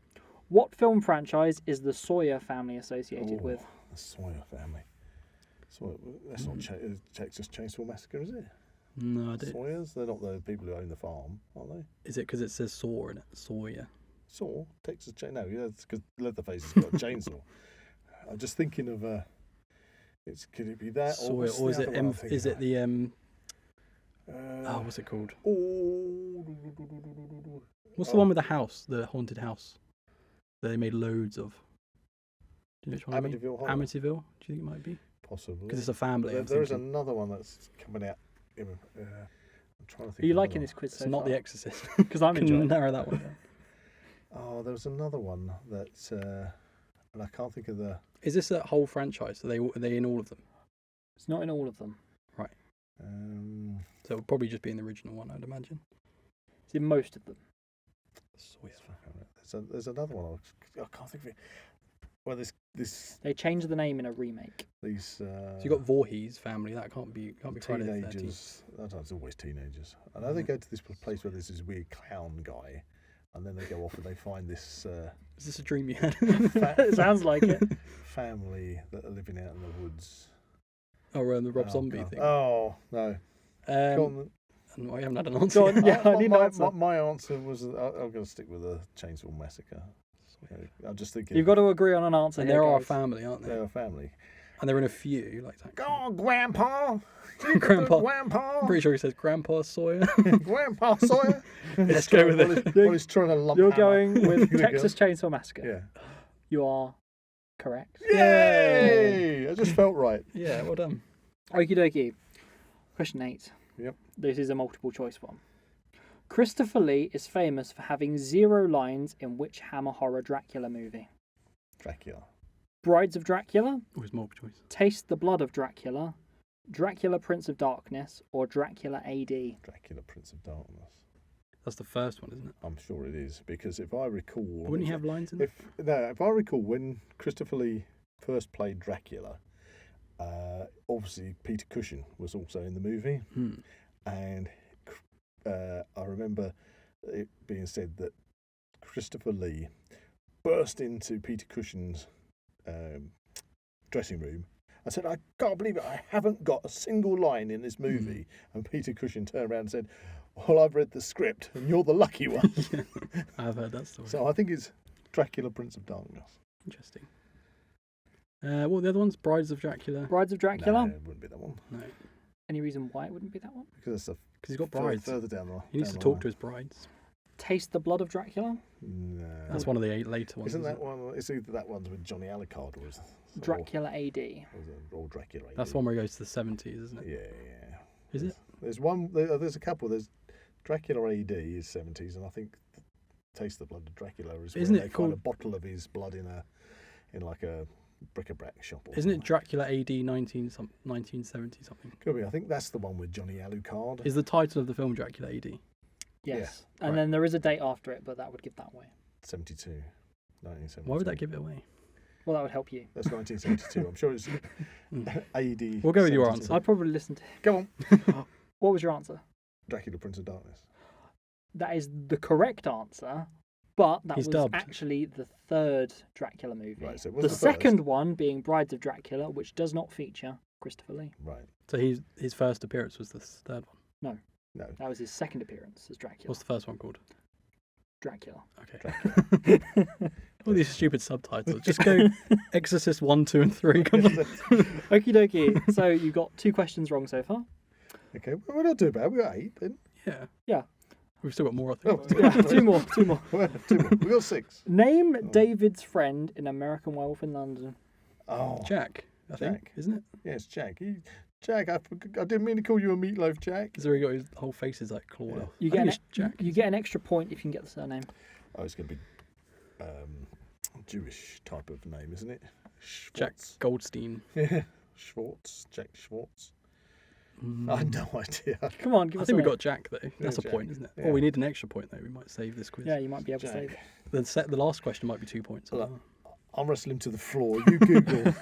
Speaker 1: What film franchise is the Sawyer family associated
Speaker 3: Oh,
Speaker 1: with?
Speaker 3: The Sawyer family. That's not Texas Chainsaw Massacre, is it?
Speaker 2: No, I did.
Speaker 3: Sawyers? They're not the people who own the farm, are they?
Speaker 2: Is it because it says saw in it? Sawyer.
Speaker 3: Saw? Texas Chainsaw? No, yeah, it's because Leatherface has got a chainsaw. I'm just thinking of... could it be that?
Speaker 2: Sawyer.
Speaker 3: what's
Speaker 2: Or
Speaker 3: the
Speaker 2: is it
Speaker 3: other one I'm thinking
Speaker 2: is it
Speaker 3: of?
Speaker 2: the what's it called?
Speaker 3: Oh,
Speaker 2: What's the one with the house, the haunted house that they made loads of? Do you know which one I mean?
Speaker 3: Amityville Horror.
Speaker 2: Amityville? Do you think it might be?
Speaker 3: Possibly.
Speaker 2: Because it's a family.
Speaker 3: There is another one that's coming out. I'm trying to think.
Speaker 1: Are you
Speaker 3: of
Speaker 1: liking
Speaker 3: another
Speaker 1: this quiz
Speaker 2: It's
Speaker 1: so
Speaker 2: not
Speaker 1: far?
Speaker 2: The Exorcist.
Speaker 1: Because I'm
Speaker 2: Can
Speaker 1: enjoying it.
Speaker 2: narrow that one down.
Speaker 3: one. Oh, there was another one that, and I can't think of the.
Speaker 2: Is this a whole franchise? Are they in all of them?
Speaker 1: It's not in all of them.
Speaker 2: Right.
Speaker 3: So
Speaker 2: So it'll probably just be in the original one, I'd imagine.
Speaker 1: It's in most of them.
Speaker 3: there's another one. I can't think of it. Well, this
Speaker 1: They changed the name in a remake.
Speaker 3: these.
Speaker 2: So you got Voorhees family. That can't be Friday the 13th.
Speaker 3: teenagers. It's always teenagers. I know they go to this place where there's this weird clown guy, and then they go off and they find this
Speaker 2: Is this a dream you had?
Speaker 1: It sounds like it.
Speaker 3: family that are living out in the woods.
Speaker 2: Oh, the Rob Zombie
Speaker 3: God.
Speaker 2: thing.
Speaker 3: Oh no! Go on.
Speaker 2: No, I haven't had an answer.
Speaker 1: Go on,
Speaker 2: yet.
Speaker 1: yeah, I need an answer.
Speaker 3: My answer was I'm going to stick with the Chainsaw Massacre. I'm just thinking.
Speaker 1: You've got to agree on an answer.
Speaker 2: And
Speaker 1: here,
Speaker 2: there are a
Speaker 1: guys.
Speaker 2: family, aren't they?
Speaker 3: They're a family.
Speaker 2: And they're in a few, like that.
Speaker 3: Go on, Grandpa.
Speaker 2: Grandpa.
Speaker 3: Grandpa.
Speaker 2: I'm pretty sure he says Grandpa Sawyer.
Speaker 3: Grandpa Sawyer.
Speaker 2: Let's go with it.
Speaker 3: While he's trying to lump
Speaker 1: You're
Speaker 3: hammer.
Speaker 1: going with
Speaker 3: Here we go.
Speaker 1: Texas Chainsaw Massacre.
Speaker 3: Yeah.
Speaker 1: You are correct.
Speaker 3: Yay! I just felt right.
Speaker 2: Yeah, well done.
Speaker 1: Okie dokie. Question 8.
Speaker 3: Yep.
Speaker 1: This is a multiple choice one. Christopher Lee is famous for having 0 lines in which Hammer Horror Dracula movie?
Speaker 3: Dracula.
Speaker 1: Brides of Dracula,
Speaker 2: Always multiple choice.
Speaker 1: Taste the Blood of Dracula, Dracula Prince of Darkness, or Dracula AD?
Speaker 3: Dracula, Prince of Darkness.
Speaker 2: That's the first one, isn't it?
Speaker 3: I'm sure it is, because if I recall...
Speaker 2: Wouldn't he have lines in it?
Speaker 3: If I recall, when Christopher Lee first played Dracula, obviously Peter Cushing was also in the movie, and I remember it being said that Christopher Lee burst into Peter Cushing's dressing room and said, "I can't believe it, I haven't got a single line in this movie." And Peter Cushing turned around and said, "Well, I've read the script and you're the lucky one."
Speaker 2: I've heard that story.
Speaker 3: So I think it's Dracula, Prince of Darkness.
Speaker 2: Interesting. What were the other ones? Brides of Dracula?
Speaker 1: Brides of Dracula?
Speaker 3: No, it wouldn't be that one.
Speaker 2: No.
Speaker 1: Any reason why it wouldn't be that one?
Speaker 3: Because
Speaker 2: he's got brides.
Speaker 3: Further down the line.
Speaker 2: He needs to talk to his brides.
Speaker 1: Taste the Blood of Dracula?
Speaker 3: No.
Speaker 2: That's one of the 8 later ones.
Speaker 3: Isn't that one? It's either that one's with Johnny Alucard or
Speaker 1: Dracula AD.
Speaker 3: Or Dracula AD.
Speaker 2: That's the one where he goes to the 70s, isn't it?
Speaker 3: Yeah.
Speaker 2: Is it?
Speaker 3: There's one. There's a couple. There's Dracula AD is 70s, and I think Taste the Blood of Dracula is
Speaker 2: Isn't
Speaker 3: where
Speaker 2: it
Speaker 3: they
Speaker 2: called...
Speaker 3: find a bottle of his blood in like a bric-a-brac shop.
Speaker 2: Isn't it Dracula AD 1970 something?
Speaker 3: Could be. I think that's the one with Johnny Alucard.
Speaker 2: Is the title of the film Dracula AD?
Speaker 1: Yes.
Speaker 3: Yeah,
Speaker 1: and then there is a date after it, but that would give that away.
Speaker 3: 72. 1972.
Speaker 2: Why would that give it away?
Speaker 1: Well, that would help you.
Speaker 3: That's 1972. I'm sure it's AD.
Speaker 2: We'll go with your
Speaker 3: 72.
Speaker 2: answer.
Speaker 1: I'd probably listen to...
Speaker 3: Go on.
Speaker 1: What was your answer?
Speaker 3: Dracula, Prince of Darkness.
Speaker 1: That is the correct answer, but that
Speaker 2: He's
Speaker 1: was
Speaker 2: dubbed.
Speaker 1: actually the third Dracula movie.
Speaker 3: Right, so it was
Speaker 1: the
Speaker 3: the
Speaker 1: second
Speaker 3: first.
Speaker 1: one being Brides of Dracula, which does not feature Christopher Lee.
Speaker 3: Right.
Speaker 2: So his first appearance was the third one.
Speaker 3: No.
Speaker 1: That was his second appearance as Dracula.
Speaker 2: What's the first one called?
Speaker 1: Dracula.
Speaker 2: Okay. All these stupid subtitles. Just go Exorcist 1, 2 and 3. Come on.
Speaker 1: Okie dokie. So you got 2 questions wrong so far.
Speaker 3: Okay, well, we're not too bad. We got 8 then.
Speaker 2: Yeah.
Speaker 1: Yeah.
Speaker 2: We've still got more, I think.
Speaker 1: Yeah, 2 more. 2 more.
Speaker 3: Two more. We got 6.
Speaker 1: Name David's friend in American Werewolf in London.
Speaker 3: Oh,
Speaker 2: Jack, I think,
Speaker 3: Jack.
Speaker 2: isn't it?
Speaker 3: yes, Jack. Jack, I didn't mean to call you a meatloaf, Jack.
Speaker 2: Because he got his whole face is like clawed
Speaker 3: Yeah.
Speaker 2: off.
Speaker 1: You
Speaker 2: I think
Speaker 1: get,
Speaker 2: it's Jack.
Speaker 1: you get an extra point if you can get the surname.
Speaker 3: Oh, it's going to be Jewish type of name, isn't it?
Speaker 2: Jack
Speaker 3: Schwartz.
Speaker 2: Goldstein.
Speaker 3: Yeah, Schwartz. Jack Schwartz. I have no idea.
Speaker 1: Come on, give
Speaker 2: I
Speaker 1: us
Speaker 2: think we
Speaker 1: a name.
Speaker 2: got Jack though. That's a
Speaker 3: Jack.
Speaker 2: point, isn't it?
Speaker 3: Yeah.
Speaker 2: Oh, we need an extra point though. We might save this quiz.
Speaker 1: Yeah, you might be able to save it.
Speaker 2: The last question might be 2 points.
Speaker 3: Well, I'll wrestle him to the floor. You Google.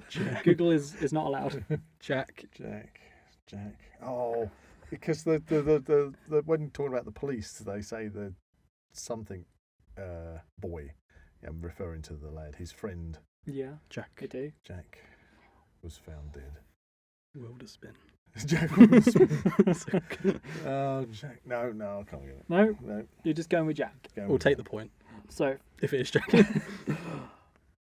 Speaker 2: Jack.
Speaker 1: Google is not allowed.
Speaker 2: Jack.
Speaker 3: Jack. Oh, because the when talking about the police, they say the something boy. Yeah, I'm referring to the lad. His friend
Speaker 1: Yeah,
Speaker 2: Jack.
Speaker 1: they do.
Speaker 3: Jack was found dead.
Speaker 2: Wilder spin.
Speaker 3: Jack was. Oh, Jack. No, I can't get it.
Speaker 1: No,
Speaker 3: No.
Speaker 1: you're just going with Jack.
Speaker 3: Go
Speaker 2: We'll
Speaker 3: with
Speaker 2: take
Speaker 3: Jack.
Speaker 2: the point
Speaker 1: So
Speaker 2: if it is Jack.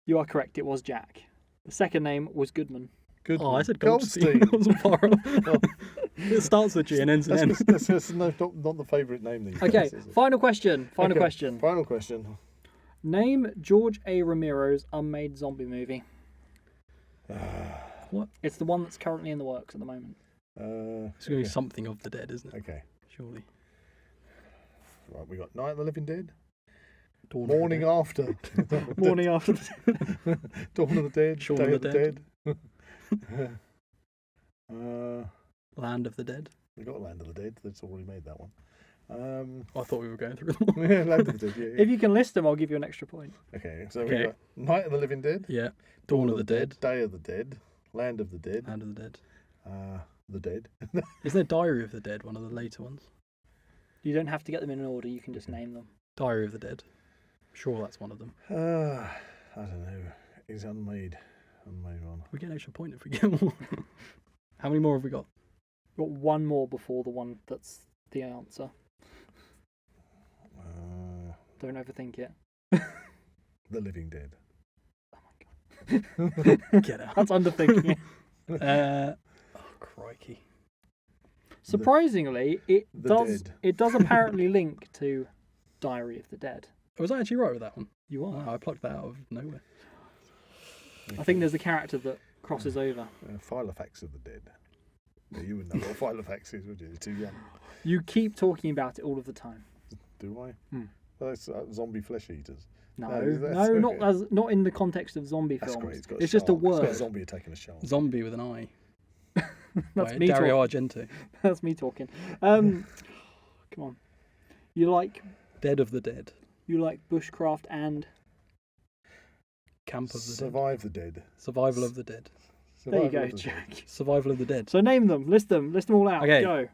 Speaker 1: you are correct. It was Jack. The second name was Goodman.
Speaker 3: Good.
Speaker 2: Oh, I
Speaker 3: one.
Speaker 2: said Goldstein. I wasn't far off. It starts with G and ends with N.
Speaker 3: That's not the favourite name these
Speaker 1: Okay,
Speaker 3: days, is it?
Speaker 1: final question. Final
Speaker 3: Okay,
Speaker 1: question.
Speaker 3: Final question.
Speaker 1: Name George A. Romero's unmade zombie movie.
Speaker 2: What?
Speaker 1: It's the one that's currently in the works at the moment.
Speaker 2: It's going to be something of the dead, isn't it?
Speaker 3: Okay.
Speaker 2: Surely.
Speaker 3: Right, we got Night of the Living Dead.
Speaker 2: Dawn
Speaker 3: Morning
Speaker 2: of the Dead.
Speaker 3: After.
Speaker 1: Morning after the...
Speaker 3: Dawn of the Dead.
Speaker 2: Shaun
Speaker 3: Day
Speaker 2: of the
Speaker 3: Dead.
Speaker 2: Land of the Dead.
Speaker 3: We got Land of the Dead. That's already made that one.
Speaker 2: I thought we were going through them all.
Speaker 3: Yeah, Land of the Dead. Yeah.
Speaker 1: If you can list them, I'll give you an extra point.
Speaker 3: Okay, so
Speaker 2: Okay.
Speaker 3: we got Night of the Living Dead.
Speaker 2: Yeah. Dawn of the Dead.
Speaker 3: Day of the Dead. Land of the Dead.
Speaker 2: Land of the Dead.
Speaker 3: The Dead.
Speaker 2: Is there Diary of the Dead, one of the later ones?
Speaker 1: You don't have to get them in an order. You can just name them.
Speaker 2: Diary of the Dead. Sure, that's one of them.
Speaker 3: I don't know. It's unmade one.
Speaker 2: We get an extra point if we get more. How many more have we got?
Speaker 1: Got one more before the one that's the answer. Don't overthink it.
Speaker 3: The Living Dead.
Speaker 2: Get out.
Speaker 1: That's underthinking it.
Speaker 2: Oh, crikey.
Speaker 1: Surprisingly, it
Speaker 3: The
Speaker 1: does.
Speaker 3: Dead.
Speaker 1: It does apparently link to Diary of the Dead.
Speaker 2: Was I actually right with that one?
Speaker 1: You are.
Speaker 2: Wow, I plucked that out of nowhere.
Speaker 1: I think there's a character that crosses over.
Speaker 3: Filofax of the Dead. Yeah, you wouldn't know what Filofax is, would you? You're too young.
Speaker 1: You keep talking about it all of the time.
Speaker 3: Do I?
Speaker 1: Hmm.
Speaker 3: Well, that's zombie flesh eaters.
Speaker 1: No,
Speaker 3: that's
Speaker 1: not
Speaker 3: okay.
Speaker 1: not in the context of zombie
Speaker 3: That's
Speaker 1: films.
Speaker 3: great. It's got
Speaker 1: It's just a
Speaker 3: shark. It's got a
Speaker 1: word.
Speaker 3: zombie attacking a shark.
Speaker 2: Zombie with an eye.
Speaker 1: That's
Speaker 2: By
Speaker 1: me
Speaker 2: Dario
Speaker 1: talking.
Speaker 2: Argento.
Speaker 1: That's me talking. Come on. You like
Speaker 2: Dead of the Dead.
Speaker 1: bushcraft and...
Speaker 2: Camp of the Dead.
Speaker 3: Survive the Dead.
Speaker 2: Survival of the Dead.
Speaker 1: There you
Speaker 3: Survival
Speaker 1: go,
Speaker 3: of the Dead.
Speaker 1: Jack.
Speaker 2: Survival of the Dead.
Speaker 1: So name them. List them all out.
Speaker 2: Okay.
Speaker 1: Go.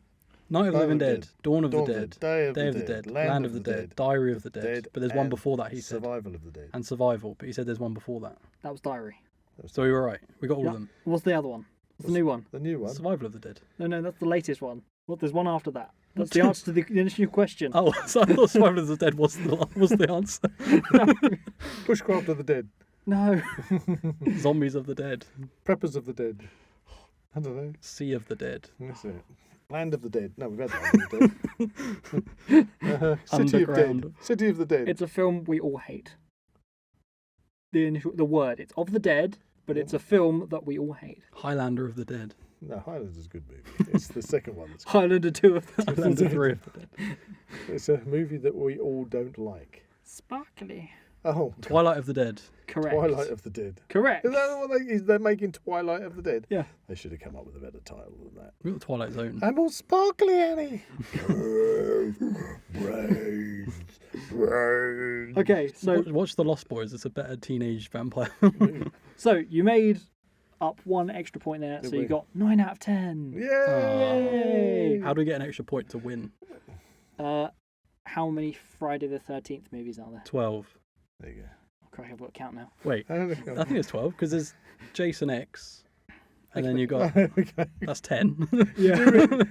Speaker 2: Night of the Living Dead. Dawn of the
Speaker 3: Dawn
Speaker 2: Dead.
Speaker 3: Day of
Speaker 2: Day
Speaker 3: the
Speaker 2: of the
Speaker 3: Dead.
Speaker 2: Dead. Land of the Dead. Diary of the Dead. But there's one
Speaker 3: and
Speaker 2: before that, he said.
Speaker 3: Survival of the Dead.
Speaker 2: And Survival. But he said there's one before that.
Speaker 1: That was Diary.
Speaker 2: So we were right. We got all
Speaker 1: Yeah.
Speaker 2: of them.
Speaker 1: What's the other one? What's the new one?
Speaker 3: The new one.
Speaker 2: Survival of the Dead.
Speaker 1: No, that's the latest one. What? There's one after that. That's the answer to the initial question.
Speaker 2: Oh, so I thought Survival of the Dead was the answer.
Speaker 3: Bushcraft of the Dead.
Speaker 1: No.
Speaker 2: Zombies of the Dead.
Speaker 3: Preppers of the Dead. I don't know.
Speaker 2: Sea of the Dead.
Speaker 3: That's it. Land of the Dead. No, we've had Land of the Dead. City of
Speaker 2: Underground.
Speaker 3: Dead. City of the Dead.
Speaker 1: It's a film we all hate. The word. It's of the dead, but it's a film that we all hate.
Speaker 2: Highlander of the Dead.
Speaker 3: No, Highlands is a good movie. It's the second one that's good.
Speaker 1: Highlander 2 of the
Speaker 2: Highlander 3 of the Dead.
Speaker 3: It's a movie that we all don't like.
Speaker 1: Sparkly.
Speaker 3: Oh,
Speaker 2: Twilight of the Dead.
Speaker 1: Correct.
Speaker 3: Twilight of the Dead.
Speaker 1: Correct.
Speaker 3: Is that what they're making Twilight of the Dead?
Speaker 1: Yeah.
Speaker 3: They should have come up with a better title than that.
Speaker 2: We got the Twilight Zone.
Speaker 3: I'm all sparkly, Annie. Brains. Brains.
Speaker 1: Okay, so
Speaker 2: Watch The Lost Boys. It's a better teenage vampire.
Speaker 1: so you made up one extra point there,
Speaker 3: Did
Speaker 1: so you
Speaker 3: we?
Speaker 1: got 9 out of 10.
Speaker 3: Yay!
Speaker 2: How do we get an extra point to win?
Speaker 1: How many Friday the 13th movies are there?
Speaker 2: 12.
Speaker 3: There you go.
Speaker 1: Oh, crikey, I've got to count now.
Speaker 2: Wait,
Speaker 3: How did
Speaker 2: I
Speaker 3: it go?
Speaker 2: think it's 12 because there's Jason X, and then you got
Speaker 3: Okay.
Speaker 2: that's 10.
Speaker 1: Yeah.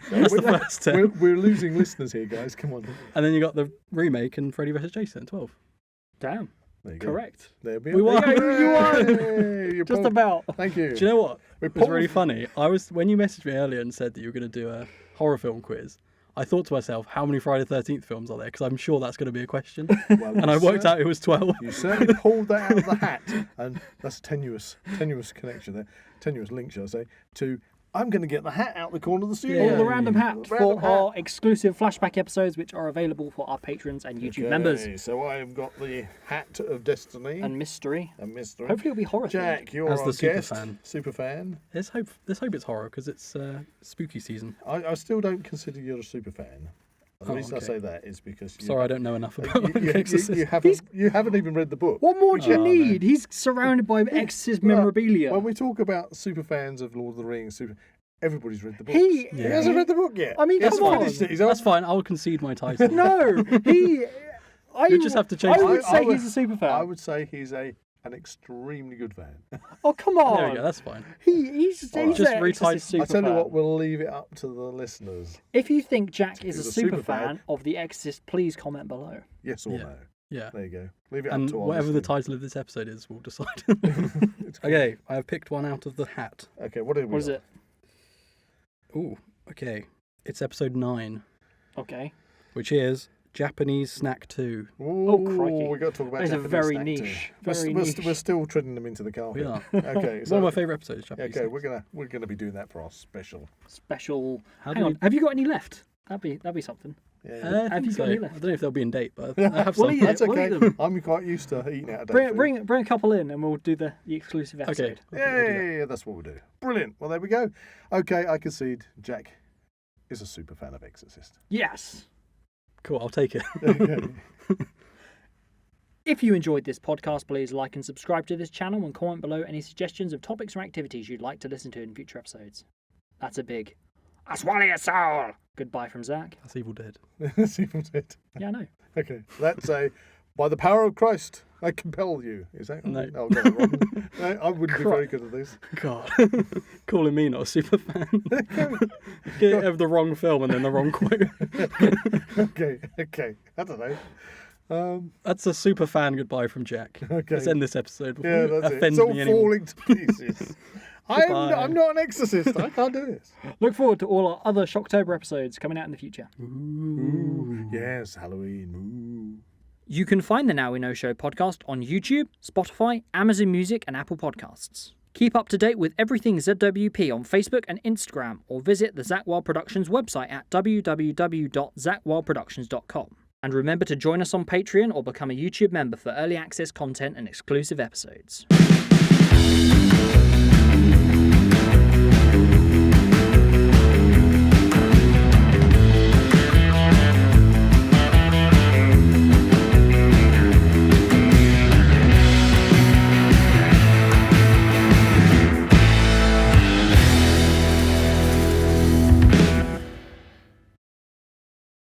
Speaker 2: That's the first 10.
Speaker 3: We're losing listeners here, guys. Come on.
Speaker 2: And then you got the remake and Freddy vs Jason at 12.
Speaker 1: Damn.
Speaker 3: There you go.
Speaker 1: Correct.
Speaker 3: There
Speaker 2: We won.
Speaker 1: You won.
Speaker 3: Yay! You're
Speaker 1: Just
Speaker 3: pulled-
Speaker 1: about.
Speaker 3: Thank you.
Speaker 2: Do you know what?
Speaker 3: We
Speaker 2: It was
Speaker 3: pulled-
Speaker 2: really funny. When you messaged me earlier and said that you were going to do a horror film quiz, I thought to myself, how many Friday the 13th films are there? Because I'm sure that's going to be a question.
Speaker 3: Well,
Speaker 2: And I worked out it was 12.
Speaker 3: You certainly pulled that out of the hat, and that's a tenuous connection there, tenuous link, shall I say, to I'm going to get the hat out the corner of the studio.
Speaker 1: All the random hat
Speaker 3: Random
Speaker 1: for
Speaker 3: hat.
Speaker 1: our exclusive flashback episodes, which are available for our patrons and YouTube members.
Speaker 3: Okay, so I've got the hat of destiny
Speaker 1: And mystery.
Speaker 3: and mystery.
Speaker 1: Hopefully it'll be horror.
Speaker 3: Jack, you're
Speaker 2: As
Speaker 3: our
Speaker 2: the super
Speaker 3: guest,
Speaker 2: fan.
Speaker 3: super fan.
Speaker 2: Let's hope it's horror because it's spooky season.
Speaker 3: I still don't consider you a super fan. The
Speaker 2: Oh,
Speaker 3: reason I
Speaker 2: okay.
Speaker 3: say that is because
Speaker 2: Sorry, I don't know enough about
Speaker 3: you
Speaker 2: Exorcist.
Speaker 3: you haven't even read the book.
Speaker 1: What more do you
Speaker 2: Oh,
Speaker 1: need? He's surrounded by Exorcist
Speaker 3: Well,
Speaker 1: memorabilia.
Speaker 3: When we talk about super fans of Lord of the Rings, everybody's read the book.
Speaker 1: He-
Speaker 3: He hasn't read the book yet.
Speaker 1: I mean,
Speaker 3: He hasn't
Speaker 1: come on.
Speaker 3: finished it. He's
Speaker 2: That's fine. I'll concede my title.
Speaker 1: No,
Speaker 2: You just have to change
Speaker 1: I
Speaker 2: the-
Speaker 1: would
Speaker 3: I
Speaker 1: say
Speaker 3: would-
Speaker 1: he's a super fan.
Speaker 3: I would say he's an extremely good fan.
Speaker 1: Oh come on!
Speaker 2: There we go. That's fine.
Speaker 1: He's
Speaker 2: Just
Speaker 1: an
Speaker 2: retitle-
Speaker 1: Exorcist super
Speaker 3: I tell you
Speaker 1: fan.
Speaker 3: what, we'll leave it up to the listeners.
Speaker 1: If you think Jack is
Speaker 3: He's
Speaker 1: a
Speaker 3: a
Speaker 1: super
Speaker 3: super fan.
Speaker 1: fan of The Exorcist, please comment below.
Speaker 3: Yes or
Speaker 2: Yeah.
Speaker 3: no.
Speaker 2: Yeah.
Speaker 3: There you go. Leave it
Speaker 2: And
Speaker 3: up to our
Speaker 2: whatever the
Speaker 3: listeners.
Speaker 2: title of this episode is, we'll decide. Okay, I have picked one out of the hat.
Speaker 3: Okay, what did we
Speaker 1: What is
Speaker 3: got?
Speaker 1: it?
Speaker 2: Ooh, okay. It's episode 9,
Speaker 1: Okay.
Speaker 2: which is Japanese Snack 2.
Speaker 3: Ooh,
Speaker 1: Oh, crikey.
Speaker 3: we got to talk about
Speaker 1: That is a
Speaker 3: Japanese
Speaker 1: very
Speaker 3: snack too.
Speaker 1: niche.
Speaker 3: We're,
Speaker 1: Very
Speaker 3: we're,
Speaker 1: niche.
Speaker 3: we're still treading them into the carpet.
Speaker 2: We are.
Speaker 3: Okay,
Speaker 2: It's
Speaker 3: so
Speaker 2: one of my favourite episodes, Japanese
Speaker 3: okay,
Speaker 2: Snack.
Speaker 3: we're gonna be doing that for our special.
Speaker 1: Special.
Speaker 2: How
Speaker 1: Hang
Speaker 2: do
Speaker 1: on.
Speaker 2: we-
Speaker 1: Have you got any left? That'd be something.
Speaker 3: Yeah,
Speaker 2: I
Speaker 1: Have
Speaker 2: think
Speaker 1: you
Speaker 2: so.
Speaker 1: got any
Speaker 2: I
Speaker 1: left?
Speaker 2: don't know if they'll be in date, but I have
Speaker 1: We'll
Speaker 2: some.
Speaker 1: eat it.
Speaker 3: that's
Speaker 1: We'll
Speaker 3: okay.
Speaker 1: eat them.
Speaker 3: I'm quite used to eating out of date food.
Speaker 1: Bring a couple in, and we'll do the exclusive episode.
Speaker 3: Yeah, that's what we'll do. Brilliant. Well, there we go. Okay, I concede. Jack is a super fan of Exorcist.
Speaker 1: Yes.
Speaker 2: Cool, I'll take it.
Speaker 3: Okay.
Speaker 1: If you enjoyed this podcast, please like and subscribe to this channel and comment below any suggestions of topics or activities you'd like to listen to in future episodes. That's a big, I swallow your soul. Goodbye from Zach.
Speaker 2: That's Evil Dead.
Speaker 3: That's even it.
Speaker 1: Yeah, I know.
Speaker 3: Okay, let's say, by the power of Christ, I compel you. Is that?
Speaker 2: No.
Speaker 3: Oh, got it wrong. No, I wouldn't be very good at this.
Speaker 2: God. Calling me not a super fan. Get of the wrong film and then the wrong quote.
Speaker 3: Okay. I don't know.
Speaker 2: That's a super fan goodbye from Jack.
Speaker 3: Okay.
Speaker 2: Let's end this episode before
Speaker 3: Yeah,
Speaker 2: you
Speaker 3: that's it.
Speaker 2: offend
Speaker 3: It's all
Speaker 2: me anymore.
Speaker 3: falling to pieces.
Speaker 2: Goodbye.
Speaker 3: I'm not an exorcist. I can't do this.
Speaker 1: Look forward to all our other Shocktober episodes coming out in the future.
Speaker 3: Ooh. Yes, Halloween. Ooh.
Speaker 1: You can find the Now We Know Show podcast on YouTube, Spotify, Amazon Music, and Apple Podcasts. Keep up to date with everything ZWP on Facebook and Instagram, or visit the Zak Wylde Productions website at www.zakwyldeproductions.com. And remember to join us on Patreon or become a YouTube member for early access content and exclusive episodes.